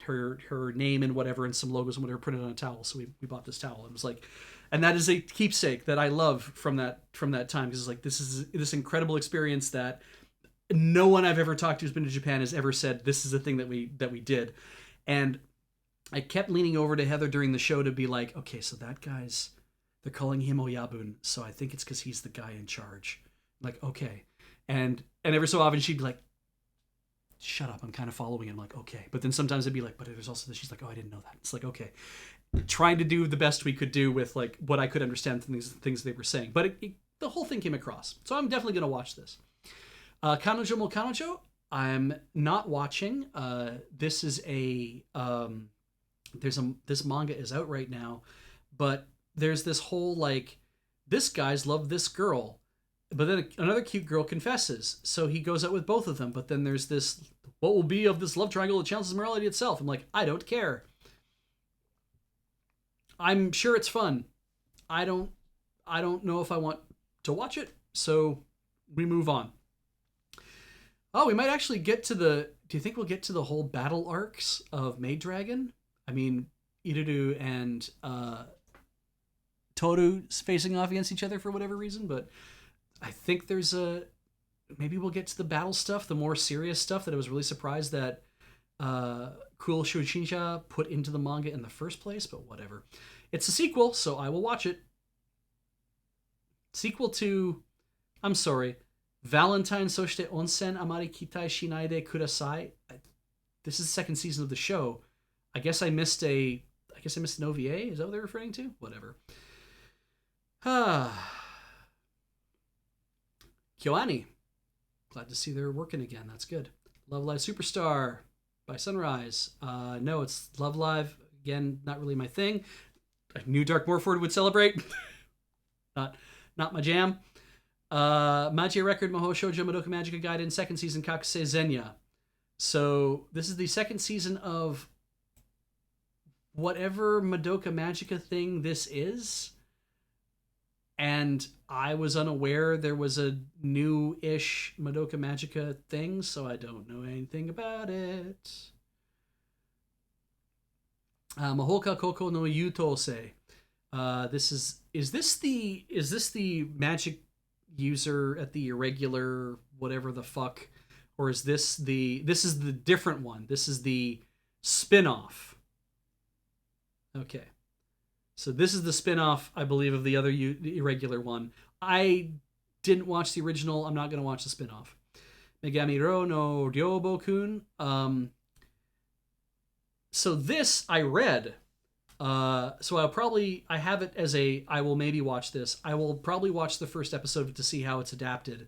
her name and whatever, and some logos and whatever printed on a towel. So we bought this towel. It was like, and that is a keepsake that I love from that time, because it's like, this is this incredible experience that no one I've ever talked to who's been to Japan has ever said this is a thing that we did. And I kept leaning over to Heather during the show to be like, okay, so that guy's, they're calling him Oyabun, so I think it's because he's the guy in charge. I'm like, okay. And every so often she'd be like, shut up, I'm kind of following him. I'm like, okay. But then sometimes it'd be like, but there's also this. She's like, oh, I didn't know that. It's like, okay. Trying to do the best we could do with like what I could understand from these things they were saying. But the whole thing came across. So I'm definitely going to watch this. Kanojo mo Kanojo, I'm not watching. This is this manga is out right now, but there's this whole like, this guy's loved this girl, but then another cute girl confesses, so he goes out with both of them. But then there's this, what will be of this love triangle that challenges morality itself. I'm like, I don't care. I'm sure it's fun. I don't know if I want to watch it, so we move on. Oh, we might actually get to do you think we'll get to the whole battle arcs of Maid Dragon? I mean, Iruru and Toru facing off against each other for whatever reason, but I think maybe we'll get to the battle stuff, the more serious stuff that I was really surprised that Cool Shuchinsha put into the manga in the first place, but whatever. It's a sequel, so I will watch it. Sequel to, I'm sorry, Valentine Soshite Onsen Amari Kitai Shinai de Kudasai. This is the second season of the show. I guess I missed an OVA. Is that what they're referring to? Whatever. Kyoani. Glad to see they're working again. That's good. Love Live Superstar by Sunrise. No, it's Love Live. Again, not really my thing. I knew Dark Morford would celebrate. Not my jam. Magia Record Mahou Shoujo Madoka Magica Gaiden, second season Kakuse Zenya. So this is the second season of whatever Madoka Magica thing this is, and I was unaware there was a new-ish Madoka Magica thing, so I don't know anything about it. Mahoka Koko no Yutose. This is this the magic user at the irregular whatever the fuck, or is this is the different one? This is the spin-off. Okay. So this is the spin-off, I believe, of the other irregular one. I didn't watch the original. I'm not going to watch the spin-off. Megami Ro no Ryobokun. So this I read. So I have it as I will maybe watch this. I will probably watch the first episode to see how it's adapted.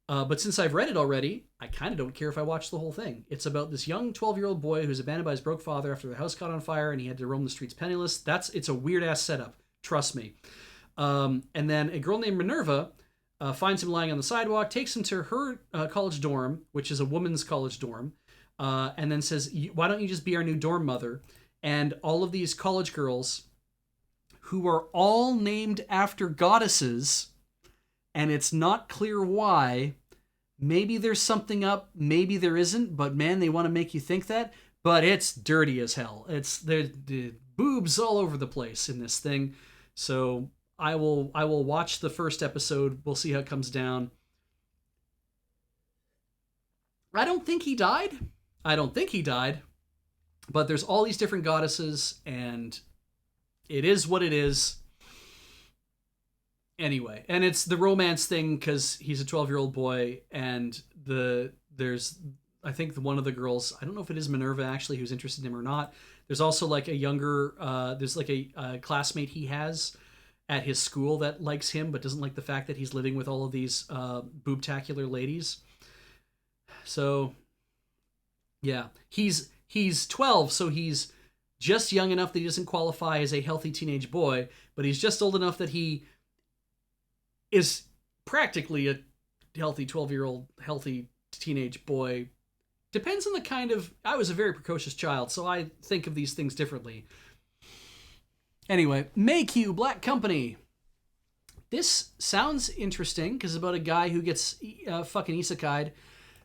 But since I've read it already, I kind of don't care if I watch the whole thing. It's about this young 12-year-old boy who's abandoned by his broke father after the house caught on fire and he had to roam the streets penniless. It's a weird-ass setup. Trust me. And then a girl named Minerva finds him lying on the sidewalk, takes him to her college dorm, which is a woman's college dorm, and then says, why don't you just be our new dorm mother? And all of these college girls, who are all named after goddesses, and it's not clear why. Maybe there's something up, maybe there isn't, but man, they want to make you think that. But it's dirty as hell. It's the boobs all over the place in this thing. So I will watch the first episode. We'll see how it comes down. I don't think he died. But there's all these different goddesses, and it is what it is. Anyway, and it's the romance thing because he's a 12-year-old boy, and there's I think one of the girls, I don't know if it is Minerva actually who's interested in him or not. There's also like a younger there's like a classmate he has at his school that likes him but doesn't like the fact that he's living with all of these boobtacular ladies. So yeah, he's 12, so he's just young enough that he doesn't qualify as a healthy teenage boy, but he's just old enough that he is practically a healthy 12-year-old healthy teenage boy. Depends on the kind of... I was a very precocious child, so I think of these things differently. Anyway, Meikyu Black Company. This sounds interesting because it's about a guy who gets fucking isekai'd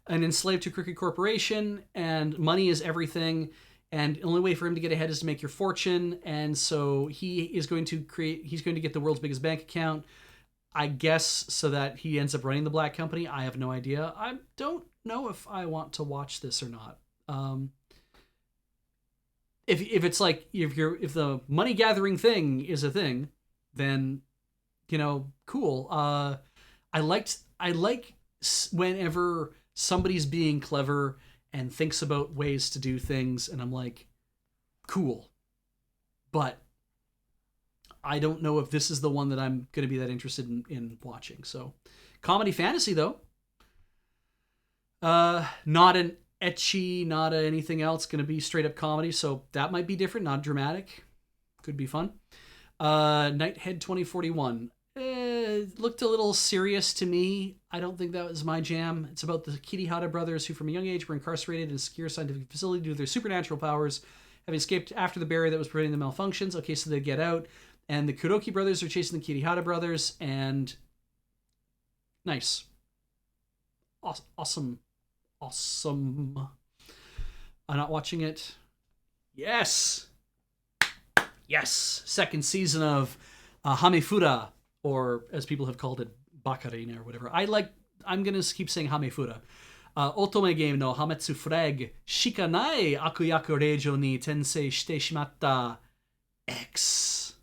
and enslaved to a crooked corporation, and money is everything, and the only way for him to get ahead is to make your fortune, and so he's going to get the world's biggest bank account, I guess, so that he ends up running the Black Company. I have no idea. I don't know if I want to watch this or not. If it's like if the money gathering thing is a thing, then cool. I like whenever somebody's being clever and thinks about ways to do things, and I'm like, cool. But I don't know if this is the one that I'm going to be that interested in watching. So, comedy fantasy though. Not an ecchi, not anything else. Going to be straight up comedy. So that might be different. Not dramatic. Could be fun. Nighthead 2041. Looked a little serious to me. I don't think that was my jam. It's about the Kirihara brothers who from a young age were incarcerated in a secure scientific facility due to their supernatural powers, having escaped after the barrier that was preventing the malfunctions. Okay, so they get out. And the Kuroki brothers are chasing the Kirihara brothers, and nice. Awesome. I'm not watching it. Yes! Second season of Hamefura, or as people have called it, Bakarina or whatever. I'm going to keep saying Hamefura. Otome game no Hametsu Frag Shikanai Akuyaku Reijo ni Tensei shite shimatta X.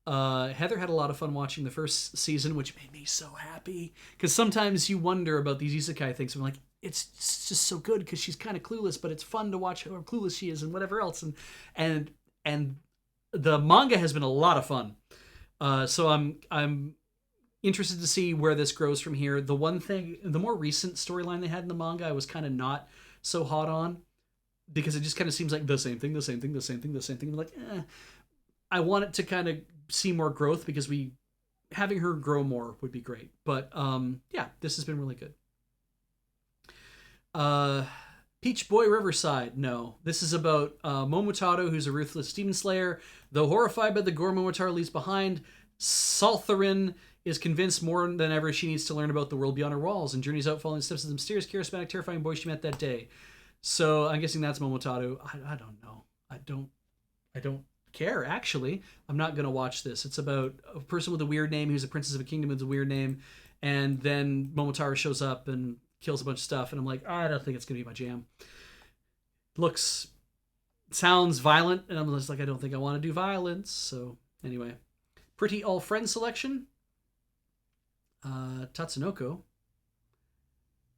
Heather had a lot of fun watching the first season, which made me so happy. Because sometimes you wonder about these isekai things. I'm like, it's just so good because she's kind of clueless, but it's fun to watch how clueless she is and whatever else. And the manga has been a lot of fun. So I'm interested to see where this grows from here. The more recent storyline they had in the manga, I was kind of not so hot on, because it just kind of seems like the same thing. I'm like, I want it to kind of see more growth, because having her grow more would be great. But yeah, this has been really good. Peach Boy Riverside. No. This is about Momotaro, who's a ruthless demon slayer. Though horrified by the gore Momotaro leaves behind, Saltharin is convinced more than ever she needs to learn about the world beyond her walls and journeys out following the steps of the mysterious, charismatic, terrifying boy she met that day. So I'm guessing that's Momotaro. I don't know. I don't care, actually. I'm not going to watch this. It's about a person with a weird name who's a princess of a kingdom with a weird name. And then Momotaro shows up and kills a bunch of stuff. And I'm like, I don't think it's going to be my jam. Sounds violent. And I'm just like, I don't think I want to do violence. So anyway, pretty all friends selection. Tatsunoko.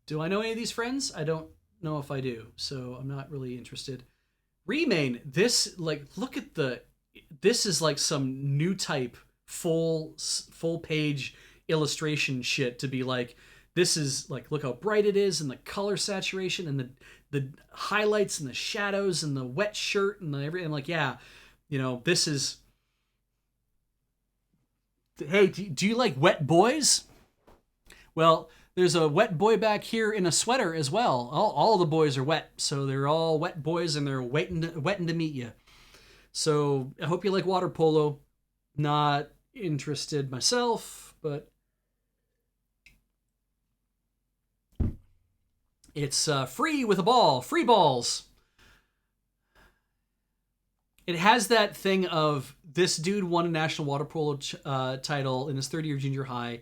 Do I know any of these friends? I don't know if I do. So I'm not really interested. Remain. This, like, look at this is like some new type full page illustration shit to be like, this is like, look how bright it is and the color saturation and the highlights and the shadows and the wet shirt and the everything. Like, yeah, this is, hey, do you like wet boys? Well, there's a wet boy back here in a sweater as well. All the boys are wet, so they're all wet boys and they're waiting to meet you. So I hope you like water polo. Not interested myself, but it's free with a ball. Free balls. It has that thing of this dude won a national water polo title in his third year of junior high.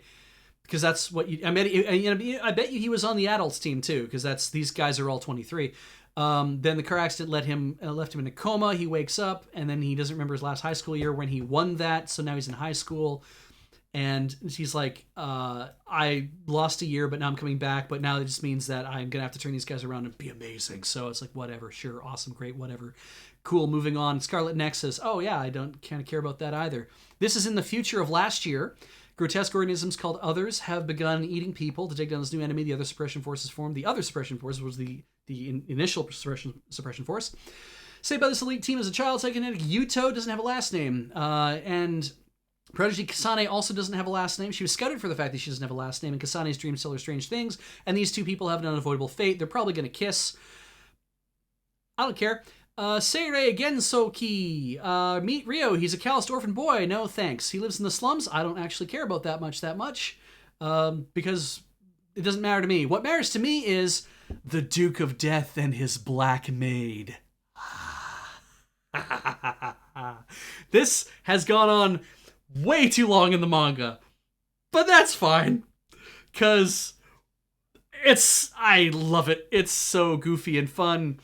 Because that's what I bet you he was on the adults team too. Because these guys are all 23. Then the car accident left him in a coma. He wakes up and then he doesn't remember his last high school year when he won that. So now he's in high school, and he's like, I lost a year, but now I'm coming back. But now it just means that I'm gonna have to turn these guys around and be amazing. So it's like, whatever, sure, awesome, great, whatever, cool. Moving on. Scarlet Nexus. Oh yeah, I don't kind of care about that either. This is in the future of last year. Grotesque organisms called Others have begun eating people. To take down this new enemy, the Other Suppression Force is formed. The Other Suppression Force was the initial suppression force. Say about this elite team as a child, psychokinetic Yuto doesn't have a last name. And Prodigy Kasane also doesn't have a last name. She was scouted for the fact that she doesn't have a last name, and Kasane's dreams tell her strange things. And these two people have an unavoidable fate. They're probably going to kiss. I don't care. Seirei Gensoki. Meet Ryo. He's a calloused orphan boy. No thanks. He lives in the slums. I don't actually care about that much. Because it doesn't matter to me. What matters to me is the Duke of Death and his Black Maid. This has gone on way too long in the manga. But that's fine. Because I love it. It's so goofy and fun.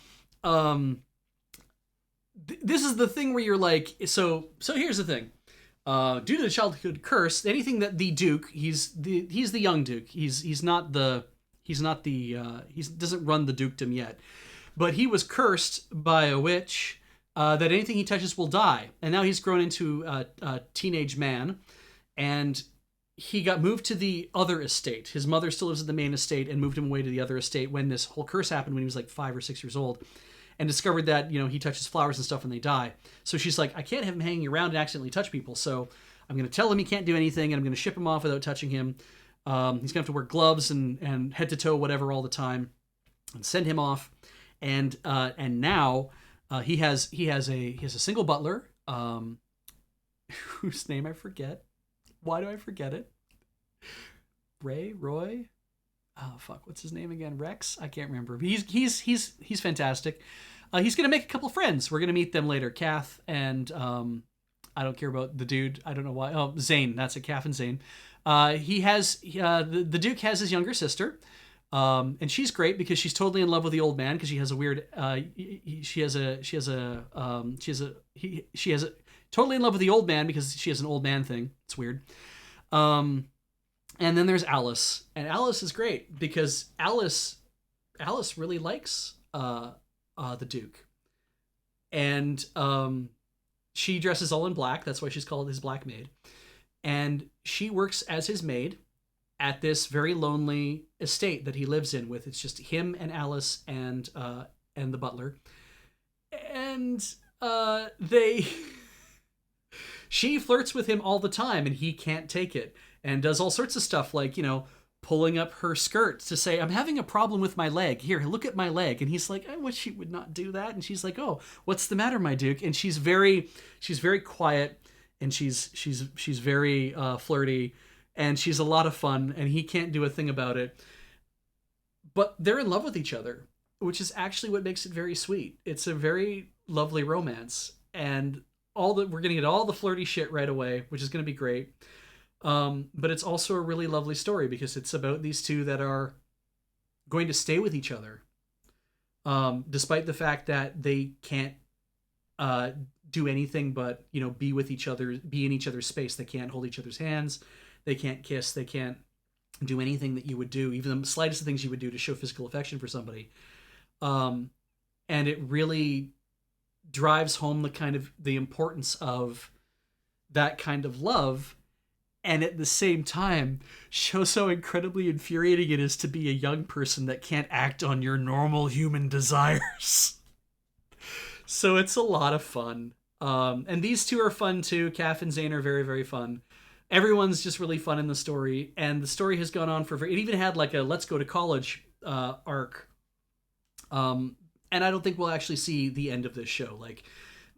This is the thing where you're like, so here's the thing. Due to the childhood curse, anything that the Duke, he's the young Duke. He doesn't run the dukedom yet, but he was cursed by a witch that anything he touches will die. And now he's grown into a teenage man, and he got moved to the other estate. His mother still lives at the main estate and moved him away to the other estate when this whole curse happened when he was like 5 or 6 years old. And discovered that, he touches flowers and stuff and they die. So she's like, I can't have him hanging around and accidentally touch people. So I'm going to tell him he can't do anything, and I'm going to ship him off without touching him. He's going to have to wear gloves and head to toe whatever all the time, and send him off. And now he has a single butler, whose name I forget. Why do I forget it? Roy? Oh fuck, what's his name again? Rex? I can't remember. But he's fantastic. He's gonna make a couple friends. We're gonna meet them later. Kath and I don't care about the dude. I don't know why. Oh, Zane. That's it. Kath and Zane. The Duke has his younger sister, and she's great because she's totally in love with the old man because she has a weird. She has a totally in love with the old man because she has an old man thing. It's weird. And then there's Alice, and Alice is great because Alice really likes the Duke, and she dresses all in black. That's why she's called his Black Maid, and she works as his maid at this very lonely estate that he lives in. With it's just him and Alice and the butler, and she flirts with him all the time, and he can't take it. And does all sorts of stuff like, pulling up her skirt to say, I'm having a problem with my leg. Here, look at my leg. And he's like, I wish you would not do that. And she's like, oh, what's the matter, my duke? And she's very quiet, and she's very flirty, and she's a lot of fun, and he can't do a thing about it. But they're in love with each other, which is actually what makes it very sweet. It's a very lovely romance, and we're gonna get all the flirty shit right away, which is gonna be great. But it's also a really lovely story because it's about these two that are going to stay with each other, despite the fact that they can't do anything but be with each other, be in each other's space. They can't hold each other's hands, they can't kiss, they can't do anything that you would do, even the slightest of things you would do to show physical affection for somebody. And it really drives home the importance of that kind of love, and at the same time shows how incredibly infuriating it is to be a young person that can't act on your normal human desires. So it's a lot of fun. And these two are fun too. Kath and Zane are very, very fun. Everyone's just really fun in the story, and the story has gone on for it even had like a let's go to college arc. And I don't think we'll actually see the end of this show. Like,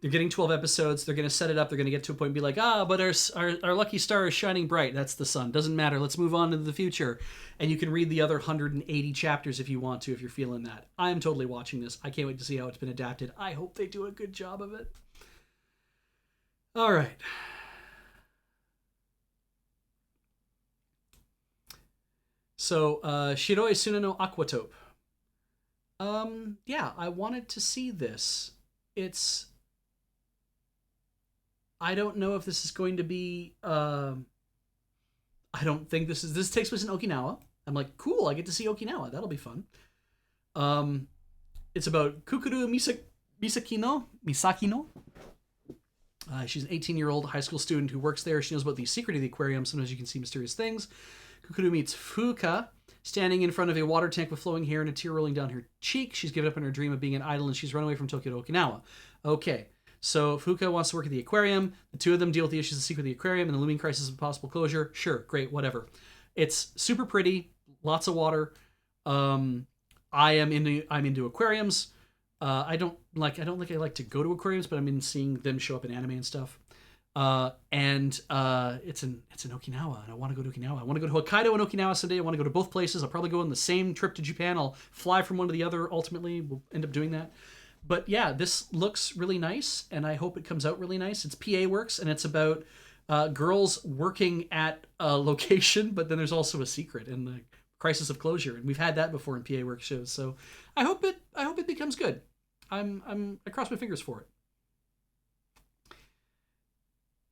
they're getting 12 episodes, they're going to set it up, they're going to get to a point and be like, but our lucky star is shining bright, that's the sun, doesn't matter, let's move on to the future. And you can read the other 180 chapters if you want to, if you're feeling that. I am totally watching this. I can't wait to see how it's been adapted. I hope they do a good job of it. All right. So, Shiroi Suna no Aquatope. Yeah, I wanted to see this. I don't know if this is going to be, I don't think this takes place in Okinawa. I'm like, cool, I get to see Okinawa. That'll be fun. It's about Kukuru Misakino. She's an 18-year-old high school student who works there. She knows about the secret of the aquarium. Sometimes you can see mysterious things. Kukuru meets Fuka, standing in front of a water tank with flowing hair and a tear rolling down her cheek. She's given up on her dream of being an idol, and she's run away from Tokyo to Okinawa. Okay, so Fuka wants to work at the aquarium. The two of them deal with the issues of the secret of the aquarium and the looming crisis of possible closure. Sure, great, whatever. It's super pretty, lots of water. I'm into aquariums. I don't think I like to go to aquariums, but I'm in seeing them show up in anime and stuff. It's in Okinawa, and I want to go to Okinawa. I want to go to Hokkaido and Okinawa someday. I want to go to both places. I'll probably go on the same trip to Japan. I'll fly from one to the other. Ultimately, we'll end up doing that. But yeah, this looks really nice, and I hope it comes out really nice. It's PA Works, and it's about girls working at a location, but then there's also a secret and the crisis of closure, and we've had that before in PA Works shows. So I hope it becomes good. I cross my fingers for it.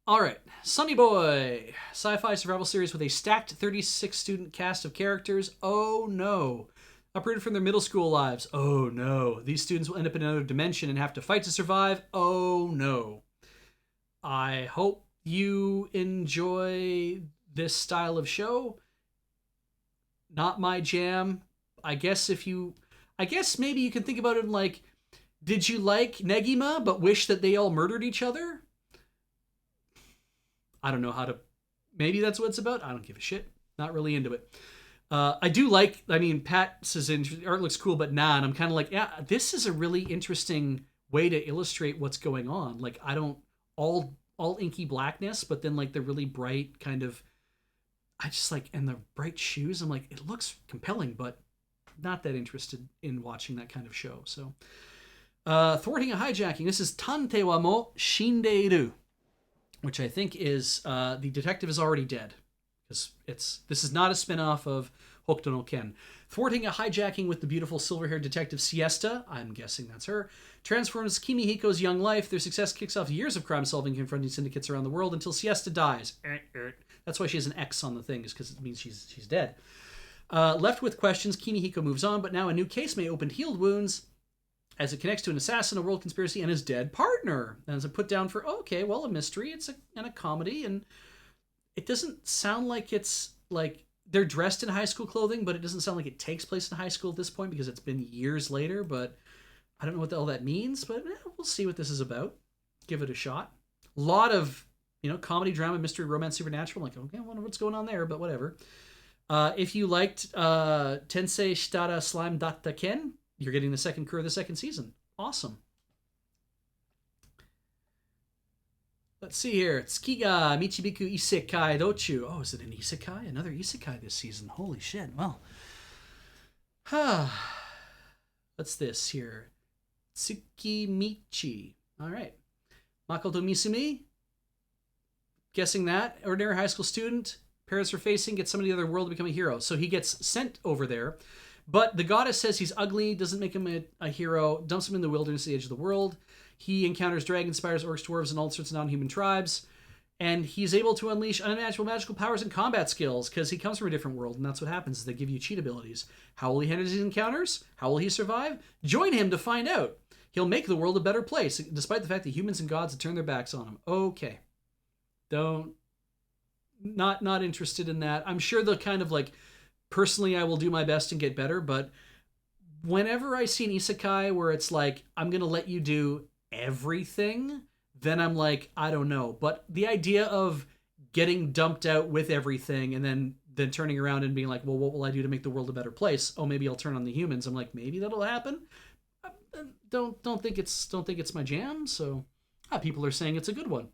All right, Sunny Boy, sci-fi survival series with a stacked 36 student cast of characters. Oh no. Uprooted from their middle school lives. Oh no. These students will end up in another dimension and have to fight to survive. Oh no. I hope you enjoy this style of show. Not my jam. I guess maybe you can think about it like, did you like Negima but wish that they all murdered each other? I don't know how to... Maybe that's what it's about. I don't give a shit. Not really into it. I do like... Pat says art looks cool, but nah. And I'm kind of like, yeah, this is a really interesting way to illustrate what's going on. Like, I don't... All inky blackness, but then, like, the really bright kind of... I just like... And the bright shoes, I'm like, it looks compelling, but not that interested in watching that kind of show. So... Thwarting a hijacking. This is Tante wa mo shindeiru, which I think is the detective is already dead, because this is not a spin-off of Hokuto no Ken. Thwarting a hijacking with the beautiful silver-haired detective Siesta, I'm guessing that's her, transforms Kimihiko's young life. Their success kicks off years of crime-solving, confronting syndicates around the world until Siesta dies. That's why she has an X on the thing, is because it means she's dead. Left with questions, Kimihiko moves on, but now a new case may open healed wounds as it connects to an assassin, a world conspiracy, and his dead partner. And as a put down for, a mystery, and a comedy, and it doesn't sound like it's, like, they're dressed in high school clothing, but it doesn't sound like it takes place in high school at this point, because it's been years later, but I don't know what the hell that means, but we'll see what this is about. Give it a shot. A lot of, comedy, drama, mystery, romance, supernatural. I'm like, okay, I wonder what's going on there, but whatever. If you liked Tensei Shitara Slime Datta Ken, you're getting the second crew of the second season. Awesome. Let's see here. Tsukiga Michibiku Isekai Dochu. Oh, is it an isekai? Another isekai this season. Holy shit. Well. What's this here? Tsukimichi. All right. Makoto Misumi. Guessing that. Ordinary high school student. Parents are facing. Gets somebody in the other world to become a hero. So he gets sent over there. But the goddess says he's ugly. Doesn't make him a hero. Dumps him in the wilderness at the edge of the world. He encounters dragons, spiders, orcs, dwarves, and all sorts of non-human tribes. And he's able to unleash unimaginable magical powers and combat skills because he comes from a different world, and that's what happens. Is they give you cheat abilities. How will he handle these encounters? How will he survive? Join him to find out. He'll make the world a better place, despite the fact that humans and gods have turned their backs on him. Okay. Not interested in that. I'm sure the kind of like, personally I will do my best and get better, but whenever I see an isekai where it's like, I'm going to let you do everything, then I'm like, I don't know. But the idea of getting dumped out with everything and then turning around and being like, well, what will I do to make the world a better place? Oh, maybe I'll turn on the humans. I'm like, maybe that'll happen. Don't think it's my jam. So people are saying it's a good one.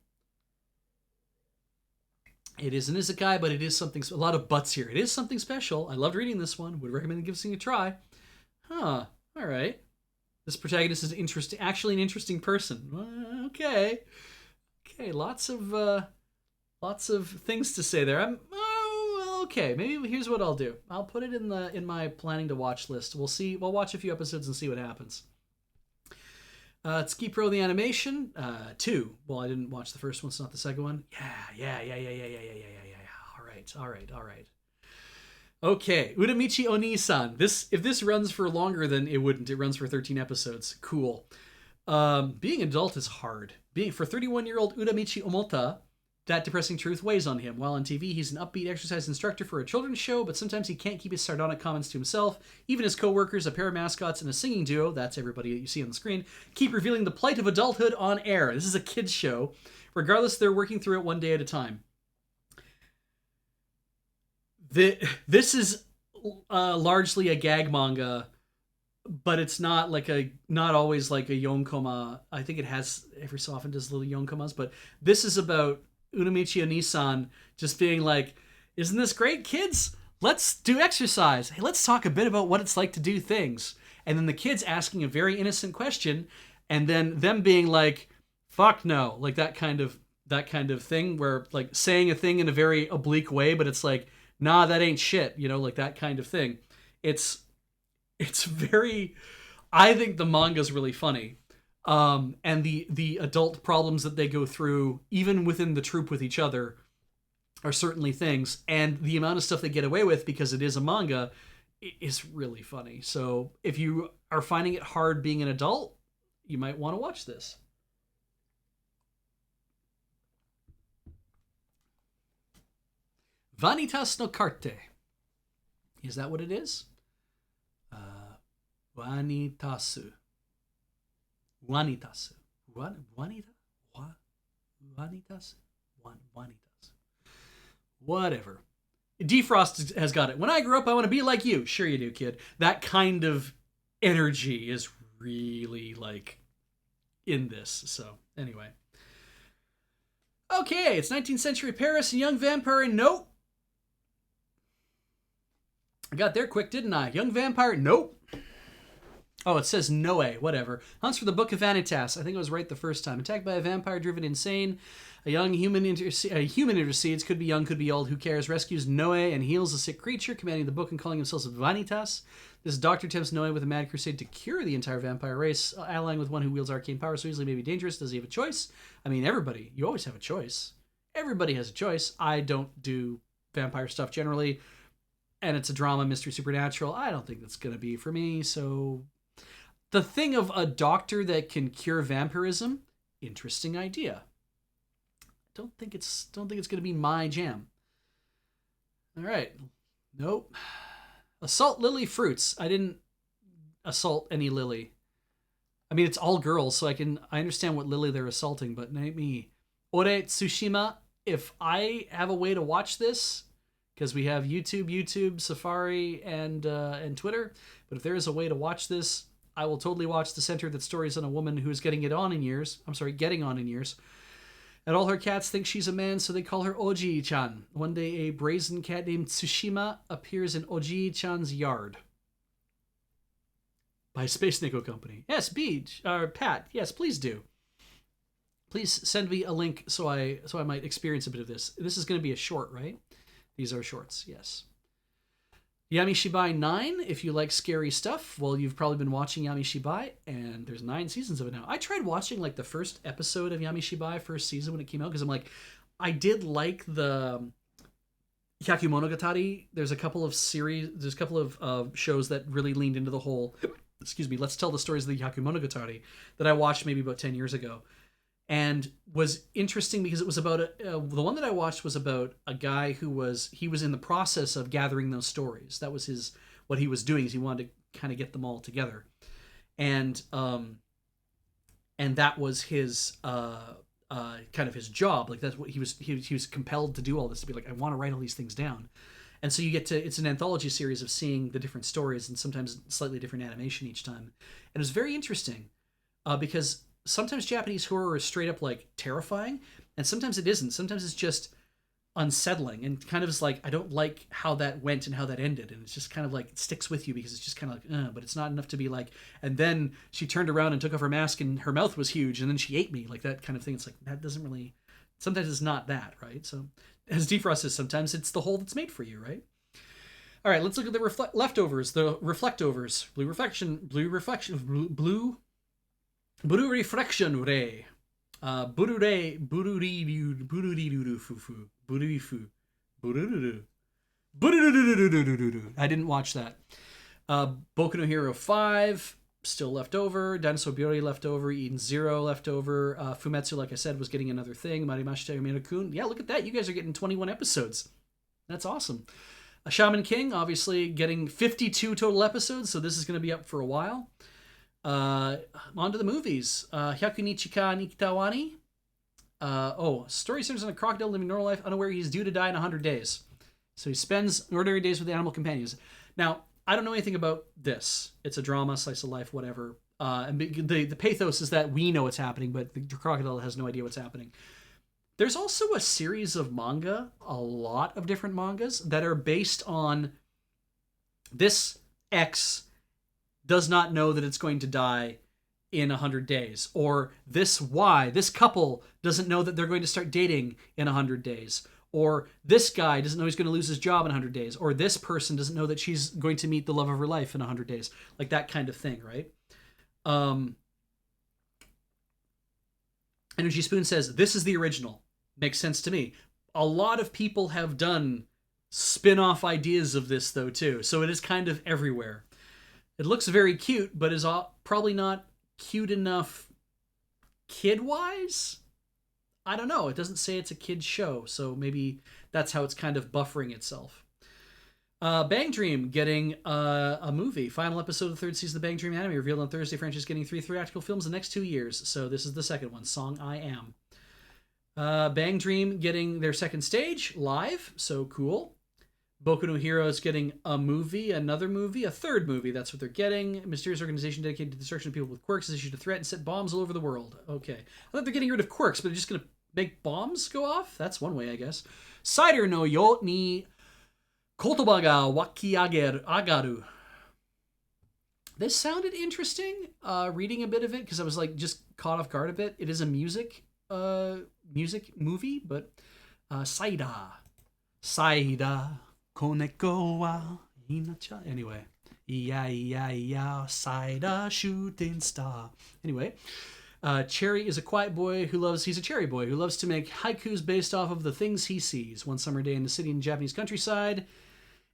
It is an isekai, but it is something, a lot of buts here. It is something special. I loved reading this one. Would recommend giving it a try. All right. This protagonist is actually an interesting person. Okay. Lots of things to say there. Okay. Maybe here's what I'll do. I'll put it in my planning to watch list. We'll see. We'll watch a few episodes and see what happens. Tsuki Pro the animation 2. Well, I didn't watch the first one. It's not the second one. Yeah. All right. Okay, Uramichi Oni-san. If this runs for longer than it wouldn't. It runs for 13 episodes. Cool. Being an adult is hard. For 31-year-old Uramichi Omota, that depressing truth weighs on him. While on TV, he's an upbeat exercise instructor for a children's show, but sometimes he can't keep his sardonic comments to himself. Even his co-workers, a pair of mascots, and a singing duo, that's everybody that you see on the screen, keep revealing the plight of adulthood on air. This is a kid's show. Regardless, they're working through it one day at a time. This is largely a gag manga, but it's not always like a yonkoma. I think it has every so often does little yonkomas, but this is about Uramichi Oni-san just being like, isn't this great, kids? Let's do exercise. Hey, let's talk a bit about what it's like to do things. And then the kids asking a very innocent question, and then them being like, fuck no, like that kind of thing where like saying a thing in a very oblique way, but it's like, nah, that ain't shit, like that kind of thing. It's very, I think the manga's really funny. And the adult problems that they go through, even within the troupe with each other, are certainly things. And the amount of stuff they get away with, because it is a manga, is really funny. So if you are finding it hard being an adult, you might want to watch this. Vanitas no Carte. Is that what it is? Vanitasu. Vanitas. Vanitas? Vanitas. Whatever. Defrost has got it. When I grow up, I want to be like you. Sure you do, kid. That kind of energy is really, like, in this. So, anyway. Okay, it's 19th century Paris, and young vampire, nope. I got there quick, didn't I? Young vampire, nope. Oh, it says Noe, whatever. Hunts for the Book of Vanitas. I think I was right the first time. Attacked by a vampire-driven insane. A young human intercedes. Could be young, could be old. Who cares? Rescues Noe and heals a sick creature, commanding the book and calling himself Vanitas. This doctor tempts Noe with a mad crusade to cure the entire vampire race, allying with one who wields arcane power so easily may be dangerous. Does he have a choice? I mean, everybody. You always have a choice. Everybody has a choice. I don't do vampire stuff generally, and it's a drama, mystery, supernatural. I don't think that's going to be for me, so... The thing of a doctor that can cure vampirism, interesting idea. Don't think it's going to be my jam. All right. Nope. Assault lily fruits. I didn't assault any lily. I mean, it's all girls, so I understand what lily they're assaulting, but not me. Ore Tsushima, if I have a way to watch this, because we have YouTube, Safari, and Twitter. But if there is a way to watch this, I will totally watch the center that stories on a woman who is getting on in years. And all her cats think she's a man, so they call her Oji-chan. One day, a brazen cat named Tsushima appears in Oji-chan's yard. By Space Nico Company. Yes, Beej, Pat, yes, please do. Please send me a link so I might experience a bit of this. This is going to be a short, right? These are shorts, yes. Yamishibai 9, if you like scary stuff, well, you've probably been watching Yamishibai, and there's 9 seasons of it now. I tried watching like the first episode of Yamishibai first season when it came out, because I'm like, I did like the Hyakumonogatari. There's a couple of shows that really leaned into the whole, let's tell the stories of the Hyakumonogatari that I watched maybe about 10 years ago. And was interesting because it was about the one that I watched was about a guy who was in the process of gathering those stories. That was what he was doing, is he wanted to kind of get them all together, and that was his kind of his job. Like that's what he was compelled to do all this, to be like, I want to write all these things down. And so it's an anthology series of seeing the different stories, and sometimes slightly different animation each time. And it was very interesting because sometimes Japanese horror is straight up like terrifying, and sometimes it isn't. Sometimes it's just unsettling and kind of is like, I don't like how that went and how that ended, and it's just kind of like, it sticks with you because it's just kind of like, but it's not enough to be like, and then she turned around and took off her mask and her mouth was huge and then she ate me, like that kind of thing. It's like, that doesn't really, sometimes it's not that, right? So as Defrost says, sometimes it's the hole that's made for you, right? All right, let's look at the reflectovers. Blue reflection ray. I didn't watch that. Boku no Hero 5 still left over. Dinosaur Biori left over. Eden Zero left over. Fumetsu, like I said, was getting another thing. Marimashita Yumeru-kun. Yeah, look at that. You guys are getting 21 episodes. That's awesome. Shaman King, obviously, getting 52 total episodes, so this is going to be up for a while. On to the movies. Hyakunichika Nikitawani. Story centers on a crocodile living normal life, unaware he's due to die in 100 days. So he spends ordinary days with animal companions. Now, I don't know anything about this. It's a drama, slice of life, whatever. And the pathos is that we know what's happening, but the crocodile has no idea what's happening. There's also a series of manga, a lot of different mangas, that are based on this X does not know that it's going to die in 100 days. Or this Y, this couple doesn't know that they're going to start dating in 100 days. Or this guy doesn't know he's going to lose his job in 100 days. Or this person doesn't know that she's going to meet the love of her life in 100 days. Like that kind of thing, right? Energy Spoon says, this is the original. Makes sense to me. A lot of people have done spin-off ideas of this, though, too. So it is kind of everywhere. It looks very cute, but is probably not cute enough kid-wise? I don't know. It doesn't say it's a kid's show, so maybe that's how it's kind of buffering itself. Bang Dream getting a movie. Final episode of the third season of the Bang Dream anime revealed on Thursday. Franchise getting 3 theatrical films in the next 2 years. So this is the second one, Song I Am. Bang Dream getting their second stage live, so cool. Boku no Hero is getting a movie, another movie, a third movie. That's what they're getting. A mysterious organization dedicated to the destruction of people with quirks has issued a threat and set bombs all over the world. Okay. I thought they're getting rid of quirks, but they're just going to make bombs go off? That's one way, I guess. Cider no yo ni kotoba ga agaru. This sounded interesting, reading a bit of it, because I was like just caught off guard a bit. It is a music movie, but Saida. Koneko wa inacha. Anyway, Saida shooting star. Anyway, Cherry is a quiet boy he's a cherry boy who loves to make haikus based off of the things he sees. One summer day in the city in the Japanese countryside,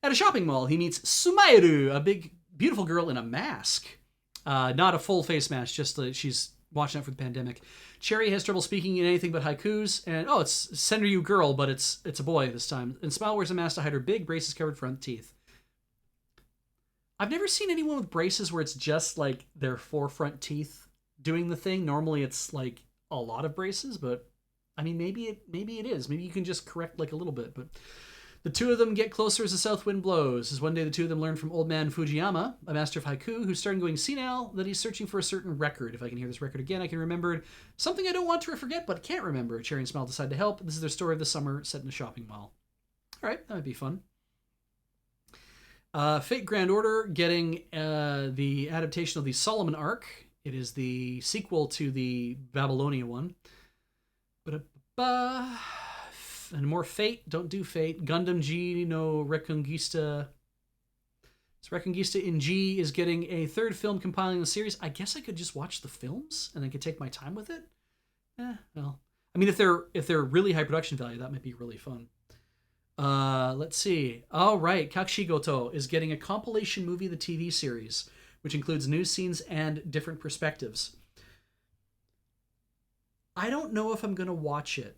at a shopping mall, he meets Sumaeru, a big, beautiful girl in a mask. Not a full face mask, just she's watching out for the pandemic. Cherry has trouble speaking in anything but haikus, and it's Senryu girl, but it's a boy this time. And Smile wears a mask to hide her big braces covered front teeth. I've never seen anyone with braces where it's just like their forefront teeth doing the thing. Normally it's like a lot of braces, but I mean maybe it is. Maybe you can just correct like a little bit, but The two of them get closer as the south wind blows. As one day the two of them learn from old man Fujiyama, a master of haiku, who's starting going senile, that he's searching for a certain record. If I can hear this record again, I can remember it. Something I don't want to forget, but can't remember. Cherry and Smile decide to help. This is their story of the summer set in a shopping mall. All right, that might be fun. Fate Grand Order getting the adaptation of the Solomon Arc. It is the sequel to the Babylonia one. And more Fate. Don't do Fate. Gundam G no Reconquista. So Reconquista in G is getting a third film compiling the series. I guess I could just watch the films and I could take my time with it. Well, I mean, if they're really high production value, that might be really fun. Let's see. All right, Kakushigoto is getting a compilation movie of the TV series, which includes news scenes and different perspectives. I don't know if I'm gonna watch it.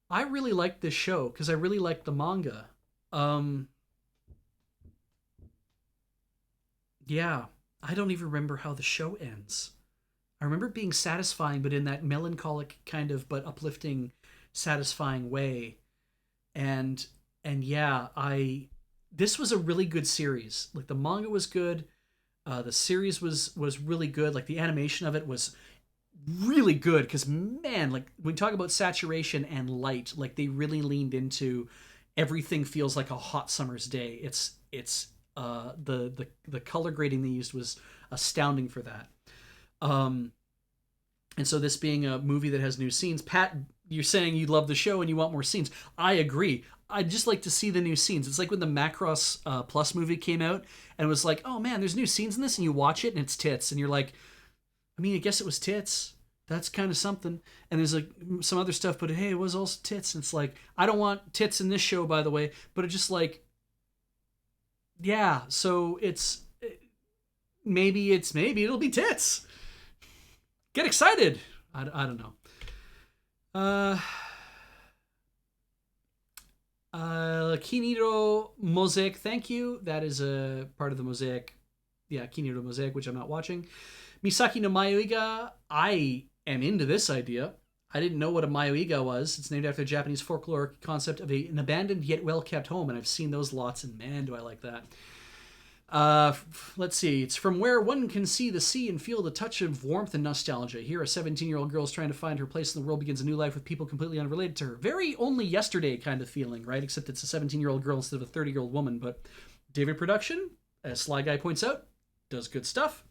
I really like this show because I really like the manga. Yeah, I don't even remember how the show ends. I remember it being satisfying, but in that melancholic kind of but uplifting, satisfying way. And yeah, this was a really good series. Like the manga was good, the series was really good. Like the animation of it was really good because man, like when we talk about saturation and light, like they really leaned into everything feels like a hot summer's day. The color grading they used was astounding for that. And so this being a movie that has new scenes, Pat, you're saying you love the show and you want more scenes. I agree. I'd just like to see the new scenes. It's like when the Macross Plus movie came out and it was like, oh man, there's new scenes in this, and you watch it and it's tits, and you're like, I mean, I guess it was tits. That's kind of something. And there's like some other stuff, but hey, it was also tits. And it's like, I don't want tits in this show, by the way, but it just like, yeah. So maybe it'll be tits. Get excited. I don't know. Kiniro Mosaic, thank you. That is a part of the Mosaic. Yeah, Kiniro Mosaic, which I'm not watching. Misaki no Mayoiga, I am into this idea. I didn't know what a Mayoiga was. It's named after the Japanese folkloric concept of an abandoned yet well-kept home, and I've seen those lots, and man, do I like that. Let's see. It's from where one can see the sea and feel the touch of warmth and nostalgia. Here, a 17-year-old girl is trying to find her place in the world, begins a new life with people completely unrelated to her. Very Only Yesterday kind of feeling, right? Except it's a 17-year-old girl instead of a 30-year-old woman. But David Production, as Sly Guy points out, does good stuff.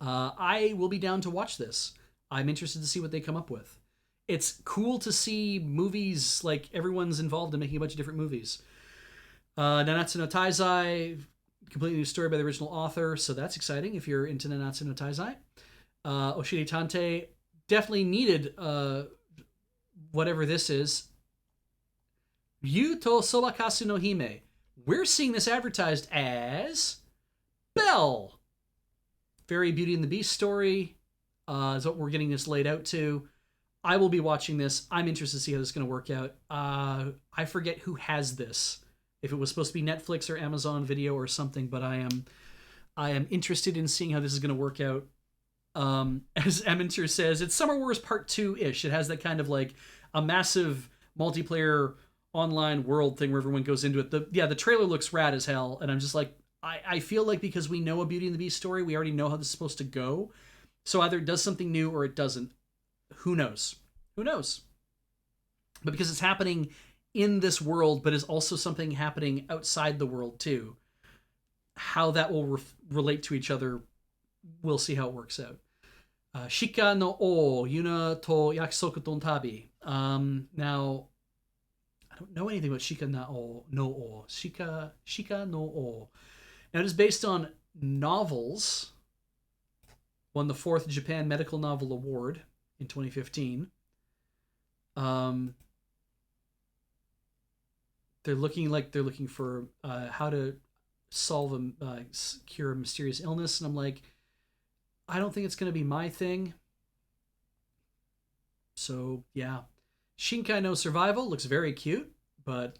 I will be down to watch this. I'm interested to see what they come up with. It's cool to see movies, like everyone's involved in making a bunch of different movies. Nanatsu no Taizai, completely new story by the original author, so that's exciting if you're into Nanatsu no Taizai. Oshiri Tante definitely needed whatever this is. Yu to Solakasu no Hime. We're seeing this advertised as Belle. Very Beauty and the Beast story is what we're getting this laid out to. I will be watching this. I'm interested to see how this is going to work out. I forget who has this. If it was supposed to be Netflix or Amazon Video or something, but I am interested in seeing how this is going to work out. As Emmenter says, it's Summer Wars Part 2-ish. It has that kind of like a massive multiplayer online world thing where everyone goes into it. The trailer looks rad as hell, and I'm just like, I feel like because we know a Beauty and the Beast story, we already know how this is supposed to go. So either it does something new or it doesn't. Who knows? Who knows? But because it's happening in this world, but is also something happening outside the world too, how that will relate to each other, we'll see how it works out. Shika no o yuna to yakusoku don tabi. Now, I don't know anything about Shika no o. Shika no o. Now, it is based on novels. Won the 4th Japan Medical Novel Award in 2015. They're looking for how to cure a mysterious illness, and I'm like, I don't think it's going to be my thing. So yeah, Shinkai no Survival looks very cute, but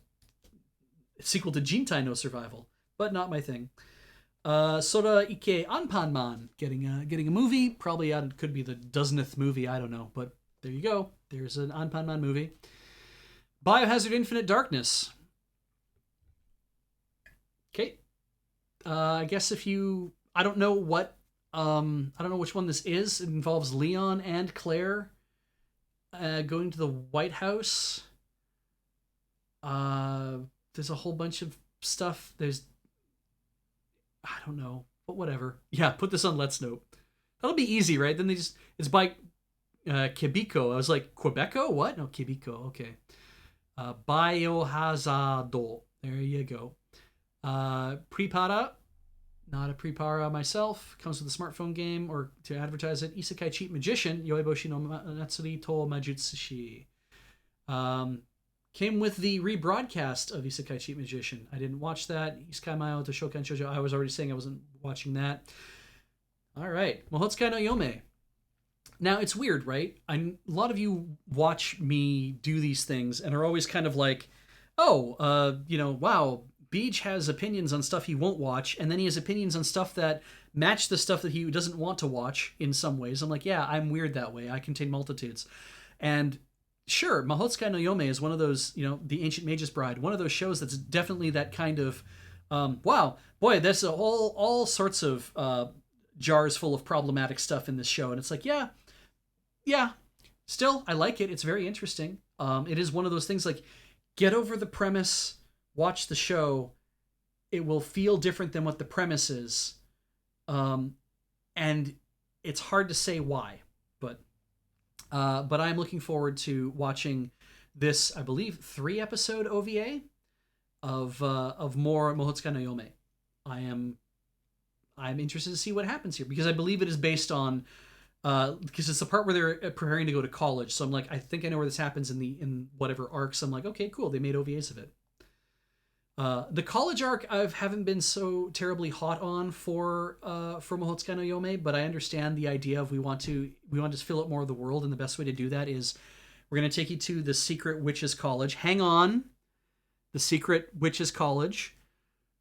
it's sequel to Jintai no Survival, but not my thing. Sora Ike Anpanman getting a movie, probably could be the dozenth movie, I don't know, but There you go. There's an Anpanman movie. Biohazard Infinite Darkness. Okay. I guess if you... I don't know what... I don't know which one this is. It involves Leon and Claire going to the White House. There's a whole bunch of stuff. There's... I don't know. But whatever. Yeah, put this on Let's Note. That'll be easy, right? Then they just... It's by Quebeco. I was like, Quebeco? What? No, Quebeco. Okay. Biohazard. There you go. Prepara. Not a prepara myself. Comes with a smartphone game, or to advertise it, Isekai Cheat Magician, Yoeboshi no Natsuri to Majutsushi. Came with the rebroadcast of Isekai Cheat Magician. I didn't watch that. Isekai Mayo to Shokan Shoujo. I was already saying I wasn't watching that. All right. Mahotsukai no Yome. Now, it's weird, right? A lot of you watch me do these things and are always kind of like, oh, wow, Beej has opinions on stuff he won't watch, and then he has opinions on stuff that match the stuff that he doesn't want to watch in some ways. I'm like, yeah, I'm weird that way. I contain multitudes. And sure, Mahotsukai no Yome is one of those, The Ancient Mage's Bride, one of those shows that's definitely that kind of, wow, boy, there's all sorts of jars full of problematic stuff in this show. And it's like, yeah, still, I like it. It's very interesting. It is one of those things like, get over the premise, watch the show. It will feel different than what the premise is. And it's hard to say why, but I'm looking forward to watching this, I believe, 3-episode OVA of more Mahotsukai no Yome. I'm interested to see what happens here, because I believe it is based on because it's the part where they're preparing to go to college. So I'm like, I think I know where this happens in whatever arcs. I'm like, okay, cool. They made OVAs of it. The college arc I haven't been so terribly hot on for Mahotsukai no Yome, but I understand the idea of we want to fill out more of the world, and the best way to do that is we're going to take you to the secret witches college. Hang on, the secret witches college.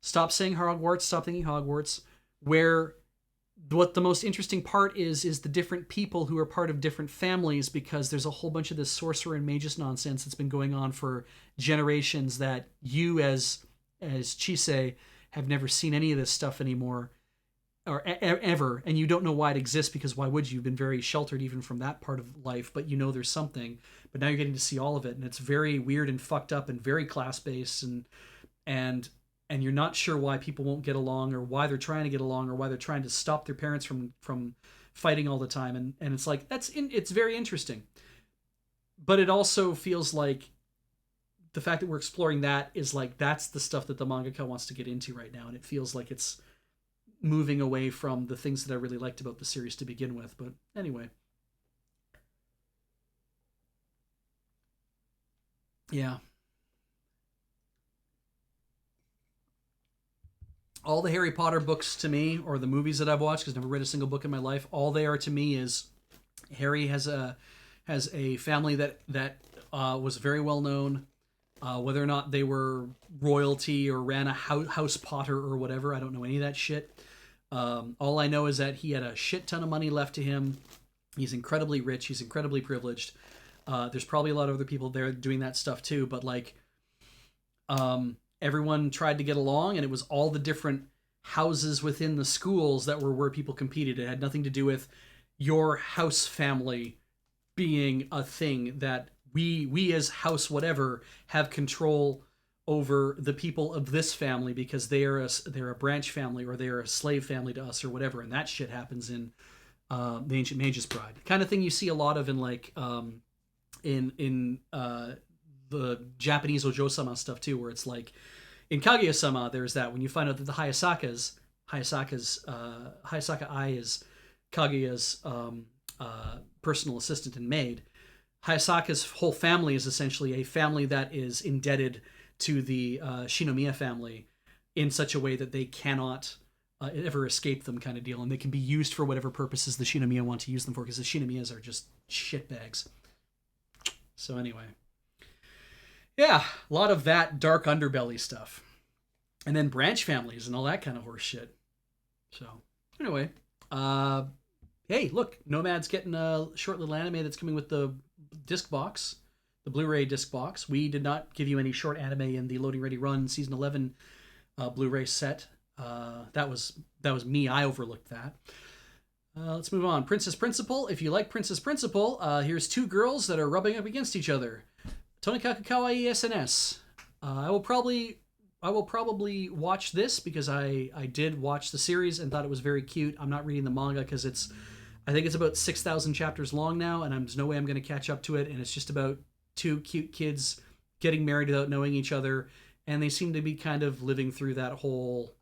Stop saying Hogwarts. Stop thinking Hogwarts. Where what the most interesting part is the different people who are part of different families, because there's a whole bunch of this sorcerer and magus nonsense that's been going on for generations that you as Chisei have never seen any of this stuff anymore, or ever, and you don't know why it exists, because why would you? You've been very sheltered even from that part of life, but there's something. But now you're getting to see all of it, and it's very weird and fucked up and very class-based, and you're not sure why people won't get along, or why they're trying to get along, or why they're trying to stop their parents from fighting all the time. And it's like, it's very interesting. But it also feels like the fact that we're exploring that is like, that's the stuff that the mangaka wants to get into right now. And it feels like it's moving away from the things that I really liked about the series to begin with. But anyway. Yeah. All the Harry Potter books to me, or the movies that I've watched, because I've never read a single book in my life, all they are to me is Harry has a family that was very well known. Whether or not they were royalty or ran a house Potter or whatever, I don't know any of that shit. All I know is that he had a shit ton of money left to him. He's incredibly rich. He's incredibly privileged. There's probably a lot of other people there doing that stuff too, but like, everyone tried to get along, and it was all the different houses within the schools that were where people competed. It had nothing to do with your house family being a thing that we as house whatever have control over the people of this family, because they're a branch family, or they're a slave family to us, or whatever. And that shit happens in the Ancient Mage's Bride, kind of thing you see a lot of in like in the Japanese Ojo-sama stuff too, where it's like in Kaguya-sama, there's that when you find out that the Hayasaka Ai is Kaguya's personal assistant and maid. Hayasaka's whole family is essentially a family that is indebted to the Shinomiya family in such a way that they cannot ever escape them, kind of deal, and they can be used for whatever purposes the Shinomiya want to use them for, because the Shinomiyas are just shitbags. So anyway. Yeah, a lot of that dark underbelly stuff. And then branch families and all that kind of horse shit. So, anyway. Hey, look, Nomad's getting a short little anime that's coming with the disc box, the Blu-ray disc box. We did not give you any short anime in the Loading Ready Run Season 11 Blu-ray set. That was me. I overlooked that. Let's move on. Princess Principal. If you like Princess Principal, here's two girls that are rubbing up against each other. Tonikaku Kawaii SNS. I will probably watch this because I did watch the series and thought it was very cute. I'm not reading the manga because I think it's about 6,000 chapters long now, and there's no way I'm going to catch up to it. And it's just about two cute kids getting married without knowing each other, and they seem to be kind of living through that whole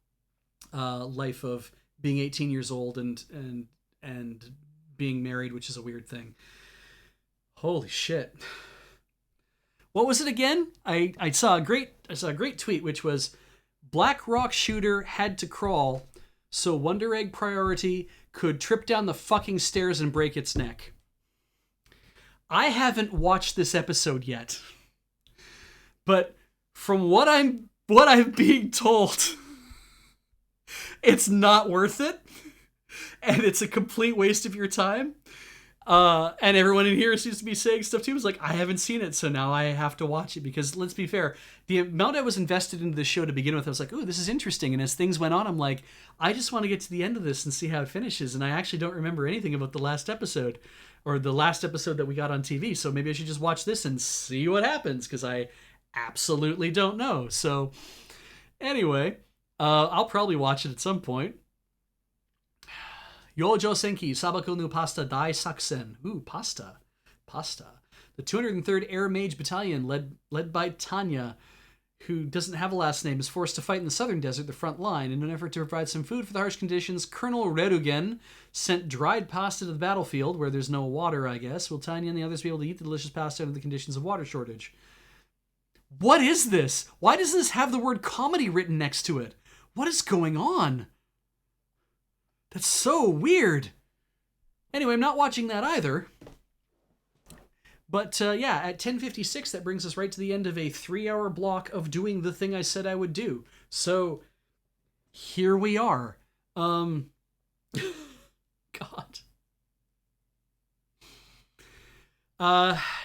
life of being 18 years old and being married, which is a weird thing. Holy shit. What was it again? I saw a great tweet, which was Black Rock Shooter had to crawl so Wonder Egg Priority could trip down the fucking stairs and break its neck. I haven't watched this episode yet, but from what I'm being told, it's not worth it, and it's a complete waste of your time. And everyone in here seems to be saying stuff too. It's like, I haven't seen it, so now I have to watch it, because let's be fair, the amount I was invested into the show to begin with, I was like, oh, this is interesting. And as things went on, I'm like, I just want to get to the end of this and see how it finishes. And I actually don't remember anything about the last episode, or the last episode that we got on TV. So maybe I should just watch this and see what happens, because I absolutely don't know. So anyway, I'll probably watch it at some point. Yojo Senki Sabaku no Pasta Dai Saksen. Ooh, pasta. The 203rd Air Mage Battalion, led by Tanya, who doesn't have a last name, is forced to fight in the southern desert, the front line. In an effort to provide some food for the harsh conditions, Colonel Rerugen sent dried pasta to the battlefield, where there's no water, I guess. Will Tanya and the others be able to eat the delicious pasta under the conditions of water shortage? What is this? Why does this have the word comedy written next to it? What is going on? That's so weird. Anyway, I'm not watching that either. But yeah, at 10:56, that brings us right to the end of a 3-hour block of doing the thing I said I would do. So here we are. God.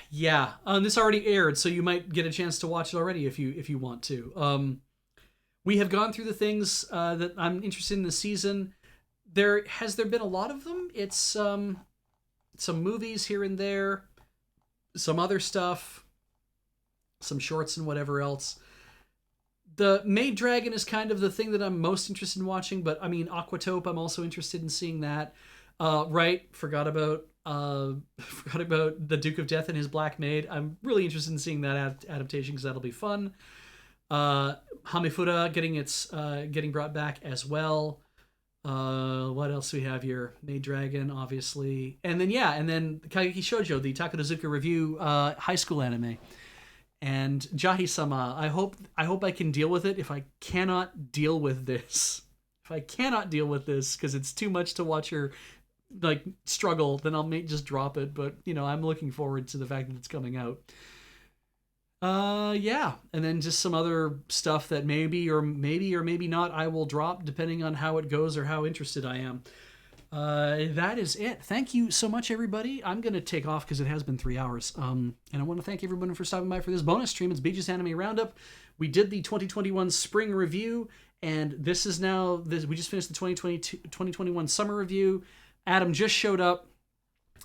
Yeah. This already aired, so you might get a chance to watch it already if you want to. We have gone through the things that I'm interested in this season. Has there been a lot of them? It's some movies here and there, some other stuff, some shorts and whatever else. The Maid Dragon is kind of the thing that I'm most interested in watching, but I mean, Aquatope, I'm also interested in seeing that. Right, forgot about the Duke of Death and his Black Maid. I'm really interested in seeing that adaptation, because that'll be fun. Hamifura getting brought back as well. What else do we have here? Maid Dragon, obviously. And then Kageki Shoujo, the Takarazuka Review high school anime. And Jahi-sama, I hope I can deal with it. If I cannot deal with this, because it's too much to watch her struggle, then I'll just drop it. But, I'm looking forward to the fact that it's coming out. Yeah, and then just some other stuff that maybe not I will drop, depending on how it goes or how interested I am. That is it. Thank you so much, everybody. I'm going to take off because it has been 3 hours. And I want to thank everyone for stopping by for this bonus stream. It's Beej's Anime Roundup. We did the 2021 spring review, and this is now, we just finished the 2021 summer review. Adam just showed up.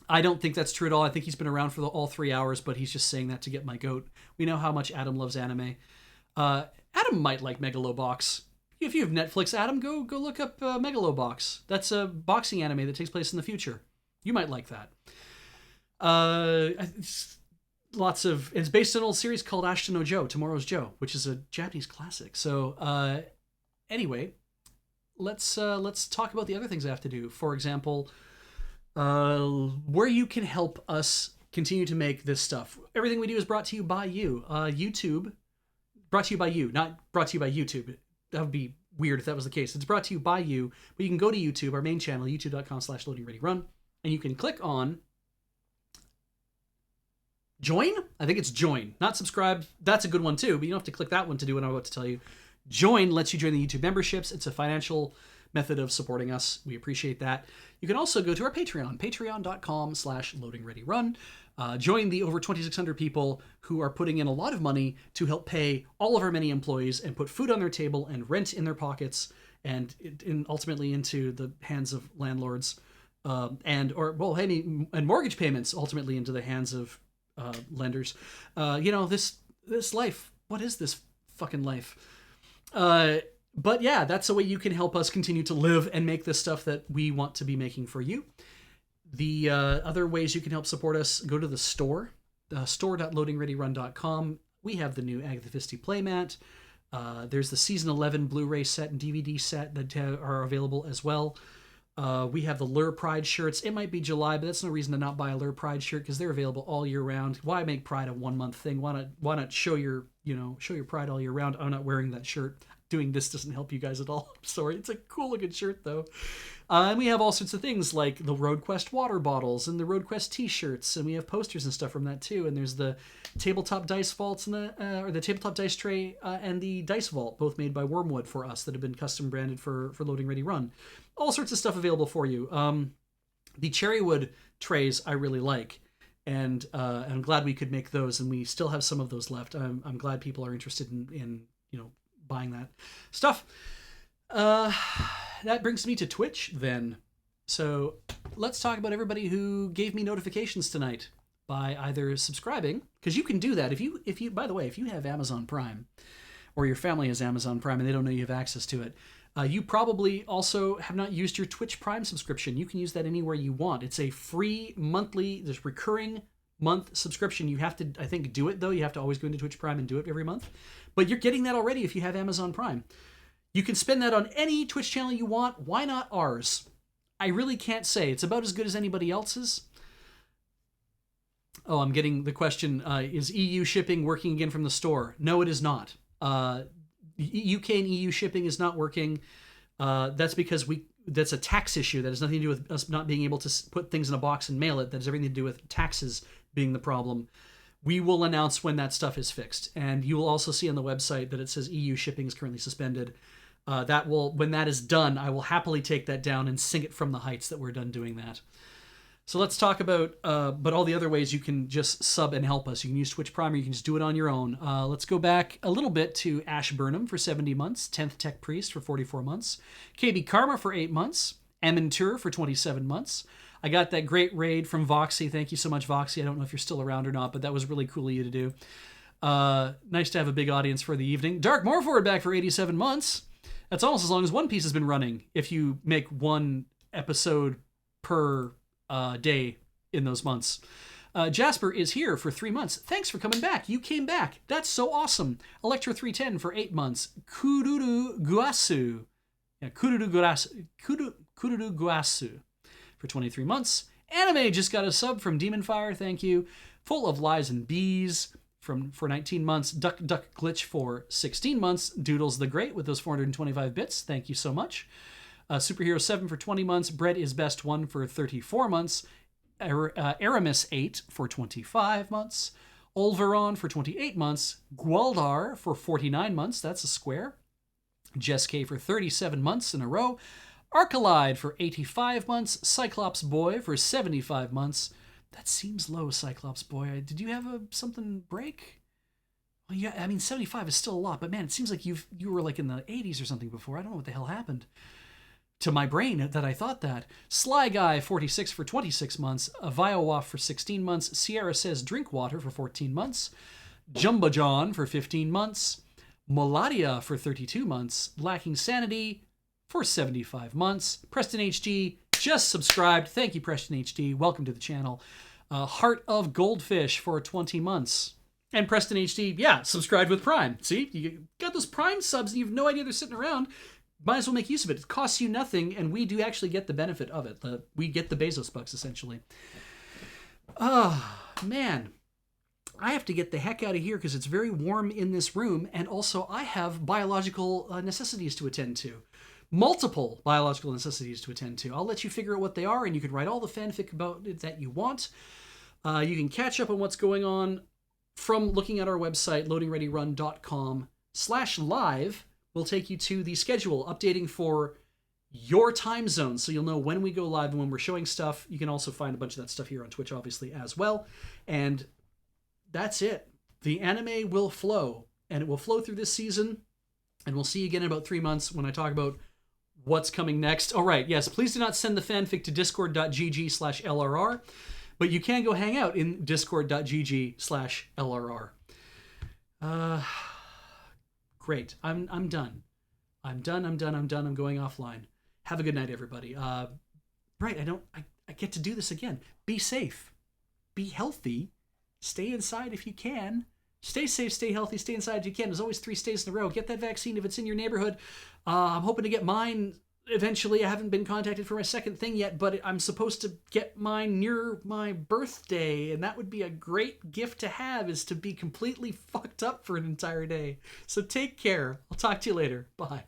I don't think that's true at all. I think he's been around for all 3 hours, but he's just saying that to get my goat. We know how much Adam loves anime. Adam might like Megalobox. If you have Netflix, Adam, go look up Megalobox. That's a boxing anime that takes place in the future. You might like that. It's based on an old series called Ashita no Joe, Tomorrow's Joe, which is a Japanese classic. So anyway, let's talk about the other things I have to do. For example, where you can help us continue to make this stuff. Everything we do is brought to you by you. YouTube, brought to you by you, not brought to you by YouTube. That would be weird if that was the case. It's brought to you by you, but you can go to YouTube, our main channel, youtube.com/loadingreadyrun, and you can click on join. I think it's join, not subscribe. That's a good one too, but you don't have to click that one to do what I'm about to tell you. Join lets you join the YouTube memberships. It's a financial method of supporting us. We appreciate that. You can also go to our Patreon, patreon.com/loadingreadyrun. Join the over 2,600 people who are putting in a lot of money to help pay all of our many employees and put food on their table and rent in their pockets and ultimately into the hands of landlords and mortgage payments ultimately into the hands of lenders. This life. What is this fucking life? But yeah, that's a way you can help us continue to live and make the stuff that we want to be making for you. The other ways you can help support us, go to the store, store.loadingreadyrun.com. We have the new Agatha Christie playmat. There's the Season 11 Blu-ray set and DVD set that are available as well. We have the Lure Pride shirts. It might be July, but that's no reason to not buy a Lure Pride shirt because they're available all year round. Why make Pride a 1 month thing? Why not show your pride all year round? I'm not wearing that shirt. Doing this doesn't help you guys at all. I'm sorry. It's a cool looking shirt though. And we have all sorts of things like the RoadQuest water bottles and the RoadQuest t-shirts, and we have posters and stuff from that too. And there's the tabletop dice vaults and the tabletop dice tray and the dice vault, both made by Wormwood for us, that have been custom branded for Loading Ready Run. All sorts of stuff available for you. The cherrywood trays I really like, and I'm glad we could make those, and we still have some of those left. I'm glad people are interested in buying that stuff. That brings me to Twitch then. So let's talk about everybody who gave me notifications tonight by either subscribing, because you can do that if you by the way, if you have Amazon Prime or your family has Amazon Prime and they don't know you have access to it, you probably also have not used your Twitch Prime subscription. You can use that anywhere you want. It's a free monthly, there's recurring month subscription. You have to, I think, do it though. You have to always go into Twitch Prime and do it every month. But you're getting that already if you have Amazon Prime. You can spend that on any Twitch channel you want. Why not ours? I really can't say. It's about as good as anybody else's. Oh, I'm getting the question, is EU shipping working again from the store? No, it is not. UK and EU shipping is not working. That's because that's a tax issue. That has nothing to do with us not being able to put things in a box and mail it. That has everything to do with taxes being the problem. We will announce when that stuff is fixed. And you will also see on the website that it says EU shipping is currently suspended. When that is done, I will happily take that down and sing it from the heights that we're done doing that. So let's talk about but all the other ways you can just sub and help us. You can use Twitch Prime, or you can just do it on your own. Let's go back a little bit to Ash Burnham for 70 months, 10th Tech Priest for 44 months, KB Karma for 8 months, Emintur for 27 months. I got that great raid from Voxy. Thank you so much, Voxy. I don't know if you're still around or not, but that was really cool of you to do. Nice to have a big audience for the evening. Dark Morford back for 87 months. That's almost as long as One Piece has been running, if you make one episode per day in those months. Jasper is here for 3 months. Thanks for coming back. You came back. That's so awesome. Electra 310 for 8 months. Kururu Guasu. Yeah, Kururu Guasu for 23 months. Anime just got a sub from Demon Fire. Thank you. Full of Lies and Bees for 19 months. Duck Glitch for 16 months. Doodles the Great with those 425 bits. Thank you so much. Superhero 7 for 20 months. Bread is Best 1 for 34 months. Aramis 8 for 25 months. Olveron for 28 months. Gwaldar for 49 months. That's a square. Jess K for 37 months in a row. Arcalide for 85 months. Cyclops Boy for 75 months. That seems low, Cyclops Boy. Did you have something break? Well, yeah, I mean, 75 is still a lot, but man, it seems like you were like in the 80s or something before. I don't know what the hell happened to my brain that I thought that. Sly Guy 46 for 26 months. Viowaf for 16 months. Sierra Says Drink Water for 14 months. Jumba John for 15 months. Moladia for 32 months. Lacking Sanity for 75 months. Preston HD just subscribed. Thank you, Preston HD. Welcome to the channel. Heart of Goldfish for 20 months. And Preston HD, yeah, subscribed with Prime. See, you got those Prime subs and you have no idea they're sitting around. Might as well make use of it. It costs you nothing, and we do actually get the benefit of it. We get the Bezos bucks, essentially. Oh, man. I have to get the heck out of here because it's very warm in this room, and also I have biological necessities to attend to. Multiple biological necessities to attend to. I'll let you figure out what they are, and you can write all the fanfic about it that you want. You can catch up on what's going on from looking at our website, loadingreadyrun.com/live. Will take you to the schedule, updating for your time zone, so you'll know when we go live and when we're showing stuff. You can also find a bunch of that stuff here on Twitch, obviously, as well. And that's it. The anime will flow, and it will flow through this season, and we'll see you again in about 3 months when I talk about what's coming next. All right, yes, please do not send the fanfic to discord.gg/LRR, but you can go hang out in discord.gg/LRR. Great. I'm done. I'm done. I'm going offline. Have a good night, everybody. Right, I get to do this again. Be safe. Be healthy. Stay inside if you can. Stay safe, stay healthy, stay inside if you can. There's always 3 stays in a row. Get that vaccine if it's in your neighborhood. I'm hoping to get mine eventually. I haven't been contacted for my second thing yet, but I'm supposed to get mine near my birthday, and that would be a great gift to have, is to be completely fucked up for an entire day. So take care. I'll talk to you later. Bye.